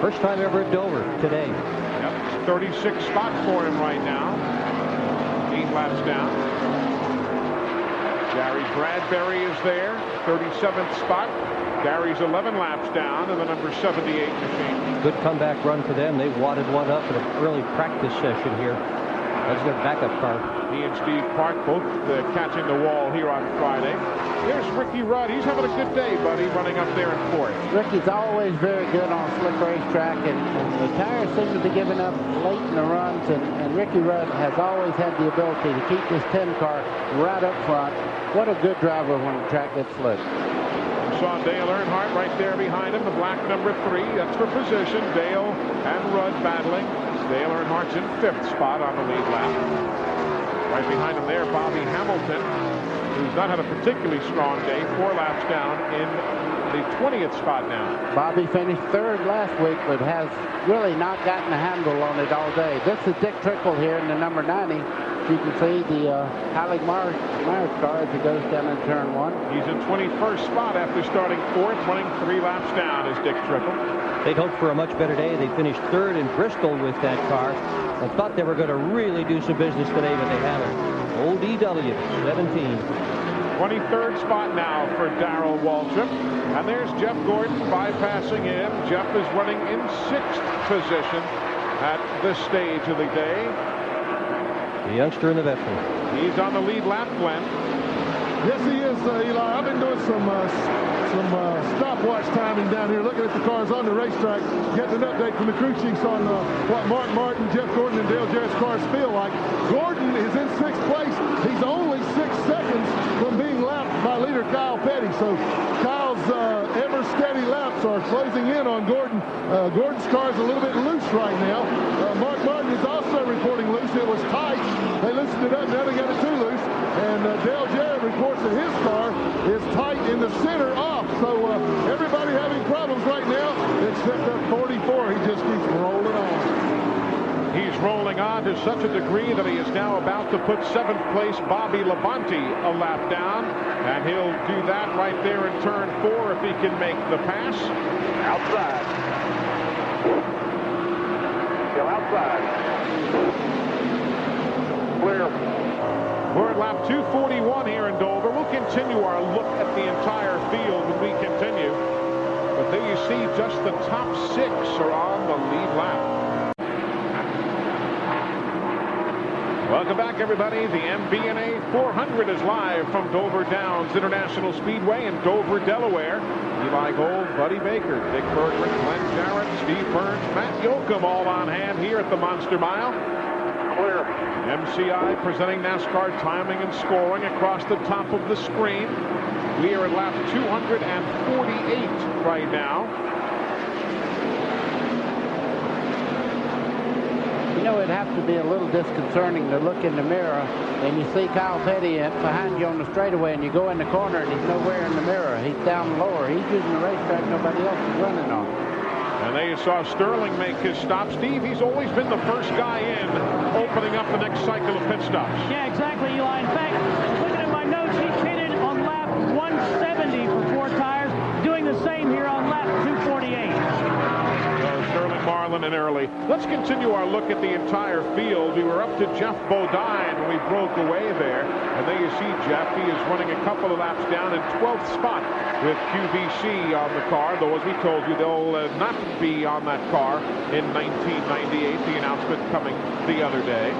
[SPEAKER 6] First time ever at Dover today.
[SPEAKER 1] Yep, 36th spot for him right now. 8 laps down. Gary Bradbury is there, 37th spot. Gary's 11 laps down in the number 78 machine.
[SPEAKER 6] Good comeback run for them. They wadded one up in a early practice session here. That's their backup car.
[SPEAKER 1] He and Steve Park both catching the wall here on Friday. There's Ricky Rudd. He's having a good day, buddy, running up there in 4th.
[SPEAKER 5] Ricky's always very good on a slick racetrack, and the tires seem to be giving up late in the runs, and Ricky Rudd has always had the ability to keep this 10 car right up front. What a good driver when the track gets slick.
[SPEAKER 1] Saw Dale Earnhardt right there behind him, the black number 3. That's for position. Dale and Rudd battling. Dale Earnhardt's in 5th spot on the lead lap. Right behind him there, Bobby Hamilton, who's not had a particularly strong day. 4 laps down in the 20th spot now.
[SPEAKER 5] Bobby finished 3rd last week, but has really not gotten a handle on it all day. This is Dick Trickle here in the number 90. You can see the Halig Myers car as he goes down in turn 1.
[SPEAKER 1] He's in 21st spot after starting 4th, running 3 laps down is Dick Trickle.
[SPEAKER 6] They'd hoped for a much better day. They finished 3rd in Bristol with that car. I thought they were going to really do some business today, but they haven't. Old EW, 17.
[SPEAKER 1] 23rd spot now for Darrell Waltrip. And there's Jeff Gordon bypassing him. Jeff is running in 6th position at this stage of the day.
[SPEAKER 6] The youngster and the veteran.
[SPEAKER 1] He's on the lead lap, Glenn.
[SPEAKER 2] Yes, he is, Eli. I've been doing some stopwatch timing down here, looking at the cars on the racetrack, getting an update from the crew chiefs on what Mark Martin, Jeff Gordon, and Dale Jarrett's cars feel like. Gordon is in 6th place. He's only 6 seconds from being lapped by leader Kyle Petty. So Kyle's ever steady laps are closing in on Gordon. Gordon's car is a little bit loose right now. Mark Martin is also reporting loose. It was tight. They loosened it up. Now they got it too loose. And Dale Jarrett reports that his car is tight in the center off. So everybody having problems right now except that 44. He just keeps rolling on.
[SPEAKER 1] He's rolling on to such a degree that he is now about to put 7th place Bobby Labonte a lap down. And he'll do that right there in turn 4 if he can make the pass.
[SPEAKER 10] Outside. Still outside. Clear.
[SPEAKER 1] We're at lap 241 here in Dover. We'll continue our look at the entire field when we continue. But there you see just the top 6 are on the lead lap. Welcome back, everybody. The Mbna 400 is live from Dover Downs International Speedway in Dover, Delaware. Eli Gold, Buddy Baker, Dick Bergman, Glenn Jarrett, Steve Burns, Matt Yoakum all on hand here at the Monster Mile.
[SPEAKER 10] Clear.
[SPEAKER 1] MCI presenting NASCAR timing and scoring across the top of the screen. We are at lap 248 right now.
[SPEAKER 5] You know, it'd have to be a little disconcerting to look in the mirror and you see Kyle Petty behind you on the straightaway and you go in the corner and he's nowhere in the mirror. He's down lower. He's using the racetrack nobody else is running on.
[SPEAKER 1] And there you saw Sterling make his stop. Steve, he's always been the first guy in, opening up the next cycle of pit stops.
[SPEAKER 4] Yeah, exactly, Eli. In fact, looking at my notes, he pitted on lap 170 for 4 tires, doing the same here on lap 248.
[SPEAKER 1] Sterling, Marlin, and Early. Let's continue our look at the entire field. We were up to Jeff Bodine when we broke away there. And there you see Jeff. He is running a couple of laps down in 12th spot with QVC on the car. Though, as we told you, they'll not be on that car in 1998. The announcement coming the other day.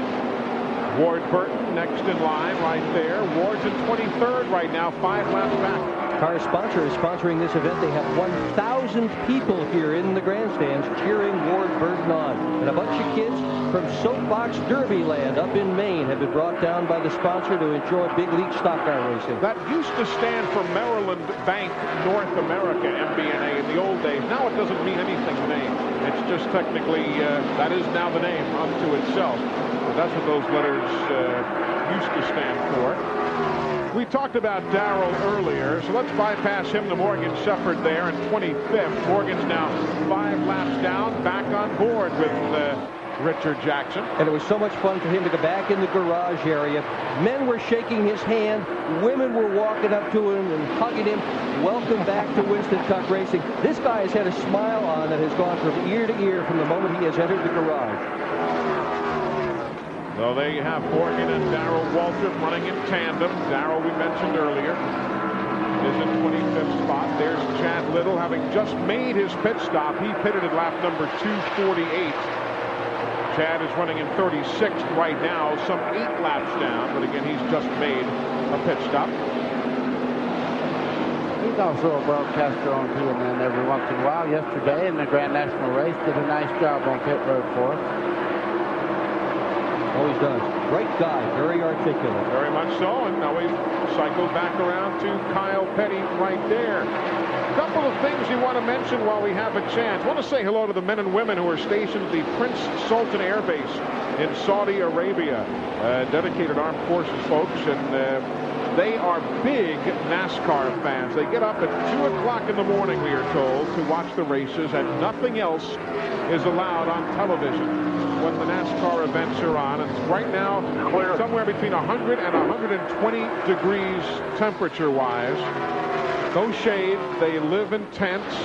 [SPEAKER 1] Ward Burton next in line right there. Ward's in 23rd right now, 5 laps back.
[SPEAKER 6] Car sponsor is sponsoring this event. They have 1,000 people here in the grandstands cheering Ward Burton on. And a bunch of kids from Soapbox Derby Land up in Maine have been brought down by the sponsor to enjoy big league stock car racing.
[SPEAKER 1] That used to stand for Maryland Bank North America, Mbna, in the old days. Now it doesn't mean anything name. It's just technically, that is now the name unto itself. But that's what those letters used to stand for. We talked about Darrell earlier, so let's bypass him to Morgan Shepherd there in 25th. Morgan's now 5 laps down, back on board with Richard Jackson.
[SPEAKER 6] And it was so much fun for him to go back in the garage area. Men were shaking his hand. Women were walking up to him and hugging him. Welcome back to Winston Cup Racing. This guy has had a smile on that has gone from ear to ear from the moment he has entered the garage.
[SPEAKER 1] So there you have Morgan and Darrell Waltrip running in tandem. Darrell, we mentioned earlier, is in 25th spot. There's Chad Little having just made his pit stop. He pitted at lap number 248. Chad is running in 36th right now, some 8 laps down. But again, he's just made a pit stop.
[SPEAKER 5] He's also a broadcaster on TNN every once in a while. Yesterday in the Grand National Race, did a nice job on pit road for us.
[SPEAKER 6] Always does. Great guy, very articulate.
[SPEAKER 1] Very much so, and now we cycle back around to Kyle Petty right there. A couple of things you want to mention while we have a chance. I want to say hello to the men and women who are stationed at the Prince Sultan Air Base in Saudi Arabia. Dedicated armed forces folks, and they are big NASCAR fans. They get up at 2 o'clock in the morning, we are told, to watch the races, and nothing else is allowed on television when the NASCAR events are on. And right now, clear somewhere between 100 and 120 degrees temperature-wise. No shade. They live in tents.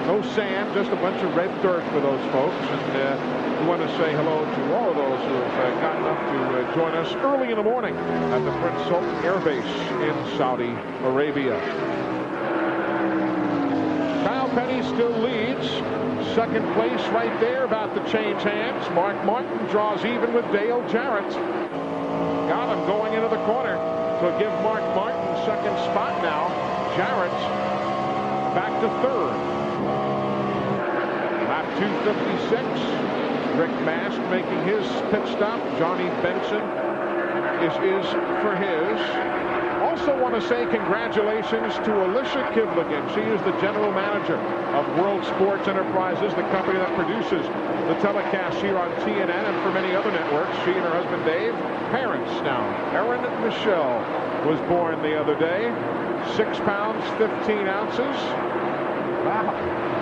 [SPEAKER 1] No sand, just a bunch of red dirt for those folks. And We want to say hello to all of those who have gotten up to join us early in the morning at the Prince Sultan Air Base in Saudi Arabia. Kyle Petty still leads. Second place right there, about to change hands. Mark Martin draws even with Dale Jarrett. Got him going into the corner. So give Mark Martin second spot now. Jarrett back to third. Lap 256. Rick Mast making his pit stop. Johnny Benson is for his. Also want to say congratulations to Alicia Kivligan. She is the general manager of World Sports Enterprises, the company that produces the telecast here on TNN and for many other networks. She and her husband Dave, parents now. Erin Michelle was born the other day. 6 pounds, 15 ounces.
[SPEAKER 5] Wow,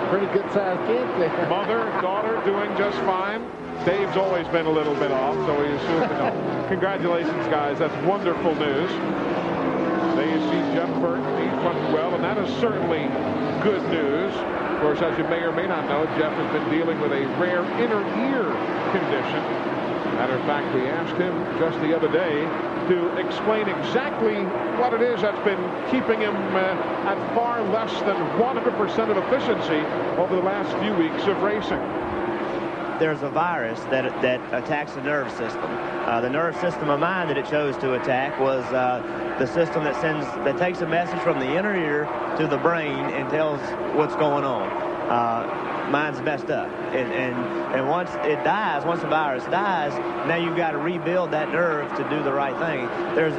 [SPEAKER 5] pretty good sized kids there.
[SPEAKER 1] Mother, daughter doing just fine. Dave's always been a little bit off, so we assume, congratulations, guys. That's wonderful news. There you see Jeff Burton. He's running well, and that is certainly good news. Of course, as you may or may not know, Jeff has been dealing with a rare inner ear condition. Matter of fact, we asked him just the other day to explain exactly what it is that's been keeping him at far less than 100% of efficiency over the last few weeks of racing.
[SPEAKER 11] There's a virus that attacks the nerve system. The nerve system of mine that it chose to attack was the system that takes a message from the inner ear to the brain and tells what's going on. Mine's messed up, and once it dies, once the virus dies, now you've got to rebuild that nerve to do the right thing. There's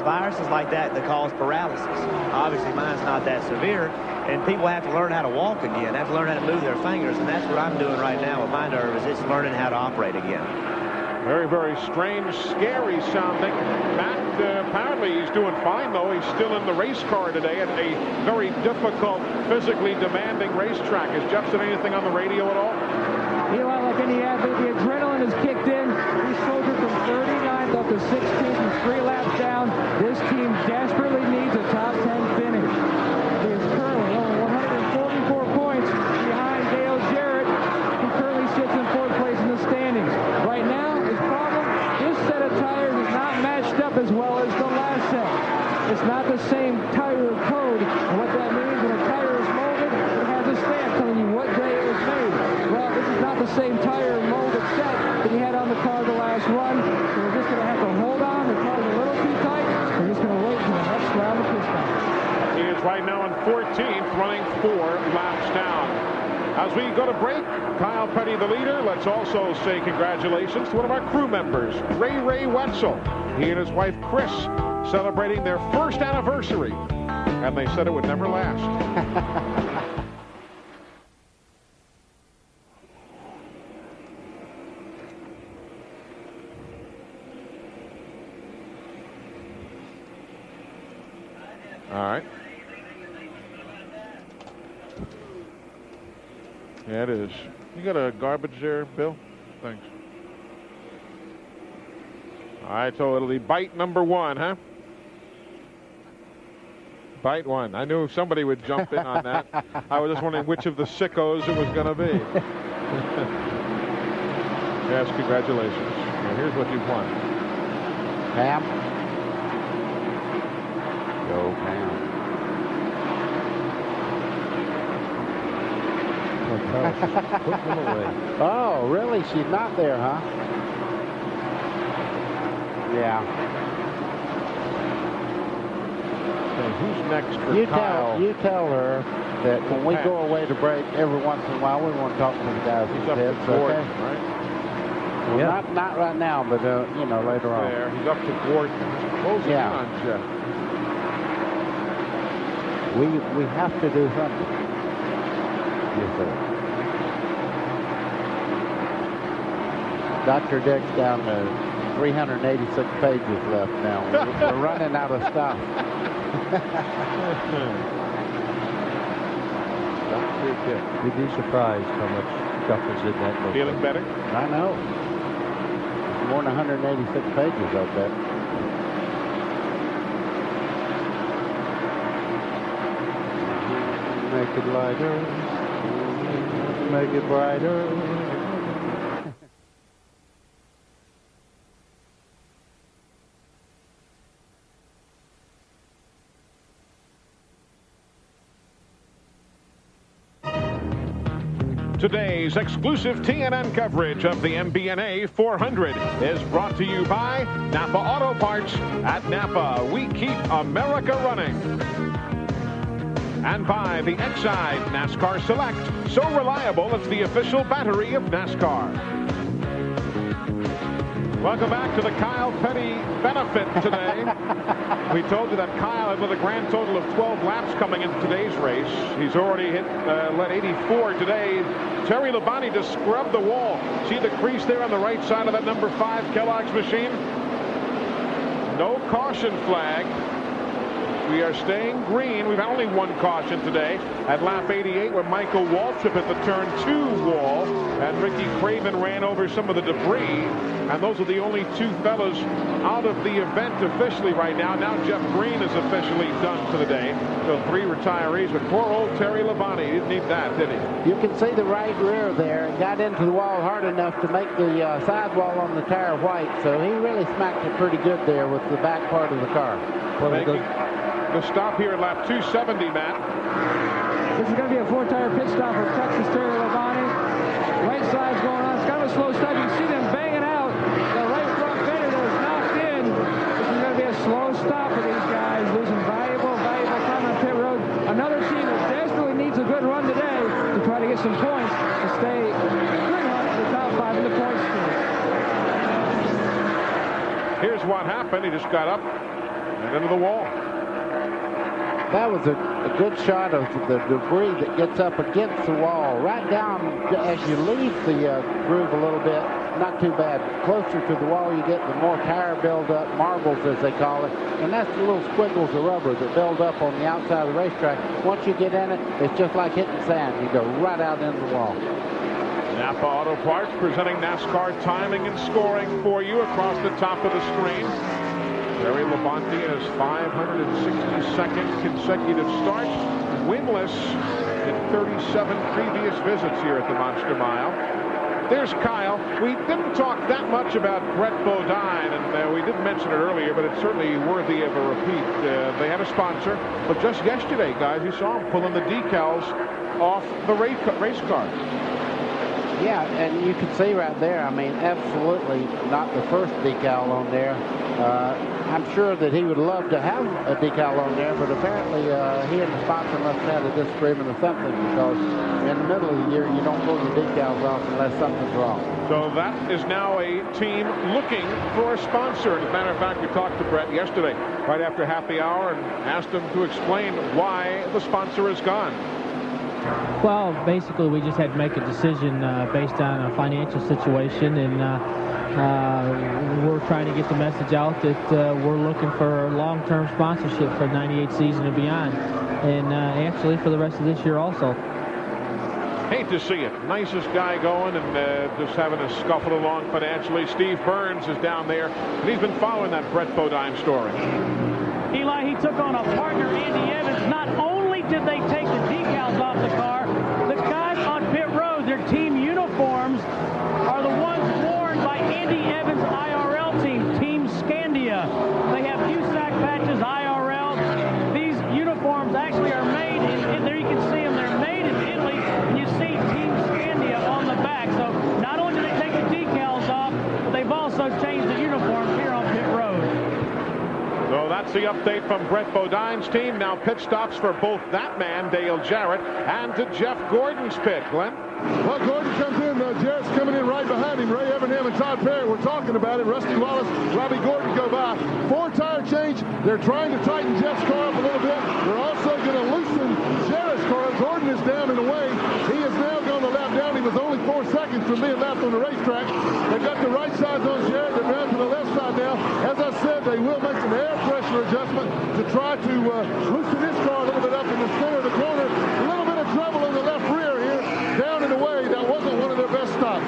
[SPEAKER 11] viruses like that cause paralysis. Obviously, mine's not that severe. And people have to learn how to walk again, have to learn how to move their fingers, and that's what I'm doing right now with my nerve, is it's learning how to operate again.
[SPEAKER 1] Very, very strange, scary sounding. Matt, apparently he's doing fine, though. He's still in the race car today at a very difficult, physically demanding racetrack. Has Jeff said anything on the radio at all?
[SPEAKER 9] Eli, like any athlete, the adrenaline has kicked in. We soldiered from 39th up to 16th and 3 laps down. This team desperately needs a top 10 finish. He is currently only 144 points behind Dale Jarrett, who currently sits in 4th place in the standings. Right now, his problem, this set of tires is not matched up as well as the last set. It's not the same tire code, and what that means when a tire is molded, it has a stamp telling you what day it was made. Well, this is not the same tire molded set that he had on the car the last run, so we're just going to have to hold on. The car's a little too tight. We're just going to wait for the next round of pit stops.
[SPEAKER 1] He is right now in 14th, running 4 laps down. As we go to break, Kyle Petty the leader. Let's also say congratulations to one of our crew members, Ray Wetzel. He and his wife, Chris, celebrating their 1st anniversary, and they said it would never last. All right. Yeah, it is. You got a garbage there, Bill? Thanks. All right, so it'll be bite number 1, huh? Bite 1. I knew somebody would jump in on that. I was just wondering which of the sickos it was going to be. Yes, congratulations. Well, here's what you've won.
[SPEAKER 5] Pam. Go, Pam. Oh, really? She's not there, huh? Yeah.
[SPEAKER 1] Okay, who's next for Kyle?
[SPEAKER 5] You tell her that when we go away to break, every once in a while, we want to talk to the guys.
[SPEAKER 1] He's up to Gordon, right?
[SPEAKER 5] Well, yeah. Not right now, but you know, later on.
[SPEAKER 1] There, he's up to Gordon. Closing in on Jeff.
[SPEAKER 5] We have to do something. Yes, sir. Dr. Dick's down to 386 pages left now. We're running out of stuff.
[SPEAKER 1] Dr. Dick.
[SPEAKER 12] You'd be surprised how much stuff is in that book.
[SPEAKER 1] Feeling better?
[SPEAKER 5] I know. More than 186 pages, I bet. Make it lighter, make it brighter.
[SPEAKER 1] Today's exclusive TNN coverage of the Mbna 400 is brought to you by Napa Auto Parts. At Napa, we keep America running. And by the Exide NASCAR Select, so reliable it's the official battery of NASCAR. Welcome back to the Kyle Petty benefit today. We told you that Kyle had with a grand total of 12 laps coming into today's race. He's already led 84 today. Terry Labonte just scrubbed the wall. See the crease there on the right side of that number 5 Kellogg's machine? No caution flag. We are staying green. We've had only one caution today at lap 88 where Michael Waltrip at the turn 2 wall and Ricky Craven ran over some of the debris. And those are the only 2 fellas out of the event officially right now. Now Jeff Green is officially done for the day. So 3 retirees, but poor old Terry Labonte, he didn't need that, did he?
[SPEAKER 5] You can see the right rear there. It got into the wall hard enough to make the sidewall on the tire white. So he really smacked it pretty good there with the back part of the car.
[SPEAKER 1] Well, the stop here at lap 270, Matt.
[SPEAKER 9] This is going to be a 4-tire pit stop for Texas Terry Labonte. Right side's going on. It's kind of a slow start. You can see them banging out. The right front fender is knocked in. This is going to be a slow stop for these guys, losing valuable time on pit road. Another team that desperately needs a good run today to try to get some points to stay good hunt in the top 5 in the points team.
[SPEAKER 1] Here's what happened. He just got up and into the wall.
[SPEAKER 5] That was a good shot of the debris that gets up against the wall. Right down as you leave the groove a little bit, not too bad. The closer to the wall you get, the more tire buildup, marbles as they call it. And that's the little squiggles of rubber that build up on the outside of the racetrack. Once you get in it, it's just like hitting sand. You go right out into the wall.
[SPEAKER 1] Napa Auto Parts presenting NASCAR timing and scoring for you across the top of the screen. Terry Labonte in his 562nd consecutive start, winless in 37 previous visits here at the Monster Mile. There's Kyle. We didn't talk that much about Brett Bodine, and we didn't mention it earlier, but it's certainly worthy of a repeat. They had a sponsor, but just yesterday, guys, you saw him pulling the decals off the race car.
[SPEAKER 5] Yeah, and you can see right there, I mean, absolutely not the first decal on there. I'm sure that he would love to have a decal on there, but apparently he and the sponsor must have had a disagreement or something, because in the middle of the year, you don't pull your decals off unless something's wrong.
[SPEAKER 1] So that is now a team looking for a sponsor. As a matter of fact, we talked to Brett yesterday, right after happy hour, and asked him to explain why the sponsor is gone.
[SPEAKER 13] Well, basically, we just had to make a decision based on a financial situation, and we're trying to get the message out that we're looking for long-term sponsorship for the 98 season and beyond, and actually for the rest of this year also.
[SPEAKER 1] Hate to see it. Nicest guy going and just having to scuffle along financially. Steve Burns is down there, and he's been following that Brett Bodine story.
[SPEAKER 4] Eli, he took on a partner, Andy Evans. Not only did they take the decals off the car, the guys on pit road, their team uniforms are the ones worn by Andy Evans' IRL team, Team Scandia. They have USAC patches, IRL. These uniforms actually are made in there. You can see them. They're made in Italy, and you see Team Scandia on the back. So not only did they take the decals off, but they've also changed the uniforms here on pit road.
[SPEAKER 1] So that's the update from Brett Bodine's team. Now pit stops for both that man, Dale Jarrett, and to Jeff Gordon's pit. Glenn?
[SPEAKER 2] Well, Gordon comes in. Jarrett's coming in right behind him. Ray Evernham and Todd Perry were talking about it. Rusty Wallace, Robbie Gordon go by. 4-tire change. They're trying to tighten Jeff's car up a little bit. They're also going to loosen Jarrett's car. Gordon is down and away. He has now gone the lap down. He was only 4 seconds from being lapped on the racetrack. They've got the right sides on Jarrett. They're down to the left side now. As I said, they will make some air pressure adjustment to try to loosen his car a little bit up in the center of the corner. A little bit of trouble in the left rear here. Down and away. That wasn't one of their best stops.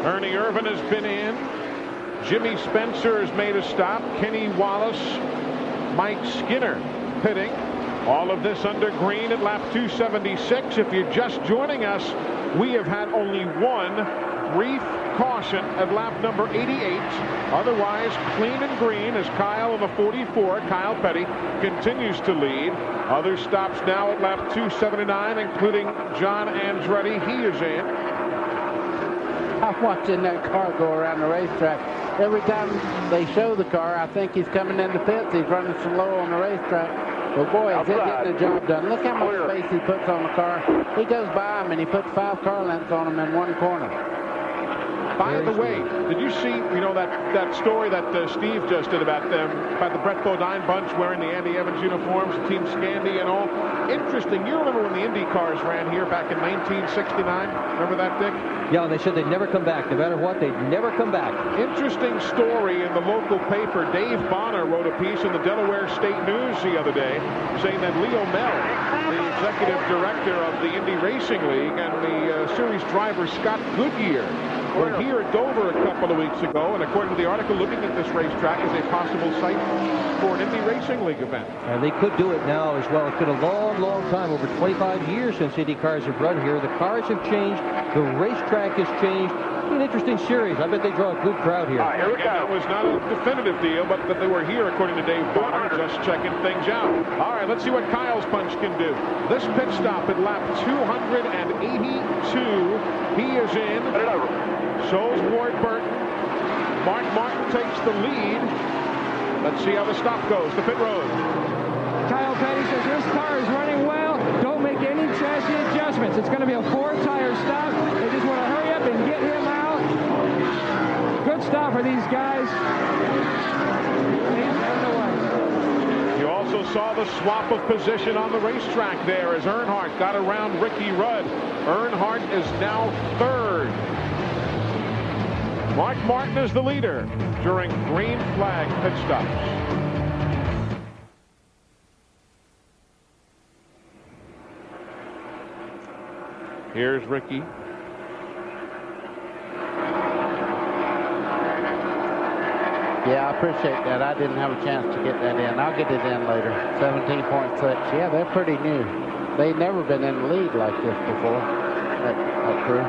[SPEAKER 1] Ernie Irvin has been in. Jimmy Spencer has made a stop. Kenny Wallace, Mike Skinner pitting. All of this under green at lap 276. If you're just joining us, we have had only one brief caution at lap number 88. Otherwise, clean and green as Kyle in the 44, Kyle Petty, continues to lead. Other stops now at lap 279, including John Andretti. He is in.
[SPEAKER 5] I'm watching that car go around the racetrack. Every time they show the car, I think he's coming in the pits. He's running slow on the racetrack. But boy, is he getting the job done. Look how much space he puts on the car. He goes by him and he puts 5 car lengths on him in one corner.
[SPEAKER 1] By the way, did you see, that story that Steve just did about the Brett Bodine bunch wearing the Andy Evans uniforms, Team Scandi and all? Interesting. You remember when the Indy cars ran here back in 1969? Remember that, Dick?
[SPEAKER 6] Yeah, they said they'd never come back. No matter what, they'd never come back.
[SPEAKER 1] Interesting story in the local paper. Dave Bonner wrote a piece in the Delaware State News the other day saying that Leo Mel, the executive director of the Indy Racing League, and the series driver Scott Goodyear were here at Dover a couple of weeks ago, and according to the article, looking at this racetrack as a possible site for an Indy Racing League event.
[SPEAKER 6] And they could do it now as well. It's been a long, long time, over 25 years since Indy cars have run here. The cars have changed. The racetrack has changed. An interesting series. I bet they draw a good crowd here.
[SPEAKER 1] Here we go. It was not a definitive deal, but that they were here, according to Dave Bonner, just checking things out. All right, let's see what Kyle's punch can do. This pit stop at lap 282. He is in. So's Ward Burton. Mark Martin takes the lead. Let's see how the stop goes. The pit road.
[SPEAKER 9] Kyle Petty says this car is running well. Don't make any chassis adjustments. It's going to be a 4-tire stop. They just want to hurry up and get him out. Good stop for these guys.
[SPEAKER 1] You also saw the swap of position on the racetrack there as Earnhardt got around Ricky Rudd. Earnhardt is now third. Mark Martin is the leader during green flag pit stops. Here's Ricky.
[SPEAKER 5] Yeah, I appreciate that. I didn't have a chance to get that in. I'll get it in later. 17.6. Yeah, they're pretty new. They've never been in the lead like this before. That crew.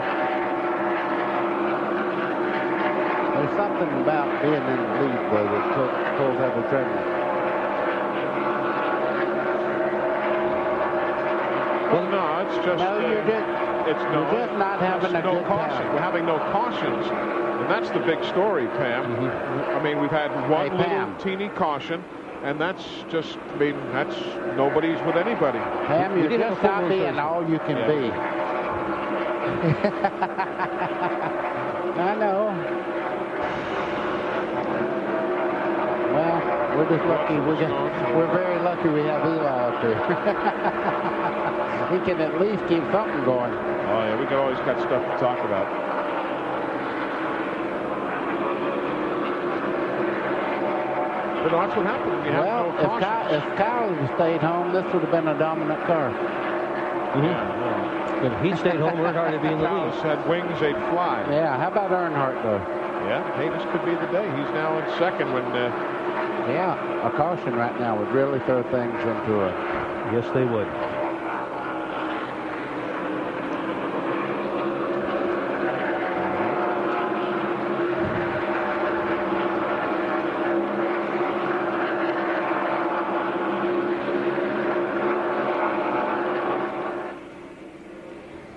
[SPEAKER 5] There's something about being in the lead, though, that pulls every trigger.
[SPEAKER 1] Well, no, it's just...
[SPEAKER 5] No, you're just not having a good
[SPEAKER 1] caution. We're having no cautions. And that's the big story, Pam. I mean, we've had one little teeny caution, and that's just, that's nobody's with anybody.
[SPEAKER 5] Pam, you're just not being all you can be. I know. Well, we're just lucky. We're very lucky we have Eli out there. He can at least keep something going.
[SPEAKER 1] Oh, yeah, we can always got stuff to talk about. But that's what happened. You have no caution.
[SPEAKER 5] If Kyle had stayed home, this would have been a dominant car.
[SPEAKER 6] If he stayed home, Earnhardt would be in the lead.
[SPEAKER 1] Had wings, they'd fly.
[SPEAKER 5] Yeah, how about Earnhardt, though?
[SPEAKER 1] Yeah, hey, this could be the day. He's now in second when...
[SPEAKER 5] Yeah, a caution right now would really throw things into a...
[SPEAKER 12] Yes, they would.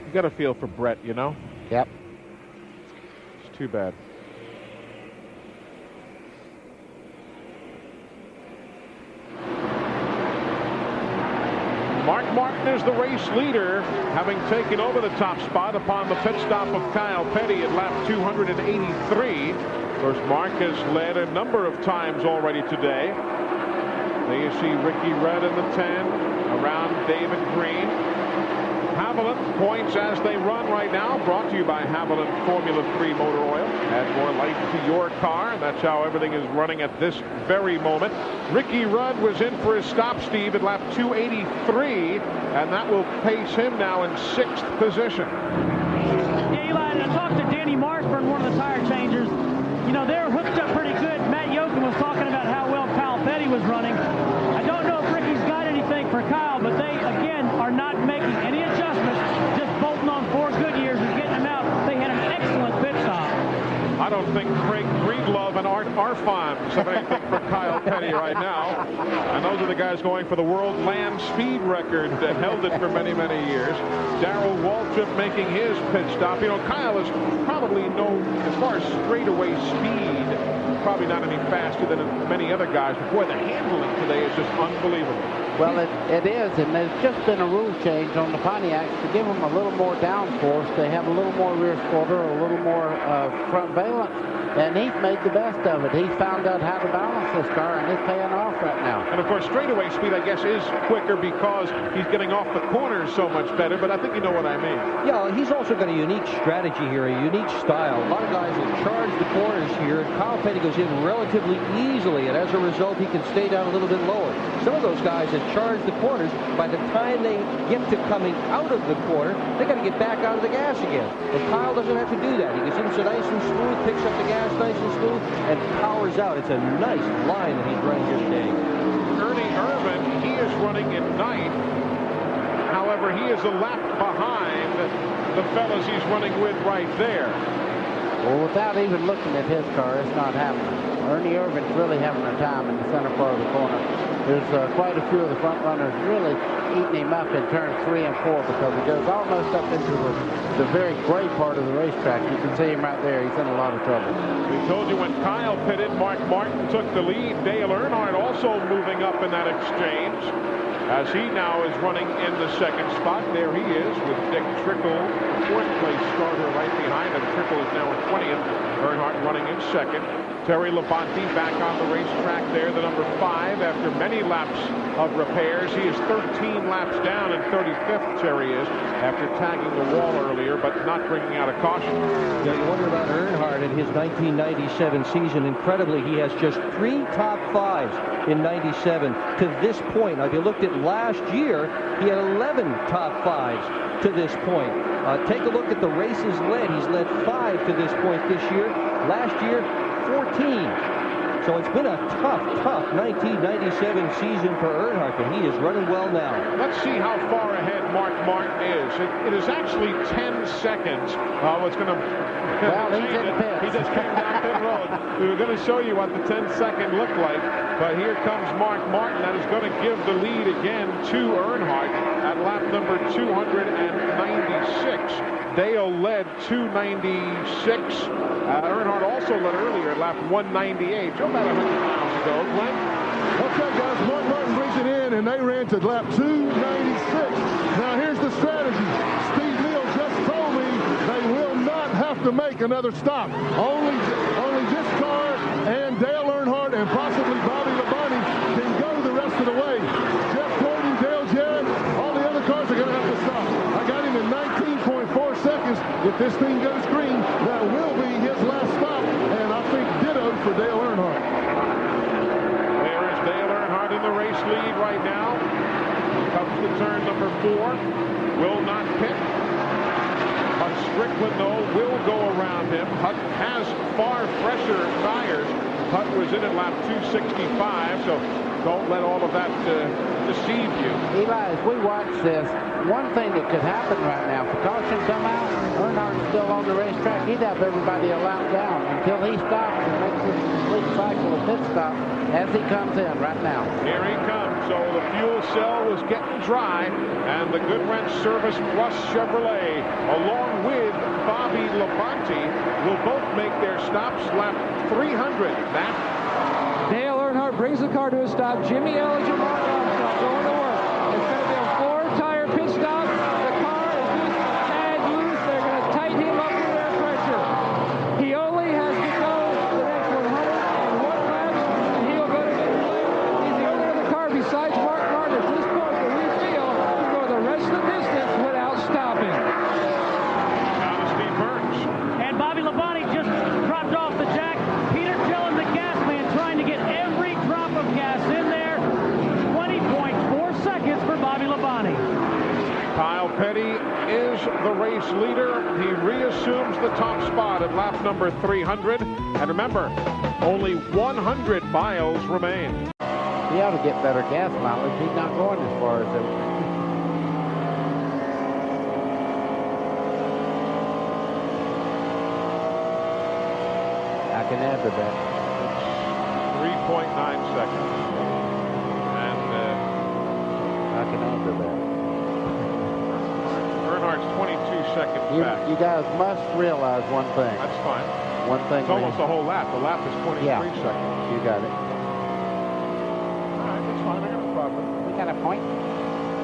[SPEAKER 1] You got a feel for Brett, you know?
[SPEAKER 5] Yep.
[SPEAKER 1] It's too bad. Mark Martin is the race leader, having taken over the top spot upon the pit stop of Kyle Petty at lap 283. Of course, Mark has led a number of times already today. There you see Ricky Rudd in the 10, around David Green. Haviland points as they run right now, brought to you by Haviland Formula 3 Motor Oil. Add more life to your car, and that's how everything is running at this very moment. Ricky Rudd was in for his stop, Steve, at lap 283, and that will place him now in 6th position.
[SPEAKER 4] Yeah, Eli, I talked to Danny Marsburn, one of the tire changers. You know, they're hooked up pretty good. Matt Yoakum was talking about how well Kyle Petty was running. I don't know if Ricky's got anything for Kyle, but they, again, are not making any adjustments, just bolting on 4 good years and getting him out. They had an excellent pit
[SPEAKER 1] I don't think Craig Breedlove and Art Arfons have anything for Kyle Petty right now. And those are the guys going for the world land speed record that held it for many, many years. Darrell Waltrip making his pit stop. You know, Kyle is probably known as far as straightaway speed, probably not any faster than many other guys. But boy, the handling today is just unbelievable.
[SPEAKER 5] Well, it is, and there's just been a rule change on the Pontiacs to give them a little more downforce. They have a little more rear spoiler, a little more front valence, and he's made the best of it. He's found out how to balance this car, and it's paying off right now.
[SPEAKER 1] And, of course, straightaway speed, I guess, is quicker because he's getting off the corners so much better, but I think you know what I mean.
[SPEAKER 6] Yeah, he's also got a unique strategy here, a unique style. A lot of guys will charge the corners here, and Kyle Petty goes in relatively easily, and as a result, he can stay down a little bit lower. Some of those guys that charge the corners, by the time they get to coming out of the corner, they got to get back out of the gas again. But Kyle doesn't have to do that. He gets in so nice and smooth, picks up the gas nice and smooth, and powers out. It's a nice line that he's running here today.
[SPEAKER 1] Ernie Irvan, he is running in ninth. However, he is a lap behind the fellas he's running with right there.
[SPEAKER 5] Well, without even looking at his car, it's not happening. Ernie Irvan's really having a time in the center part of the corner. There's quite a few of the front runners really eating him up in turns 3 and 4 because he goes almost up into the very gray part of the racetrack. You can see him right there. He's in a lot of trouble.
[SPEAKER 1] We told you when Kyle pitted, Mark Martin took the lead. Dale Earnhardt also moving up in that exchange, as he now is running in the second spot. There he is with Dick Trickle, fourth place starter right behind him. Trickle is now in 20th. Earnhardt running in second. Terry Labonte back on the racetrack there, the number 5, after many laps of repairs. He is 13 laps down, and 35th Terry is, after tagging the wall earlier, but not bringing out a caution.
[SPEAKER 6] Yeah, you wonder about Earnhardt in his 1997 season. Incredibly, he has just 3 top 5s in 97 to this point. Now, if you looked at last year, he had 11 top 5s to this point. Take a look at the races led. He's led 5 to this point this year. Last year, 14. So it's been a tough 1997 season for Earnhardt, but he is running well now.
[SPEAKER 1] Let's see how far ahead Mark Martin is. It is actually 10 seconds. What's going to...
[SPEAKER 5] Well, he's in pit.
[SPEAKER 1] He just came down pit road. We were going to show you what the 10-second looked like, but here comes Mark Martin. That is going to give the lead again to Earnhardt at lap number 296. Dale led 296. Earnhardt also led earlier at lap 198. Joe, about 100 miles ago. Glenn?
[SPEAKER 2] Okay, guys, Mark Martin brings it in, and they ran to lap 296. Now, here's the strategy. Steve Neal just told me they will not have to make another stop. Only this car and Dale Earnhardt and possibly Bobby Labonte can go the rest of the way. Jeff Gordon, Dale Jarrett, all the other cars are going to have to stop. I got him in 19.4 seconds. If this thing goes green, that will be his last stop, and I think ditto for Dale Earnhardt.
[SPEAKER 1] There is Dale Earnhardt in the race lead right now. Comes to turn number 4. Will not pit. But Strickland, though, will go around him. Hutt has far fresher tires. Hutt was in at lap 265, so don't let all of that deceive you.
[SPEAKER 5] Eli, as we watch this, one thing that could happen right now, if the caution come out, Earnhardt's still on the racetrack, he'd have everybody a lap down until he stops and makes this complete cycle of pit stop as he comes in right now.
[SPEAKER 1] Here he comes. So the fuel cell was getting dry, and the Goodwrench Service Plus Chevrolet, along with Bobby Labonte, will both make their stops lap 300. Matt?
[SPEAKER 3] Dale Earnhardt brings the car to a stop. Jimmy Elliott and Mark Armstrong going to work. It's going to be a 4-tire pit stop. The car is just a tad loose. They're going to tighten him up with air pressure. He only has to go the next 101 laps, and he'll go to mid-lane. He's the only other car besides Mark Martin at this point that we feel can go the rest of the distance without stopping.
[SPEAKER 1] Now to Steve Burns.
[SPEAKER 4] And Bobby Labonte just dropped off the jack. Peter Dillon, the gas man, trying to get every drop of gas in there. 20.4 seconds for Bobby Labonte.
[SPEAKER 1] Kyle Petty is the race leader. He reassumes the top spot at lap number 300. And remember, only 100 miles remain.
[SPEAKER 5] He ought to get better gas mileage. He's not going as far as him. can add to that.
[SPEAKER 1] 3.9 seconds. And
[SPEAKER 5] I can add to that.
[SPEAKER 1] Earnhardt's 22 seconds back.
[SPEAKER 5] You guys must realize one thing.
[SPEAKER 1] That's fine.
[SPEAKER 5] One thing.
[SPEAKER 1] It's almost a whole lap. The lap is 23 seconds.
[SPEAKER 5] You got it.
[SPEAKER 1] All right, that's fine. I got no problem.
[SPEAKER 5] We got a point.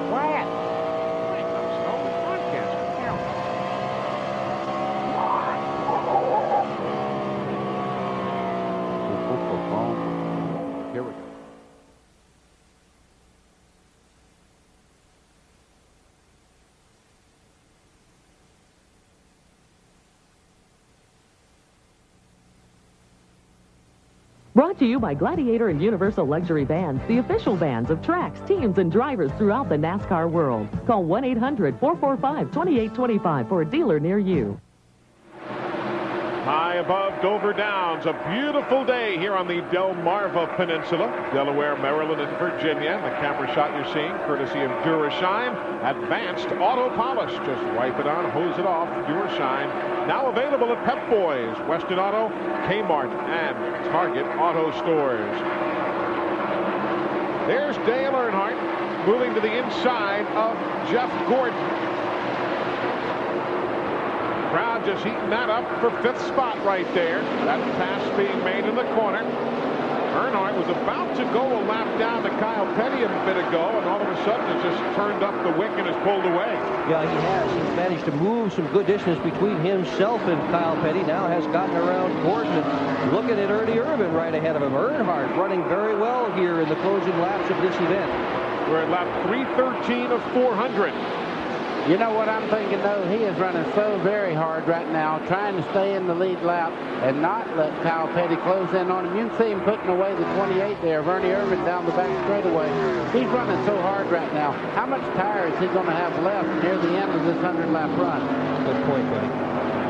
[SPEAKER 5] Quiet.
[SPEAKER 1] Here we go.
[SPEAKER 14] Brought to you by Gladiator and Universal Luxury Vans, the official vans of tracks, teams, and drivers throughout the NASCAR world. Call 1-800-445-2825 for a dealer near you.
[SPEAKER 1] High above Dover Downs, a beautiful day here on the Delmarva Peninsula, Delaware, Maryland, and Virginia. The camera shot you're seeing, courtesy of Durashine, Advanced Auto Polish. Just wipe it on, hose it off. Durashine, now available at Pep Boys, Western Auto, Kmart, and Target Auto Stores. There's Dale Earnhardt moving to the inside of Jeff Gordon. Crowd just heating that up for 5th spot right there. That pass being made in the corner. Earnhardt was about to go a lap down to Kyle Petty a bit ago, and all of a sudden has just turned up the wick and has pulled away.
[SPEAKER 6] Yeah, he has. He's managed to move some good distance between himself and Kyle Petty. Now has gotten around Gordon and looking at Ernie Irvan right ahead of him. Earnhardt running very well here in the closing laps of this event.
[SPEAKER 1] We're at lap 313 of 400.
[SPEAKER 5] You know what I'm thinking, though? He is running so very hard right now, trying to stay in the lead lap and not let Kyle Petty close in on him. You can see him putting away the 28 there of Ernie Irvan down the back straightaway. He's running so hard right now. How much tire is he going to have left near the end of this 100-lap run?
[SPEAKER 6] Good point, buddy.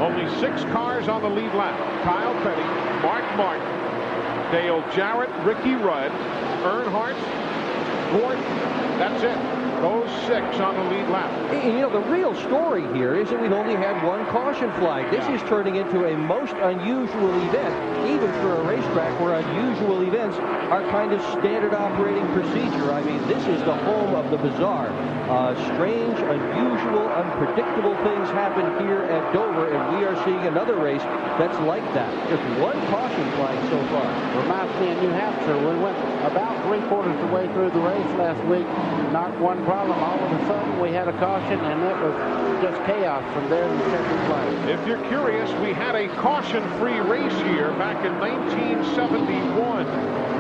[SPEAKER 1] Only 6 cars on the lead lap. Kyle Petty, Mark Martin, Dale Jarrett, Ricky Rudd, Earnhardt, Gordon. That's it. Those 6 on the lead lap.
[SPEAKER 6] And, you know, the real story here is that we've only had 1 caution flag. This is turning into a most unusual event, even for a racetrack where unusual events are kind of standard operating procedure. I mean, this is the home of the bizarre. Strange, unusual, unpredictable things happen here at Dover, and we are seeing another race that's like that. Just 1 caution flag so far.
[SPEAKER 5] Reminds me of New Hampshire. We went about 3/4 of the way through the race last week. Not one problem. All of a sudden, we had a caution, and it was just chaos from there to the second place.
[SPEAKER 1] If you're curious, we had a caution-free race here back in 1971.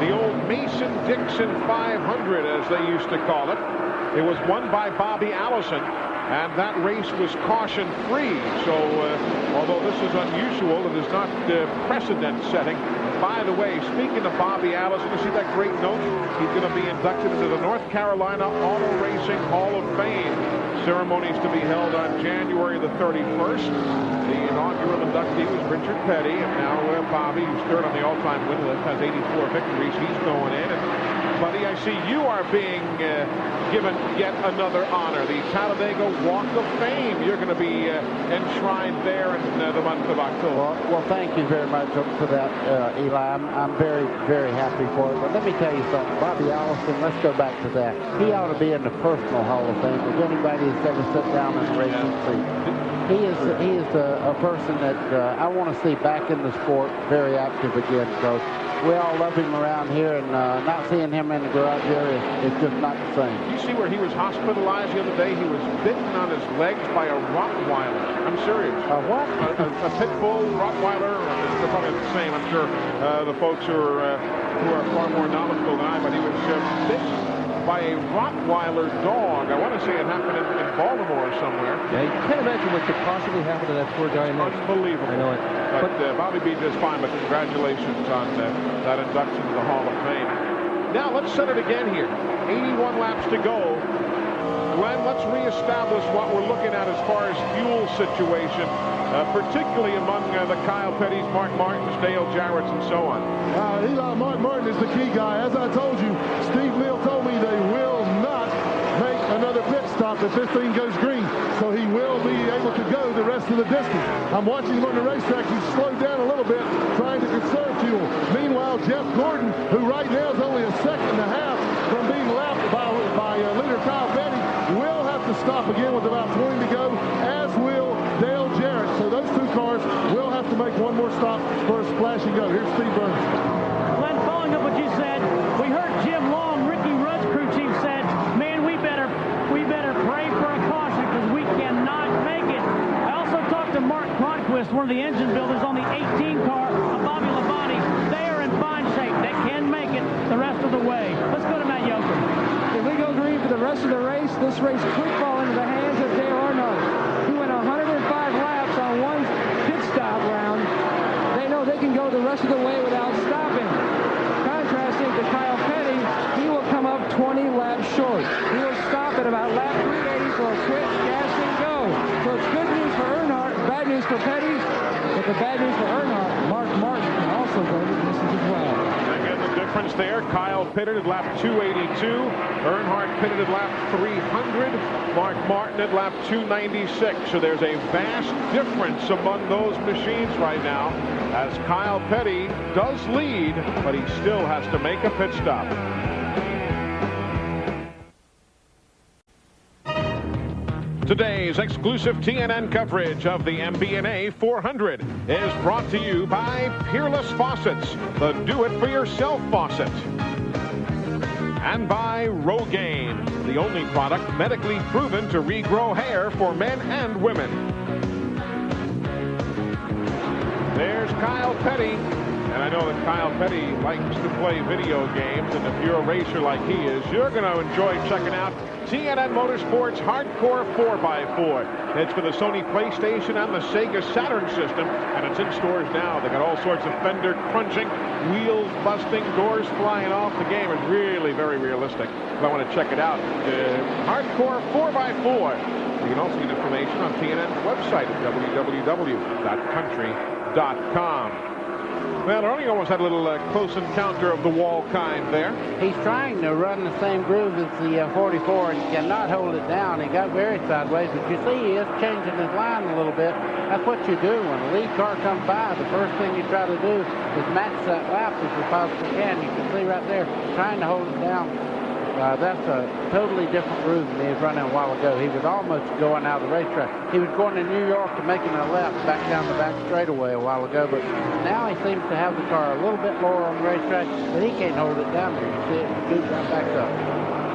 [SPEAKER 1] The old Mason-Dixon 500, as they used to call it. It was won by Bobby Allison, and that race was caution-free. So, although this is unusual, it is not precedent-setting. By the way, speaking of Bobby Allison, you see that great note? He's going to be inducted into the North Carolina Auto Racing Hall of Fame. Ceremonies to be held on January the 31st. The inaugural inductee was Richard Petty, and now Bobby, who's 3rd on the all-time win list, has 84 victories. He's going in. And, buddy, I see you are being given yet another honor, the Talladega Walk of Fame. You're going to be enshrined there in the month of October.
[SPEAKER 5] Well, thank you very much for that, Eli. I'm very, very happy for it. But let me tell you something. Bobby Allison, let's go back to that. He ought to be in the personal Hall of Fame if anybody has ever sat down in a racing seat. He is a person that I want to see back in the sport, very active again, because we all love him around here, and not seeing him in the garage area is just not the same.
[SPEAKER 1] You see where he was hospitalized the other day? He was bitten on his legs by a Rottweiler. I'm serious.
[SPEAKER 5] A what?
[SPEAKER 1] A pit bull Rottweiler. They're probably the same. I'm sure the folks who are far more knowledgeable than I, but he was bitten by a Rottweiler dog. I want to say it happened in Baltimore or somewhere.
[SPEAKER 6] Yeah, you can't imagine what could possibly happen to that poor guy next.
[SPEAKER 1] Unbelievable.
[SPEAKER 6] I know it.
[SPEAKER 1] But Bobby B just fine, but congratulations on that induction to the Hall of Fame. Now let's set it again here. 81 laps to go. Glenn, let's reestablish what we're looking at as far as fuel situation, particularly among the Kyle Petty's, Mark Martins, Dale Jarrett's, and so on.
[SPEAKER 2] Eli, Mark Martin is the key guy. As I told you, Steve Neal told me they will not make another pit stop if this thing goes green. So he will be able to go the rest of the distance. I'm watching him on the racetrack. He's slowed down a little bit, trying to conserve fuel. Meanwhile, Jeff Gordon, who right now is only a second and a half from being lapped by leader Kyle Petty, will have to stop again with about 20 to go, as will Dale Jarrett. So those two cars will have to make one more stop for a splash and go. Here's Steve Burns.
[SPEAKER 4] Glenn, following up what you said, we heard Jim Long, Ricky Rudd's crew chief, said, man, we better pray for a caution because we cannot make it. I also talked to Mark Cronquist, one of the engine builders on the 18 car of Bobby Labonte. They are in fine shape. They can make it the rest of the way. Let's go to Matt Yoakum.
[SPEAKER 9] If we go green for the rest of the race, this race could fall into the hands of Dale Earnhardt. He went 105 laps on one pit stop round. They know they can go the rest of the way without stopping. Contrasting to Kyle Petty, he will come up 20 laps short. He will stop at about lap 380 for a quick gas and go. So it's good news for Earnhardt, bad news for Petty. But the bad news for Earnhardt, Mark Martin can also go to the distance as well.
[SPEAKER 1] Again, the difference there, Kyle pitted at lap 282. Earnhardt pitted at lap 300. Mark Martin at lap 296. So there's a vast difference among those machines right now, as Kyle Petty does lead, but he still has to make a pit stop. Today's exclusive TNN coverage of the Mbna 400 is brought to you by Peerless Faucets, the do-it-for-yourself faucet. And by Rogaine, the only product medically proven to regrow hair for men and women. There's Kyle Petty. And I know that Kyle Petty likes to play video games, and if you're a racer like he is, you're going to enjoy checking out TNN Motorsports Hardcore 4x4. It's for the Sony PlayStation and the Sega Saturn system, and it's in stores now. They got all sorts of fender crunching, wheels busting, doors flying off. The game is really very realistic. If I want to check it out, Hardcore 4x4. You can also get information on TNN's website at www.country.com. Well, Ernie almost had a little close encounter of the wall kind there.
[SPEAKER 5] He's trying to run the same groove as the 44 and cannot hold it down. He got very sideways, but you see he is changing his line a little bit. That's what you do when a lead car comes by. The first thing you try to do is match that lap as you possibly can. You can see right there, trying to hold it down. That's a totally different groove than he was running a while ago. He was almost going out of the racetrack. He was going to New York and making a left back down the back straightaway a while ago, but now he seems to have the car a little bit lower on the racetrack, but he can't hold it down there. You see it scoot right back up.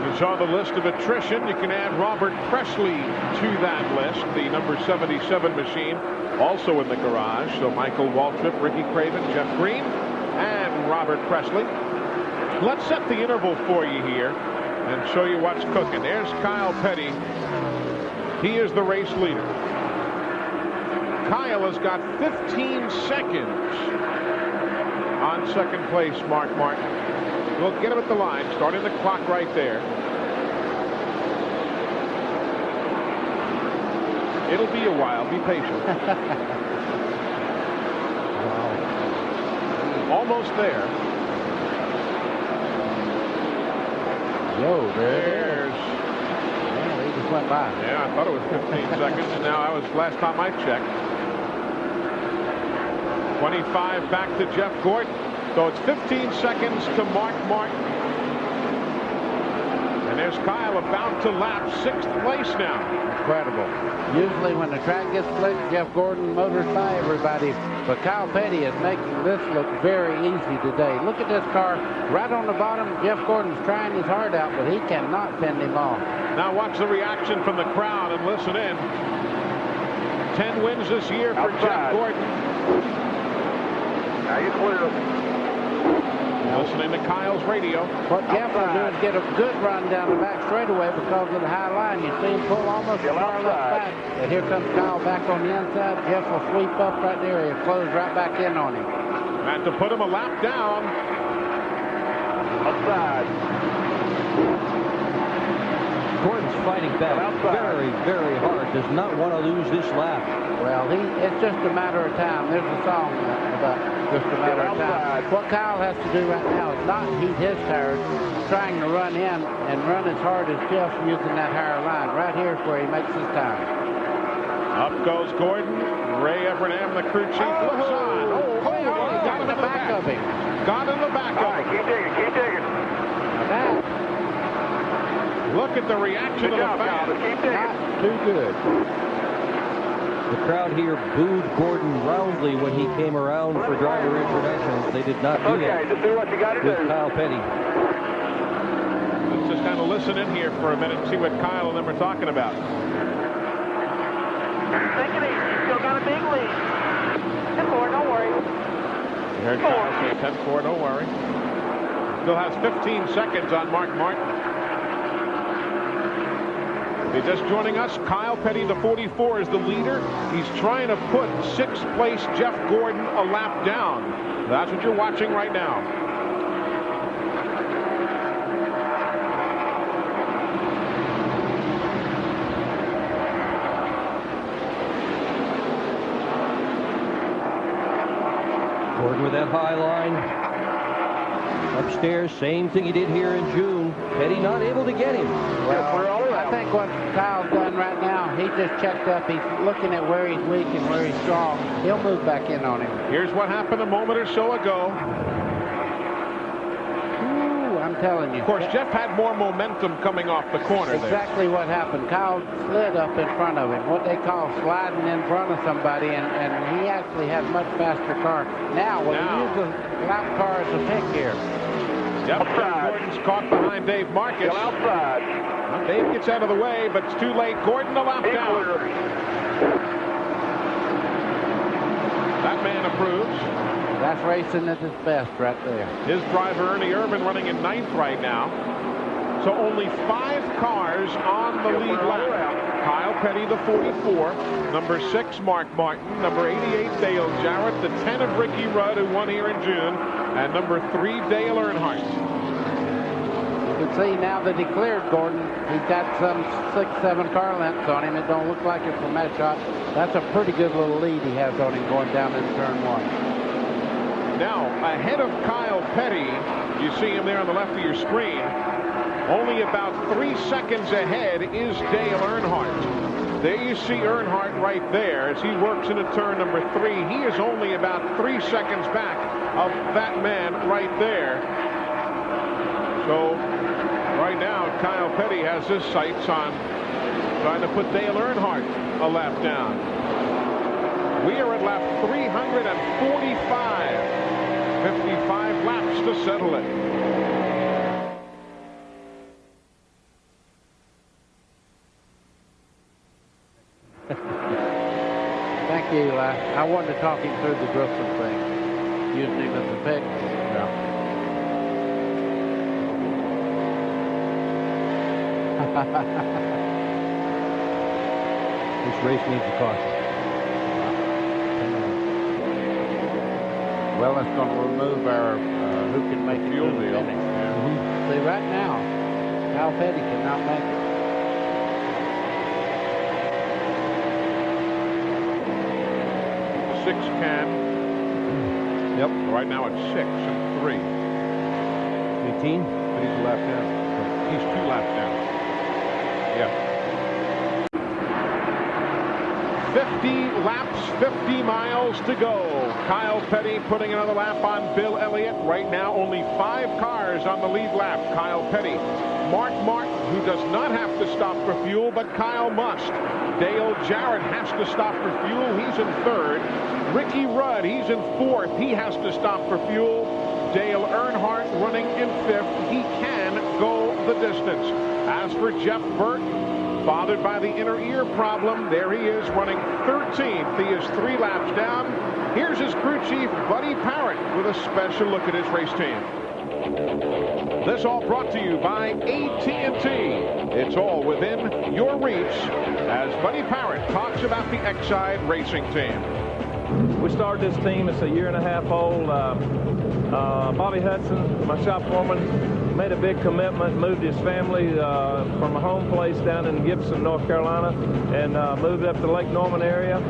[SPEAKER 1] You saw the list of attrition. You can add Robert Presley to that list, the number 77 machine, also in the garage. So Michael Waltrip, Ricky Craven, Jeff Green, and Robert Presley. Let's set the interval for you here and show you what's cooking. There's Kyle Petty. He is the race leader. Kyle has got 15 seconds on second place, Mark Martin. We'll get him at the line, starting the clock right there. It'll be a while. Be patient. Wow. Almost there.
[SPEAKER 5] Whoa,
[SPEAKER 1] there's.
[SPEAKER 5] Yeah, he just went by.
[SPEAKER 1] Yeah, I thought it was 15 seconds, and now I was last time I checked. 25 back to Jeff Gordon. So it's 15 seconds to Mark Martin. And there's Kyle about to lap 6th place now.
[SPEAKER 5] Incredible. Usually when the track gets slick, Jeff Gordon motors by everybody. But Kyle Petty is making this look very easy today. Look at this car right on the bottom. Jeff Gordon's trying his heart out, but he cannot fend him off.
[SPEAKER 1] Now watch the reaction from the crowd and listen in. 10 wins this year for Jeff Gordon.
[SPEAKER 10] Now you're clear.
[SPEAKER 1] Listening to Kyle's radio.
[SPEAKER 5] What Jeff will do is get a good run down the back straightaway because of the high line. You see him pull almost a car left back. And here comes Kyle back on the inside. Jeff will sweep up right there. He'll close right back in on him.
[SPEAKER 1] And to put him a lap down.
[SPEAKER 10] Outside.
[SPEAKER 12] Gordon's fighting back very, very hard. Does not want to lose this lap.
[SPEAKER 5] Well, it's just a matter of time. There's a song about just a matter of time. What Kyle has to do right now is not heat his tires, trying to run in and run as hard as Jeff's using that higher line. Right here is where he makes his time.
[SPEAKER 1] Up goes Gordon. Ray Evernham, the crew chief, looks on. Oh, he got in the back of him. Got in the back of him.
[SPEAKER 10] Keep digging, keep digging.
[SPEAKER 1] Look at the reaction of the fans.
[SPEAKER 10] Keep digging.
[SPEAKER 5] Not too good.
[SPEAKER 12] The crowd here booed Gordon roundly when he came around for driver internationals. They did not do that.
[SPEAKER 10] Okay, just do what you got to do.
[SPEAKER 12] With Kyle Petty.
[SPEAKER 1] Let's just kind of listen in here for a minute and see what Kyle and them are talking about.
[SPEAKER 10] Take it easy. You still got a big lead. 10-4, don't worry.
[SPEAKER 1] You heard Kyle say 10-4, don't worry. Still has 15 seconds on Mark Martin. If you're just joining us, Kyle Petty, the 44, is the leader. He's trying to put 6th place Jeff Gordon a lap down. That's what you're watching right now.
[SPEAKER 12] Gordon with that high line. Upstairs, same thing he did here in June. Petty not able to get him.
[SPEAKER 5] Well, I think what Kyle's done right now, he just checked up. He's looking at where he's weak and where he's strong. He'll move back in on him.
[SPEAKER 1] Here's what happened a moment or so ago.
[SPEAKER 5] Ooh, I'm telling you.
[SPEAKER 1] Of course, Jeff had more momentum coming off the corner there.
[SPEAKER 5] Exactly what happened. Kyle slid up in front of him, what they call sliding in front of somebody, and he actually had a much faster car. Now, we'll use the lap car as a pick here.
[SPEAKER 1] Yep, Gordon's caught behind Dave Marcus.
[SPEAKER 10] Still outside.
[SPEAKER 1] Well, Dave gets out of the way, but it's too late. Gordon a lap down. That man approves.
[SPEAKER 5] That's racing at its best right there.
[SPEAKER 1] His driver, Ernie Irvin, running in 9th right now. So only 5 cars on the lead lap. Kyle Petty, the 44. Number 6, Mark Martin. Number 88, Dale Jarrett. The 10 of Ricky Rudd, who won here in June. And number 3, Dale Earnhardt.
[SPEAKER 5] You can see now that he cleared Gordon, he's got some 6-7 car lengths on him. It don't look like it from that shot. That's a pretty good little lead he has on him going down into turn 1.
[SPEAKER 1] Now, ahead of Kyle Petty, you see him there on the left of your screen. Only about 3 seconds ahead is Dale Earnhardt. There you see Earnhardt right there as he works into turn number 3. He is only about 3 seconds back of that man right there. So right now Kyle Petty has his sights on trying to put Dale Earnhardt a lap down. We are at lap 345. 55 laps to settle it.
[SPEAKER 5] Thank you, Eli. I wanted to talk him through the Grissom thing. Using him as a pick.
[SPEAKER 12] This race needs a caution.
[SPEAKER 5] Well, it's going to remove our who can make it
[SPEAKER 1] fuel
[SPEAKER 5] through the
[SPEAKER 1] deal.
[SPEAKER 5] finish.
[SPEAKER 1] Yeah.
[SPEAKER 5] See, right now, Kyle Petty cannot make it.
[SPEAKER 1] Six can. Yep. Right now it's 6 and 3.
[SPEAKER 12] 18.
[SPEAKER 1] But he's a lap down. He's 2 laps down. Yeah. 50 laps, 50 miles to go. Kyle Petty putting another lap on Bill Elliott. Right now only 5 cars on the lead lap. Kyle Petty. Mark Martin, who does not have to stop for fuel, but Kyle must. Dale Jarrett has to stop for fuel. He's in 3rd. Ricky Rudd, he's in 4th. He has to stop for fuel. Dale Earnhardt running in 5th. He can go the distance. As for Jeff Burton, bothered by the inner ear problem, there he is running 13th. He is 3 laps down. Here's his crew chief, Buddy Parrott, with a special look at his race team. This all brought to you by AT&T. It's all within your reach as Buddy Parrott talks about the Exide racing team.
[SPEAKER 15] We started this team. It's a 1.5 years old. Bobby Hudson, my shop foreman, made a big commitment, moved his family from a home place down in Gibson, North Carolina, and moved up to the Lake Norman area,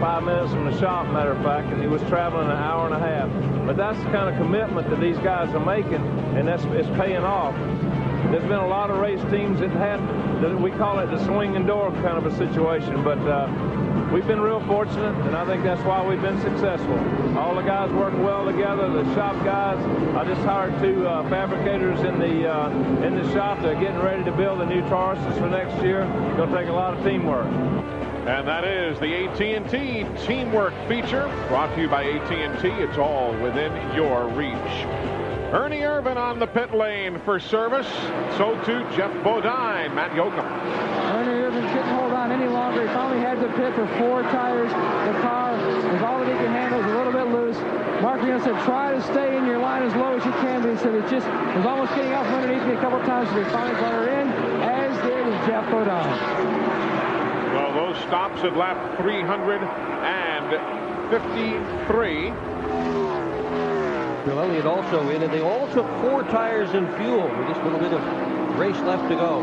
[SPEAKER 15] 5 minutes from the shop, matter of fact, and he was traveling an hour and a half. But that's the kind of commitment that these guys are making, and it's paying off. there's been a lot of race teams that we call it the swinging door kind of a situation, but we've been real fortunate, and I think that's why we've been successful. All the guys work well together, the shop guys. I just hired 2 fabricators in the shop. They're getting ready to build the new Tauruses for next year. It's going to take a lot of teamwork.
[SPEAKER 1] And that is the AT&T Teamwork feature, brought to you by AT&T. It's all within your reach. Ernie Irvan on the pit lane for service. So too Jeff Bodine, Matt Yoakum.
[SPEAKER 3] Ernie Irvan couldn't hold on any longer. He finally had to pit for 4 tires. The car was all that he could handle. It was a little bit loose. Mark Mbna said, try to stay in your line as low as you can. But he said it just was almost getting off underneath me a couple times. So he finally got her in, as did Jeff Bodine.
[SPEAKER 1] Well, those stops at lap 353.
[SPEAKER 12] Bill Elliott also in, and they all took 4 tires and fuel with just a little bit of race left to go.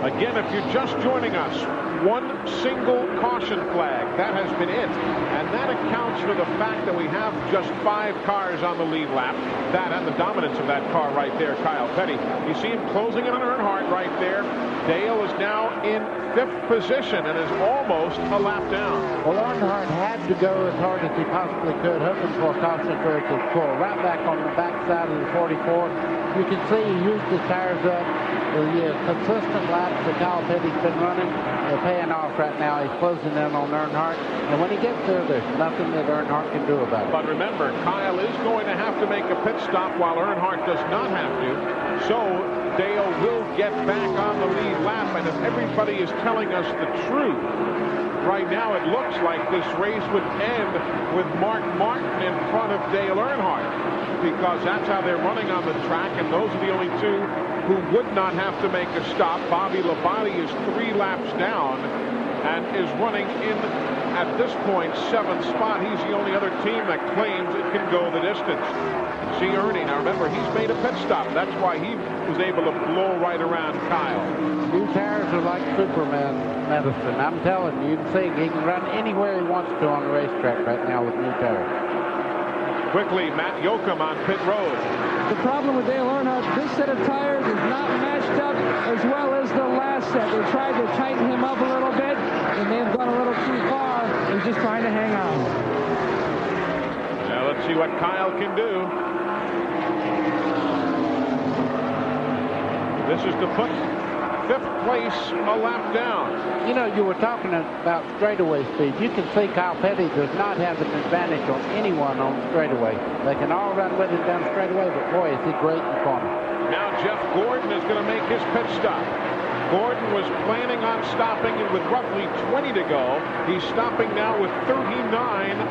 [SPEAKER 1] Again, if you're just joining us, 1 single caution flag. That has been it. And that accounts for the fact that we have just 5 cars on the lead lap. That and the dominance of that car right there, Kyle Petty. You see him closing in on Earnhardt right there. Dale is now in 5th position and is almost a lap down.
[SPEAKER 5] Well, Earnhardt had to go as hard as he possibly could, hoping for a caution for it to pull right back on the backside of the 44. You can see he used his tires up. The consistent laps that Kyle Petty's been running, they're paying off right now. He's closing in on Earnhardt. And when he gets there, there's nothing that Earnhardt can do about it.
[SPEAKER 1] But remember, Kyle is going to have to make a pit stop while Earnhardt does not have to. So Dale will get back on the lead lap. And if everybody is telling us the truth, right now it looks like this race would end with Mark Martin in front of Dale Earnhardt, because that's how they're running on the track, and those are the only 2 who would not have to make a stop. Bobby Labonte is 3 laps down and is running in, at this point, 7th spot. He's the only other team that claims it can go the distance. See Ernie. Now remember, he's made a pit stop. That's why he was able to blow right around Kyle.
[SPEAKER 5] New tires are like Superman medicine. I'm telling you, you can see he can run anywhere he wants to on the racetrack right now with new tires.
[SPEAKER 1] Quickly, Matt Yoakum on pit road.
[SPEAKER 3] The problem with Dale Earnhardt, this set of tires is not matched up as well as the last set. They tried to tighten him up a little bit, and they've gone a little too far. He's just trying to hang on.
[SPEAKER 1] Now let's see what Kyle can do. This is to put 5th place a lap down.
[SPEAKER 5] You know, you were talking about straightaway speed. You can see Kyle Petty does not have an advantage on anyone on straightaway. They can all run with it down straightaway, but boy, is he great in the corner.
[SPEAKER 1] Now Jeff Gordon is going to make his pit stop. Gordon was planning on stopping it with roughly 20 to go. He's stopping now with 39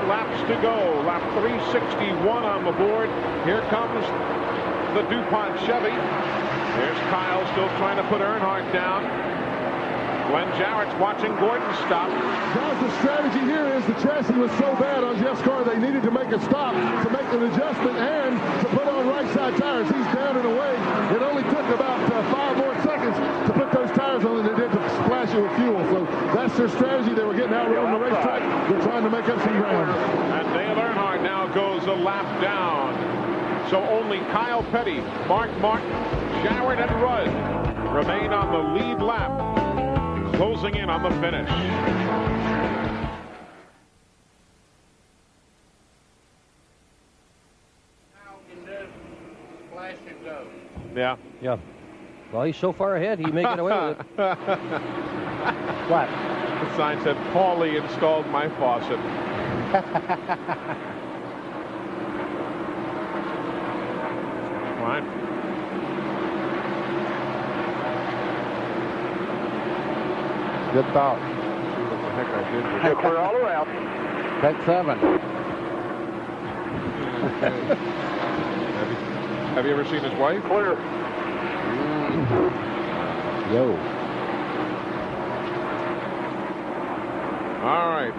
[SPEAKER 1] laps to go. Lap 361 on the board. Here comes the DuPont Chevy. There's Kyle still trying to put Earnhardt down. Glenn Jarrett's watching Gordon stop.
[SPEAKER 2] Guys, the strategy here is the chassis was so bad on Jeff's car, they needed to make a stop to make an adjustment and to put on right side tires. He's down and away. It only took about 5 more seconds to put those tires on than it did to splash it with fuel. So that's their strategy. They were getting out on the racetrack. They're trying to make up some ground.
[SPEAKER 1] And Dale Earnhardt now goes a lap down. So only Kyle Petty, Mark Martin, Jarrett, and Rudd remain on the lead lap, closing in on the finish.
[SPEAKER 5] Flash and go.
[SPEAKER 1] Yeah.
[SPEAKER 12] Yeah. Well, he's so far ahead, he may get away with it.
[SPEAKER 5] What?
[SPEAKER 1] The sign said, Paulie installed my faucet. Right.
[SPEAKER 5] Good thought.
[SPEAKER 1] What the heck I did with it.
[SPEAKER 10] We're all around.
[SPEAKER 5] Take 7.
[SPEAKER 1] Have you ever seen his wife?
[SPEAKER 10] Clear.
[SPEAKER 5] Yo.
[SPEAKER 1] All right.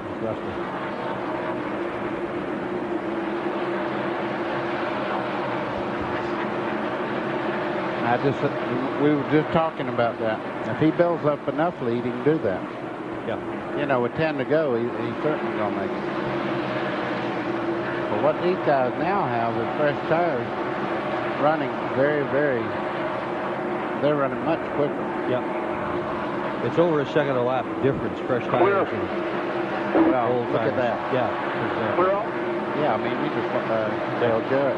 [SPEAKER 5] We were just talking about that. If he builds up enough lead, he can do that.
[SPEAKER 12] Yeah.
[SPEAKER 5] You know, with 10 to go, he's certainly going to make it. But what these guys now have is fresh tires running very, very They're running much quicker.
[SPEAKER 12] Yep. It's over a second a lap difference, fresh tires.
[SPEAKER 5] Well, look at that.
[SPEAKER 12] Yeah.
[SPEAKER 5] Yeah, I mean, we just Dale Jarrett.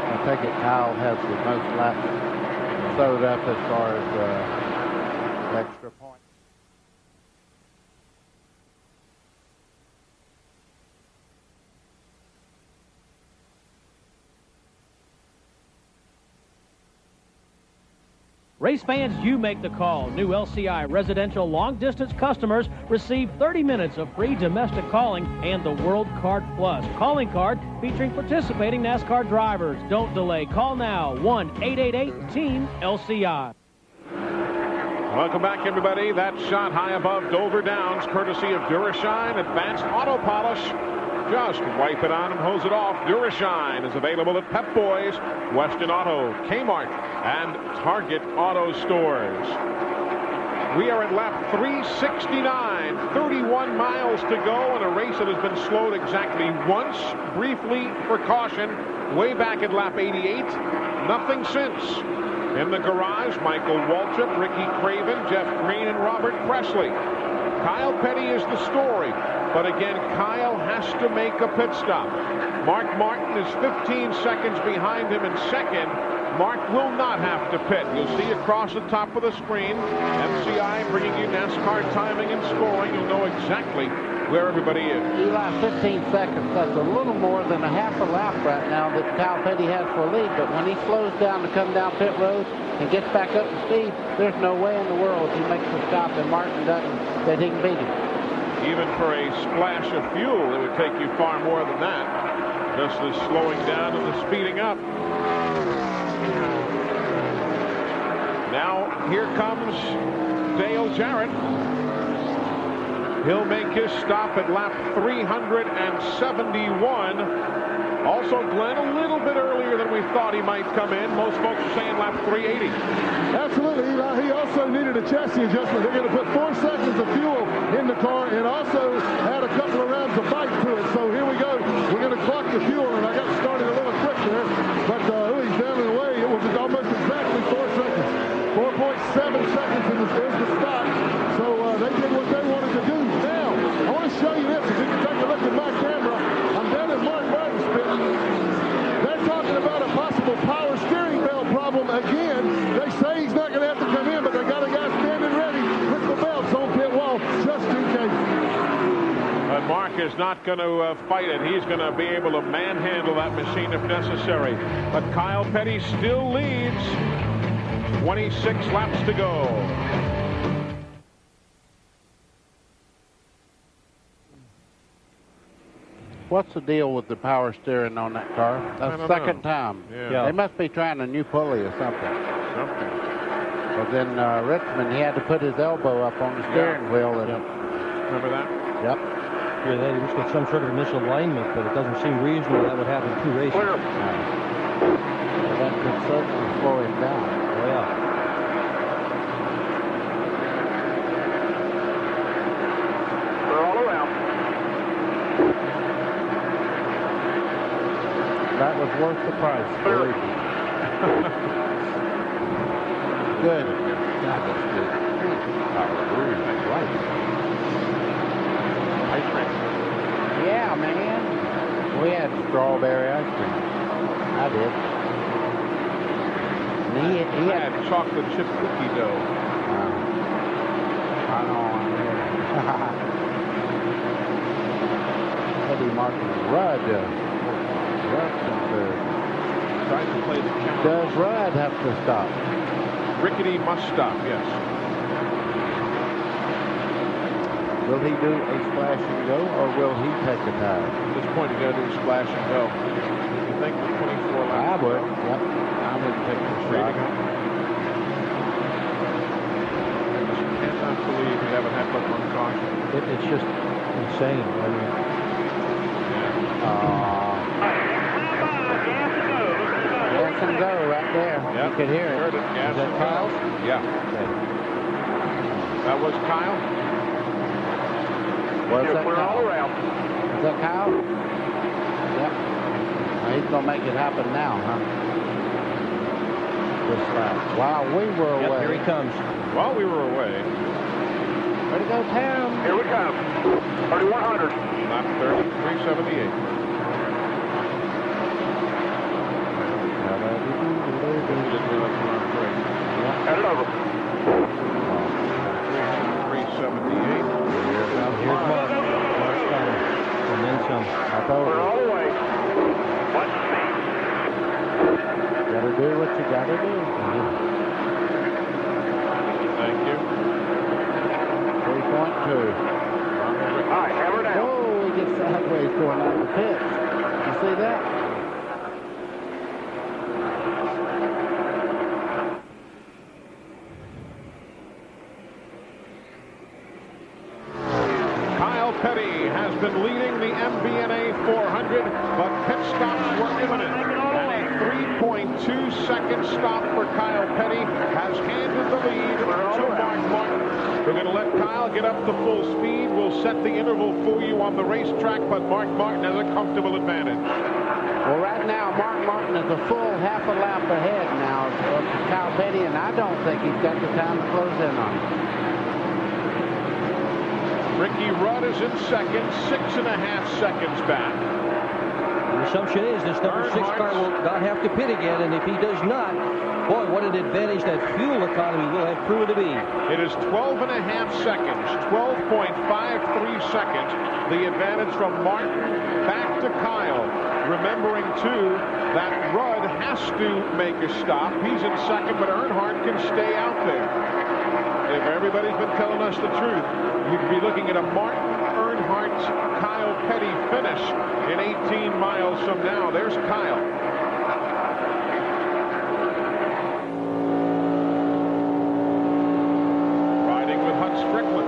[SPEAKER 5] I take it Kyle has the most laps sewed up as far as extra points.
[SPEAKER 4] Race fans, you make the call. New LCI residential long-distance customers receive 30 minutes of free domestic calling and the World Card Plus calling card featuring participating NASCAR drivers. Don't delay. Call now, 1-888-TEAM-LCI.
[SPEAKER 1] Welcome back, everybody. That shot high above Dover Downs, courtesy of Durashine Advanced Auto Polish. Just wipe it on and hose it off. Durashine is available at Pep Boys, Weston Auto, Kmart, and Target Auto Stores. We are at lap 369, 31 miles to go in a race that has been slowed exactly once, briefly for caution, way back at lap 88. Nothing since. In the garage, Michael Waltrip, Ricky Craven, Jeff Green, and Robert Presley. Kyle Petty is the story, but again, Kyle has to make a pit stop. Mark Martin is 15 seconds behind him in second. Mark will not have to pit. You'll see across the top of the screen, MCI bringing you NASCAR timing and scoring. You'll know exactly where everybody is.
[SPEAKER 5] Eli, 15 seconds. That's a little more than a half a lap right now that Kyle Petty has for a lead, but when he slows down to come down pit road and gets back up to speed, there's no way in the world he makes a stop and Martin doesn't, that he can beat him.
[SPEAKER 1] Even for a splash of fuel, it would take you far more than that. Just the slowing down and the speeding up. Now, here comes Dale Jarrett. He'll make his stop at lap 371. Also, Glenn, a little bit earlier than we thought he might come in. Most folks are saying lap 380.
[SPEAKER 2] Absolutely, Eli. He also needed a chassis adjustment. They're going to put 4 seconds of fuel in the car and also add a couple of rounds of bike to it. So here we go. We're going to clock the fuel, and I got started a little quick there. But he's down and away. It was almost exactly 4 seconds. 4.7 seconds is the stop. So they did what they wanted to do. Now, I want to show you this. If you can take a look at my camera, I'm down at Mark Martin's pit. They're talking about a possible power steering belt problem again. They say he's not going to have to come in, but they got a guy standing ready with the belts on pit wall just in case.
[SPEAKER 1] But Mark is not going to fight it. He's going to be able to manhandle that machine if necessary. But Kyle Petty still leads. 26 laps to go.
[SPEAKER 5] What's the deal with the power steering on that car? That's the second time.
[SPEAKER 1] Yeah.
[SPEAKER 5] They must be trying a new pulley or something. But then Richmond, he had to put his elbow up on the steering wheel. And
[SPEAKER 1] Remember that?
[SPEAKER 5] Yep.
[SPEAKER 12] Yeah, they just get some sort of misalignment, but it doesn't seem reasonable that would happen 2 races.
[SPEAKER 5] Well, that could certainly slow him down.
[SPEAKER 12] Oh, yeah.
[SPEAKER 10] We're all around.
[SPEAKER 5] That was worth the price. Believe me. Good. God, that's good. Right.
[SPEAKER 1] Ice cream.
[SPEAKER 5] Yeah, man. We had strawberry ice cream. I did. And he had
[SPEAKER 1] chocolate chip cookie dough.
[SPEAKER 5] I know. Eddie Martin Rudd.
[SPEAKER 1] Trying to play the challenge.
[SPEAKER 5] Does Rudd have to stop?
[SPEAKER 1] Rickety must stop, yes.
[SPEAKER 5] Will he do a splash and go, or will he take a tire?
[SPEAKER 1] At this point, you got to do splash and go. You think with 24 laps?
[SPEAKER 5] I would. Yep. I would take the shot.
[SPEAKER 1] I just cannot believe we haven't had one caution.
[SPEAKER 12] It's just insane. I mean,
[SPEAKER 5] go right there.
[SPEAKER 1] Yep.
[SPEAKER 5] You could hear it.
[SPEAKER 1] Heard it. Gas
[SPEAKER 12] Is that
[SPEAKER 1] and
[SPEAKER 12] Kyle?
[SPEAKER 1] go. Yeah. That was Kyle.
[SPEAKER 5] What's that,
[SPEAKER 10] We're
[SPEAKER 5] Kyle?
[SPEAKER 10] all around.
[SPEAKER 5] Is that Kyle? Yep. Well, he's going to make it happen now, huh? Just while we were
[SPEAKER 12] Yep,
[SPEAKER 5] away.
[SPEAKER 12] here he comes.
[SPEAKER 1] While we were away.
[SPEAKER 5] Way to go, Tam.
[SPEAKER 10] Here we come. 3,100.
[SPEAKER 1] Lap 30, 378.
[SPEAKER 10] Cut it over.
[SPEAKER 1] 378.
[SPEAKER 12] Here's Mark. Mark's coming. And then some.
[SPEAKER 10] We're all the way. Watch the speed.
[SPEAKER 5] Gotta do what you gotta do.
[SPEAKER 1] Thank you.
[SPEAKER 5] 3.2.
[SPEAKER 10] All right, hammer down.
[SPEAKER 5] Oh, he gets sideways going out of the pits. You see that?
[SPEAKER 1] Kyle Petty has been leading the Mbna 400, but pit stops were imminent. And a 3.2-second stop for Kyle Petty has handed the lead to Mark Martin. We're going to let Kyle get up to full speed. We'll set the interval for you on the racetrack, but Mark Martin has a comfortable advantage.
[SPEAKER 5] Well, right now, Mark Martin is a full half a lap ahead now of Kyle Petty, and I don't think he's got the time to close in on him.
[SPEAKER 1] Ricky Rudd is in second, 6.5 seconds back.
[SPEAKER 12] The assumption is this number 6 car will not have to pit again, and if he does not, boy, what an advantage that fuel economy will have proven to be.
[SPEAKER 1] It is 12.5 seconds, 12.53 seconds, the advantage from Martin back to Kyle. Remembering, too, that Rudd has to make a stop. He's in second, but Earnhardt can stay out there. If everybody's been telling us the truth, you could be looking at a Martin, Earnhardt, Kyle Petty finish in 18 miles from now. There's Kyle. Riding with Hut Strickland.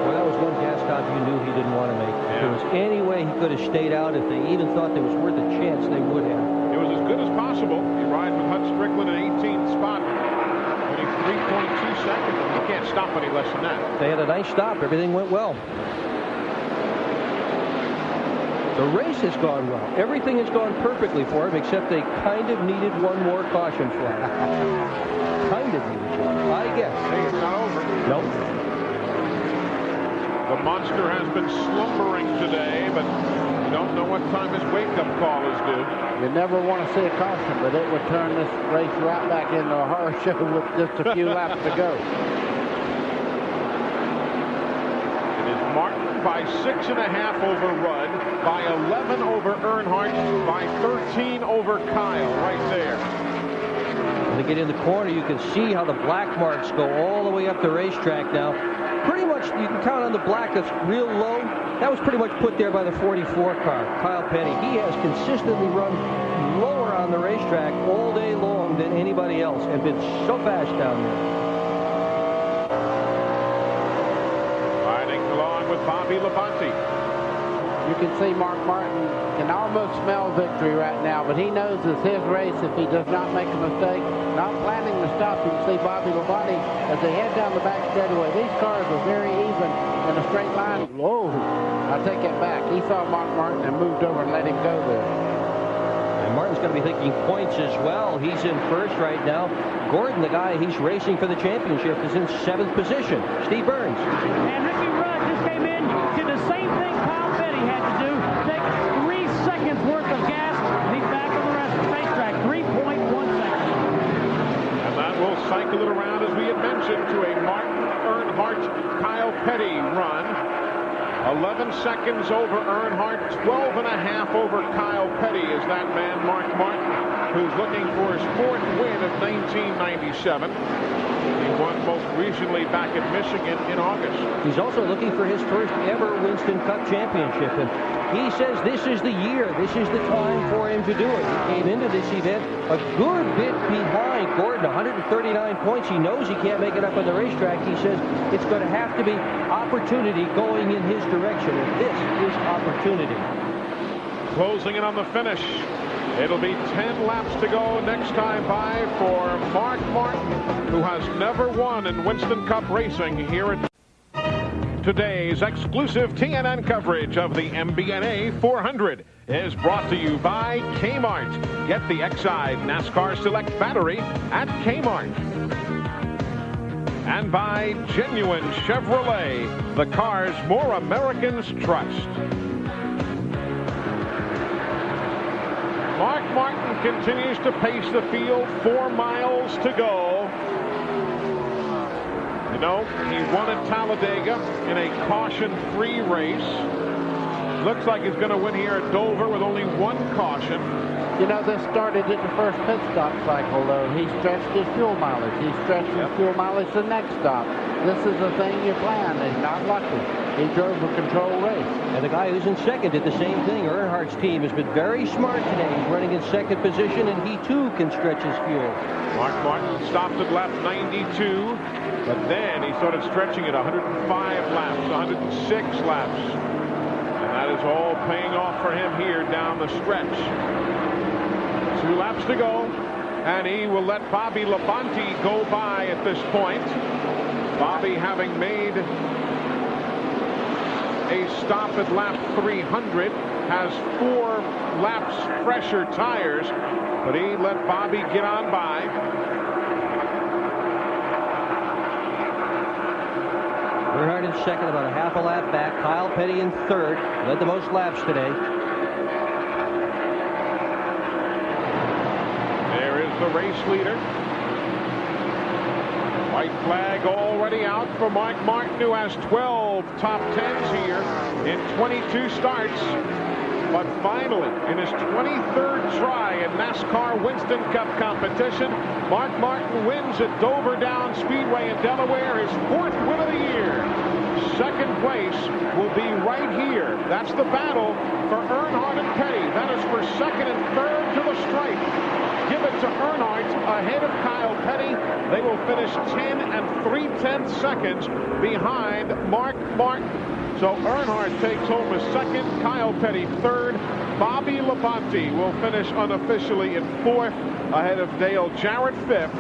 [SPEAKER 12] Well, that was one gas stop you knew he didn't want to make. If there was any way he could have stayed out, if they even thought there was worth a chance, they would have.
[SPEAKER 1] It was as good as possible. You ride with Hut Strickland in 18th spot. Only 3.2 seconds. You can't stop any less than that.
[SPEAKER 12] They had a nice stop. Everything went well. The race has gone well. Everything has gone perfectly for him, except they kind of needed one more caution flag. Kind of needed one, I guess.
[SPEAKER 1] Hey, it's not over.
[SPEAKER 12] Nope.
[SPEAKER 1] The monster has been slumbering today, but you don't know what time his wake-up call is due.
[SPEAKER 5] You never want to see a caution, but it would turn this race right back into a horror show with just a few laps to go.
[SPEAKER 1] It is Martin by 6.5 over Rudd, by 11 over Earnhardt, by 13 over Kyle, right there.
[SPEAKER 12] When they get in the corner, you can see how the black marks go all the way up the racetrack now. Pretty much, you can count on the black that's real low. That was pretty much put there by the 44 car, Kyle Petty. He has consistently run lower on the racetrack all day long than anybody else and been so fast down there.
[SPEAKER 1] Riding along with Bobby Labonte.
[SPEAKER 5] You can see Mark Martin can almost smell victory right now, but he knows it's his race if he does not make a mistake. Not planning to stop. You can see Bobby Labonte as they head down the back straightaway. These cars are very even in a straight line. Whoa, I take it back. He saw Mark Martin and moved over and let him go there.
[SPEAKER 12] And Martin's going to be thinking points as well. He's in first right now. Gordon, the guy he's racing for the championship, is in 7th position. Steve Burns.
[SPEAKER 4] And Ricky Rudd just came in, did the same thing Kyle Petty had to do. Take 3 seconds worth of gas, and he's back on the racetrack. 3.1 seconds.
[SPEAKER 1] And that will cycle it around, as we had mentioned, to a Martin, Earnhardt, Kyle Petty run. 11 seconds over Earnhardt, 12.5 over Kyle Petty is that man, Mark Martin, who's looking for his 4th win of 1997. He won most recently back at Michigan in August.
[SPEAKER 12] He's also looking for his first ever Winston Cup championship. And he says this is the year. This is the time for him to do it. He came into this event a good bit behind Gordon, 139 points. He knows he can't make it up on the racetrack. He says it's going to have to be opportunity going in his direction. And this is opportunity.
[SPEAKER 1] Closing in on the finish. It'll be 10 laps to go next time by for Mark Martin, who has never won in Winston Cup racing here at today's exclusive TNN coverage of the MBNA 400 is brought to you by Kmart. Get the Exide NASCAR Select battery at Kmart. And by Genuine Chevrolet, the cars more Americans trust. Mark Martin continues to pace the field. 4 miles to go. You know, he won at Talladega in a caution-free race. Looks like he's going to win here at Dover with only 1 caution.
[SPEAKER 5] You know, this started at the first pit stop cycle, though. He stretched his fuel mileage. He stretched his fuel mileage the next stop. This is the thing you plan. He's not lucky. He drove a controlled race.
[SPEAKER 12] And the guy who's in second did the same thing. Earnhardt's team has been very smart today. He's running in second position, and he, too, can stretch his fuel.
[SPEAKER 1] Mark Martin stopped at lap 92, but then he started stretching at 105 laps, 106 laps. And that is all paying off for him here down the stretch. 2 laps to go, and he will let Bobby Labonte go by at this point. Bobby, having made a stop at lap 300, has 4 laps fresher tires, but he let Bobby get on by.
[SPEAKER 12] Earnhardt in second, about a half a lap back. Kyle Petty in third, led the most laps today.
[SPEAKER 1] The race leader. White flag already out for Mark Martin, who has 12 top 10s here in 22 starts. But finally, in his 23rd try in NASCAR Winston Cup competition, Mark Martin wins at Dover Down Speedway in Delaware, his 4th win of the year. Second place will be right here. That's the battle for Earnhardt and Petty. That is for second and third to the stripe. Give it to Earnhardt ahead of Kyle Petty. They will finish 10 3/10 seconds behind Mark Martin. So Earnhardt takes home a second, Kyle Petty third. Bobby Labonte will finish unofficially in 4th ahead of Dale Jarrett 5th,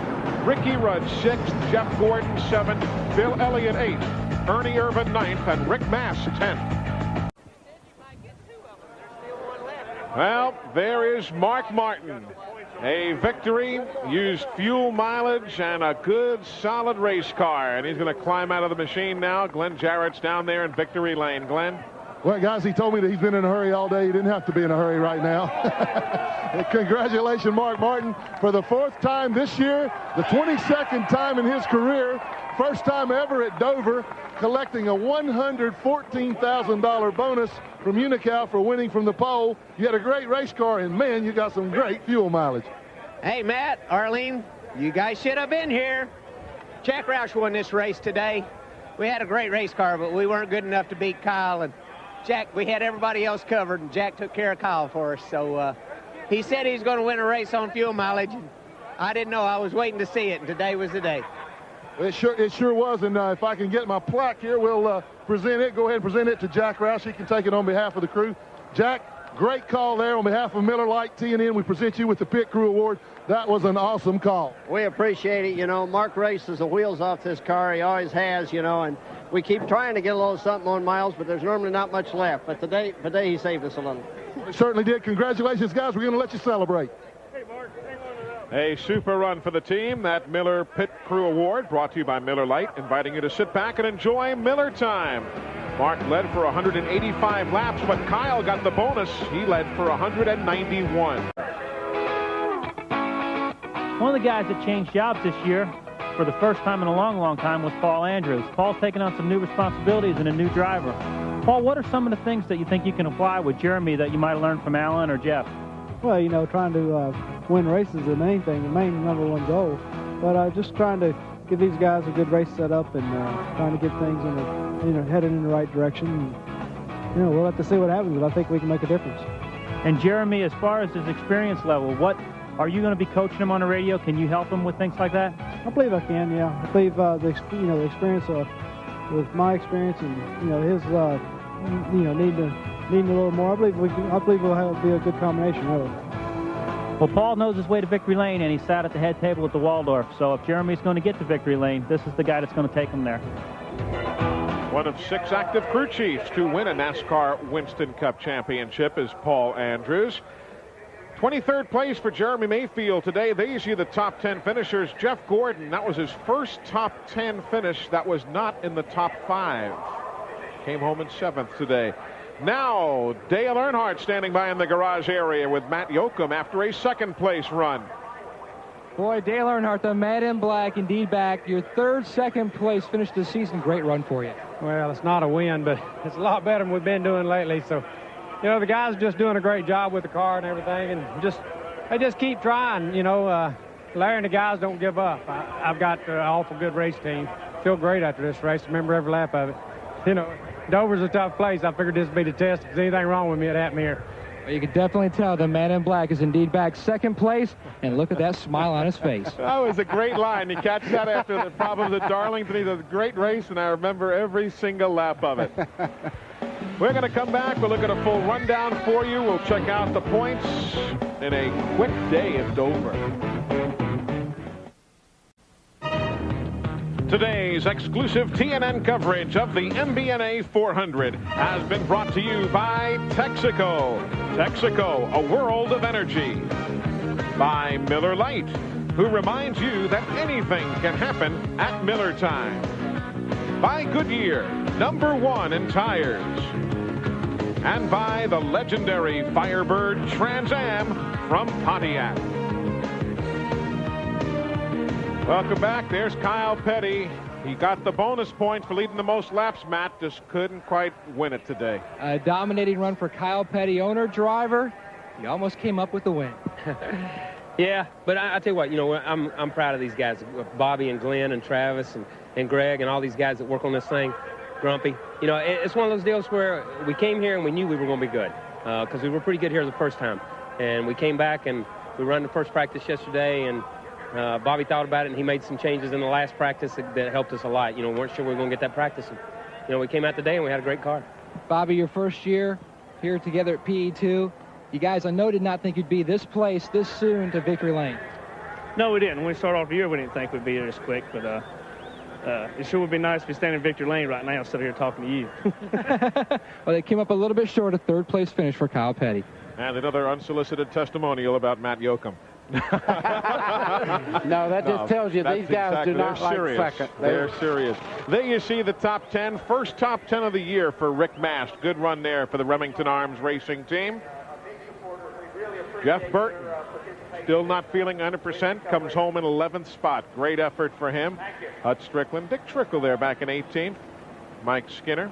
[SPEAKER 1] Ricky Rudd 6th, Jeff Gordon 7th, Bill Elliott 8th, Ernie Irvan 9th, and Rick Mass 10th. Well, there is Mark Martin. A victory, used fuel mileage, and a good, solid race car. And he's going to climb out of the machine now. Glenn Jarrett's down there in victory lane. Glenn?
[SPEAKER 2] Well, guys, he told me that he's been in a hurry all day. He didn't have to be in a hurry right now. Congratulations, Mark Martin, for the 4th time this year, the 22nd time in his career, first time ever at Dover, collecting a $114,000 bonus from Unocal for winning from the pole. You had a great race car, and man, you got some great fuel mileage.
[SPEAKER 16] Hey, Matt, Arlene, you guys should have been here. Jack Roush won this race today. We had a great race car, but we weren't good enough to beat Kyle. And Jack, we had everybody else covered, and Jack took care of Kyle for us. So he said he was going to win a race on fuel mileage. And I didn't know. I was waiting to see it, and today was the day.
[SPEAKER 2] It sure was, and if I can get my plaque here, we'll present it. Go ahead and present it to Jack Roush. He can take it on behalf of the crew. Jack, great call there on behalf of Miller Lite TNN. We present you with the Pit Crew Award. That was an awesome call.
[SPEAKER 17] We appreciate it. You know, Mark races the wheels off this car. He always has, you know, and we keep trying to get a little something on miles, but there's normally not much left. But today he saved us a little.
[SPEAKER 2] He certainly did. Congratulations, guys. We're going to let you celebrate.
[SPEAKER 1] A super run for the team. That Miller Pit Crew Award brought to you by Miller Lite, inviting you to sit back and enjoy Miller time. Mark led for 185 laps, but Kyle got the bonus. He led for 191.
[SPEAKER 4] One of the guys that changed jobs this year for the first time in a long, long time was Paul Andrews. Paul's taking on some new responsibilities and a new driver. Paul, what are some of the things that you think you can apply with Jeremy that you might learn from Alan or Jeff?
[SPEAKER 18] Well, you know, trying to win races is the main thing, the main #1 goal. But just trying to give these guys a good race setup and trying to get things in headed in the right direction. And, you know, we'll have to see what happens, but I think we can make a difference.
[SPEAKER 4] And Jeremy, as far as his experience level, what are you going to be coaching him on the radio? Can you help him with things like that?
[SPEAKER 18] I believe I can. Yeah, I believe the experience with my experience and his needing a little more. I believe we'll be a good combination, really.
[SPEAKER 19] Well, Paul knows his way to victory lane, and he sat at the head table at the Waldorf. So if Jeremy's going to get to victory lane, this is the guy that's going to take him there.
[SPEAKER 1] One of 6 active crew chiefs to win a NASCAR Winston Cup championship is Paul Andrews. 23rd place for Jeremy Mayfield today. These are the top 10 finishers. Jeff Gordon, that was his first top 10 finish that was not in the top 5. Came home in 7th today. Now, Dale Earnhardt standing by in the garage area with Matt Yoakum after a 2nd place run.
[SPEAKER 3] Boy, Dale Earnhardt, the man in black, indeed back. Your 3rd, 2nd place finish of the season. Great run for you.
[SPEAKER 9] Well, it's not a win, but it's a lot better than we've been doing lately. So, you know, the guys are just doing a great job with the car and everything, and they just keep trying. You know, Larry and the guys don't give up. I've got an awful good race team. Feel great after this race. Remember every lap of it. You know, Dover's a tough place. I figured this would be the test. If there's anything wrong with me, it happened here.
[SPEAKER 3] Well, you can definitely tell the man in black is indeed back. 2nd place, and look at that smile on his face.
[SPEAKER 1] That was a great line. You catch that after the problems at Darlington. He did a great race, and I remember every single lap of it. We're going to come back. We'll look at a full rundown for you. We'll check out the points in a quick day at Dover. Today's exclusive TNN coverage of the MBNA 400 has been brought to you by Texaco. Texaco, a world of energy. By Miller Lite, who reminds you that anything can happen at Miller time. By Goodyear, #1 in tires. And by the legendary Firebird Trans Am from Pontiac. Welcome back. There's Kyle Petty. He got the bonus points for leading the most laps. Matt just couldn't quite win it today.
[SPEAKER 3] A dominating run for Kyle Petty, owner, driver. He almost came up with the win.
[SPEAKER 20] Yeah, but I tell you what, you know, I'm proud of these guys, Bobby and Glenn and Travis and Greg and all these guys that work on this thing. Grumpy. You know, it's one of those deals where we came here and we knew we were going to be good because we were pretty good here the first time. And we came back and we ran the first practice yesterday, and Bobby thought about it, and he made some changes in the last practice that helped us a lot. You know, we weren't sure we were going to get that practice. And, you know, we came out today and we had a great car.
[SPEAKER 3] Bobby, your first year here together at PE2. You guys, I know, did not think you'd be this place this soon to victory lane.
[SPEAKER 21] No, we didn't. When we started off the year, we didn't think we'd be here this quick, but it sure would be nice to be standing in victory lane right now instead of here talking to you.
[SPEAKER 3] Well, they came up a little bit short of 3rd place finish for Kyle Petty.
[SPEAKER 1] And another unsolicited testimonial about Matt Yoakum.
[SPEAKER 5] No, that just tells you these guys do not like
[SPEAKER 1] serious.
[SPEAKER 5] second.
[SPEAKER 1] They're serious. There you see the top 10. First top 10 of the year for Rick Mast. Good run there for the Remington Arms Racing team. Jeff Burton, still not feeling 100%, comes home in 11th spot. Great effort for him. Hut Strickland, Dick Trickle there back in 18th. Mike Skinner.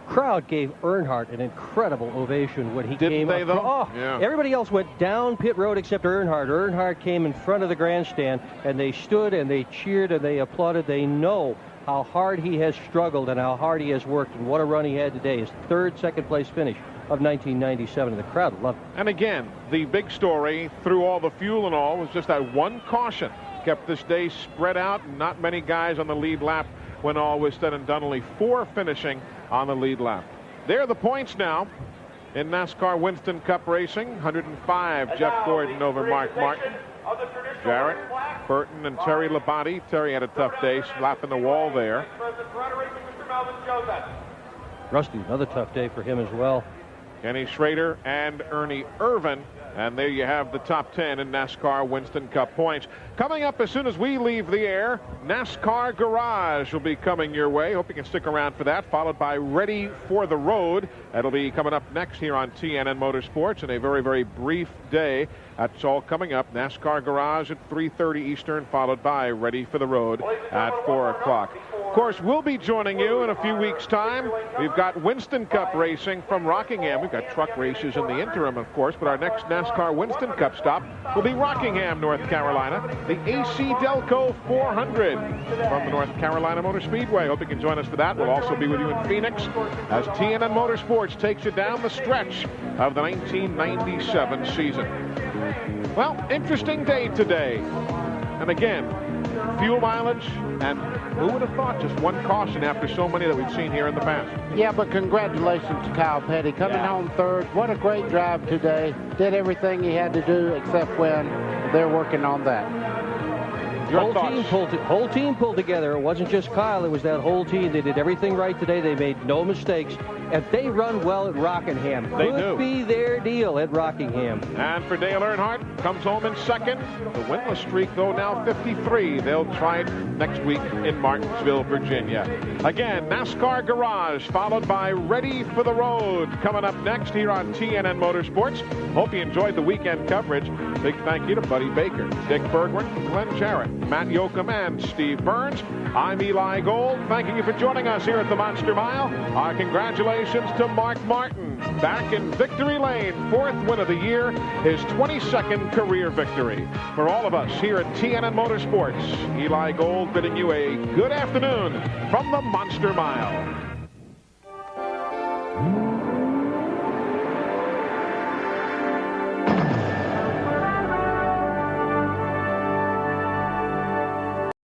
[SPEAKER 12] Crowd gave Earnhardt an incredible ovation when he came
[SPEAKER 1] they,
[SPEAKER 12] up.
[SPEAKER 1] though?
[SPEAKER 12] Oh,
[SPEAKER 1] yeah.
[SPEAKER 12] Everybody else went down pit road except Earnhardt. Earnhardt came in front of the grandstand, and they stood and they cheered and they applauded. They know how hard he has struggled and how hard he has worked, and what a run he had today. His 3rd, 2nd place finish of 1997, and the crowd loved it.
[SPEAKER 1] And again, the big story through all the fuel and all was just that one caution. Kept this day spread out, not many guys on the lead lap when all was said and done. Only 4 finishing on the lead lap. There are the points now in NASCAR Winston Cup Racing. 105, Jeff Gordon over Mark Martin. Jarrett, Burton, and Terry Labonte. Terry had a tough day, slapping the wall there.
[SPEAKER 12] Rusty, another tough day for him as well.
[SPEAKER 1] Kenny Schrader and Ernie Irvin. And there you have the top 10 in NASCAR Winston Cup points. Coming up as soon as we leave the air, NASCAR Garage will be coming your way. Hope you can stick around for that, followed by Ready for the Road. That'll be coming up next here on TNN Motorsports in a very, very brief day. That's all coming up. NASCAR Garage at 3:30 Eastern, followed by Ready for the Road at 4 o'clock. Of course, we'll be joining you in a few weeks' time. We've got Winston Cup racing from Rockingham. We've got truck races in the interim, of course, but our next NASCAR Winston Cup stop will be Rockingham, North Carolina, the AC Delco 400 from the North Carolina Motor Speedway. Hope you can join us for that. We'll also be with you in Phoenix as TNN Motorsports takes you down the stretch of the 1997 season. Well, interesting day today. And again, fuel mileage, and who would have thought just one caution after so many that we've seen here in the past?
[SPEAKER 5] Yeah, but congratulations to Kyle Petty coming home third. What a great drive today. Did everything he had to do except win. They're working on that.
[SPEAKER 12] Whole team pulled together. It wasn't just Kyle. It was that whole team. They did everything right today. They made no mistakes. If they run well at Rockingham, could be their deal at Rockingham.
[SPEAKER 1] And for Dale Earnhardt, comes home in second. The winless streak, though, now 53. They'll try it next week in Martinsville, Virginia. Again, NASCAR Garage, followed by Ready for the Road, coming up next here on TNN Motorsports. Hope you enjoyed the weekend coverage. Big thank you to Buddy Baker, Dick Bergwijn, Glenn Jarrett, Matt Yoakum, and Steve Burns. I'm Eli Gold, thanking you for joining us here at the Monster Mile. Our congratulations to Mark Martin, back in victory lane, 4th win of the year, his 22nd career victory. For all of us here at TNN Motorsports, Eli Gold bidding you a good afternoon from the Monster Mile.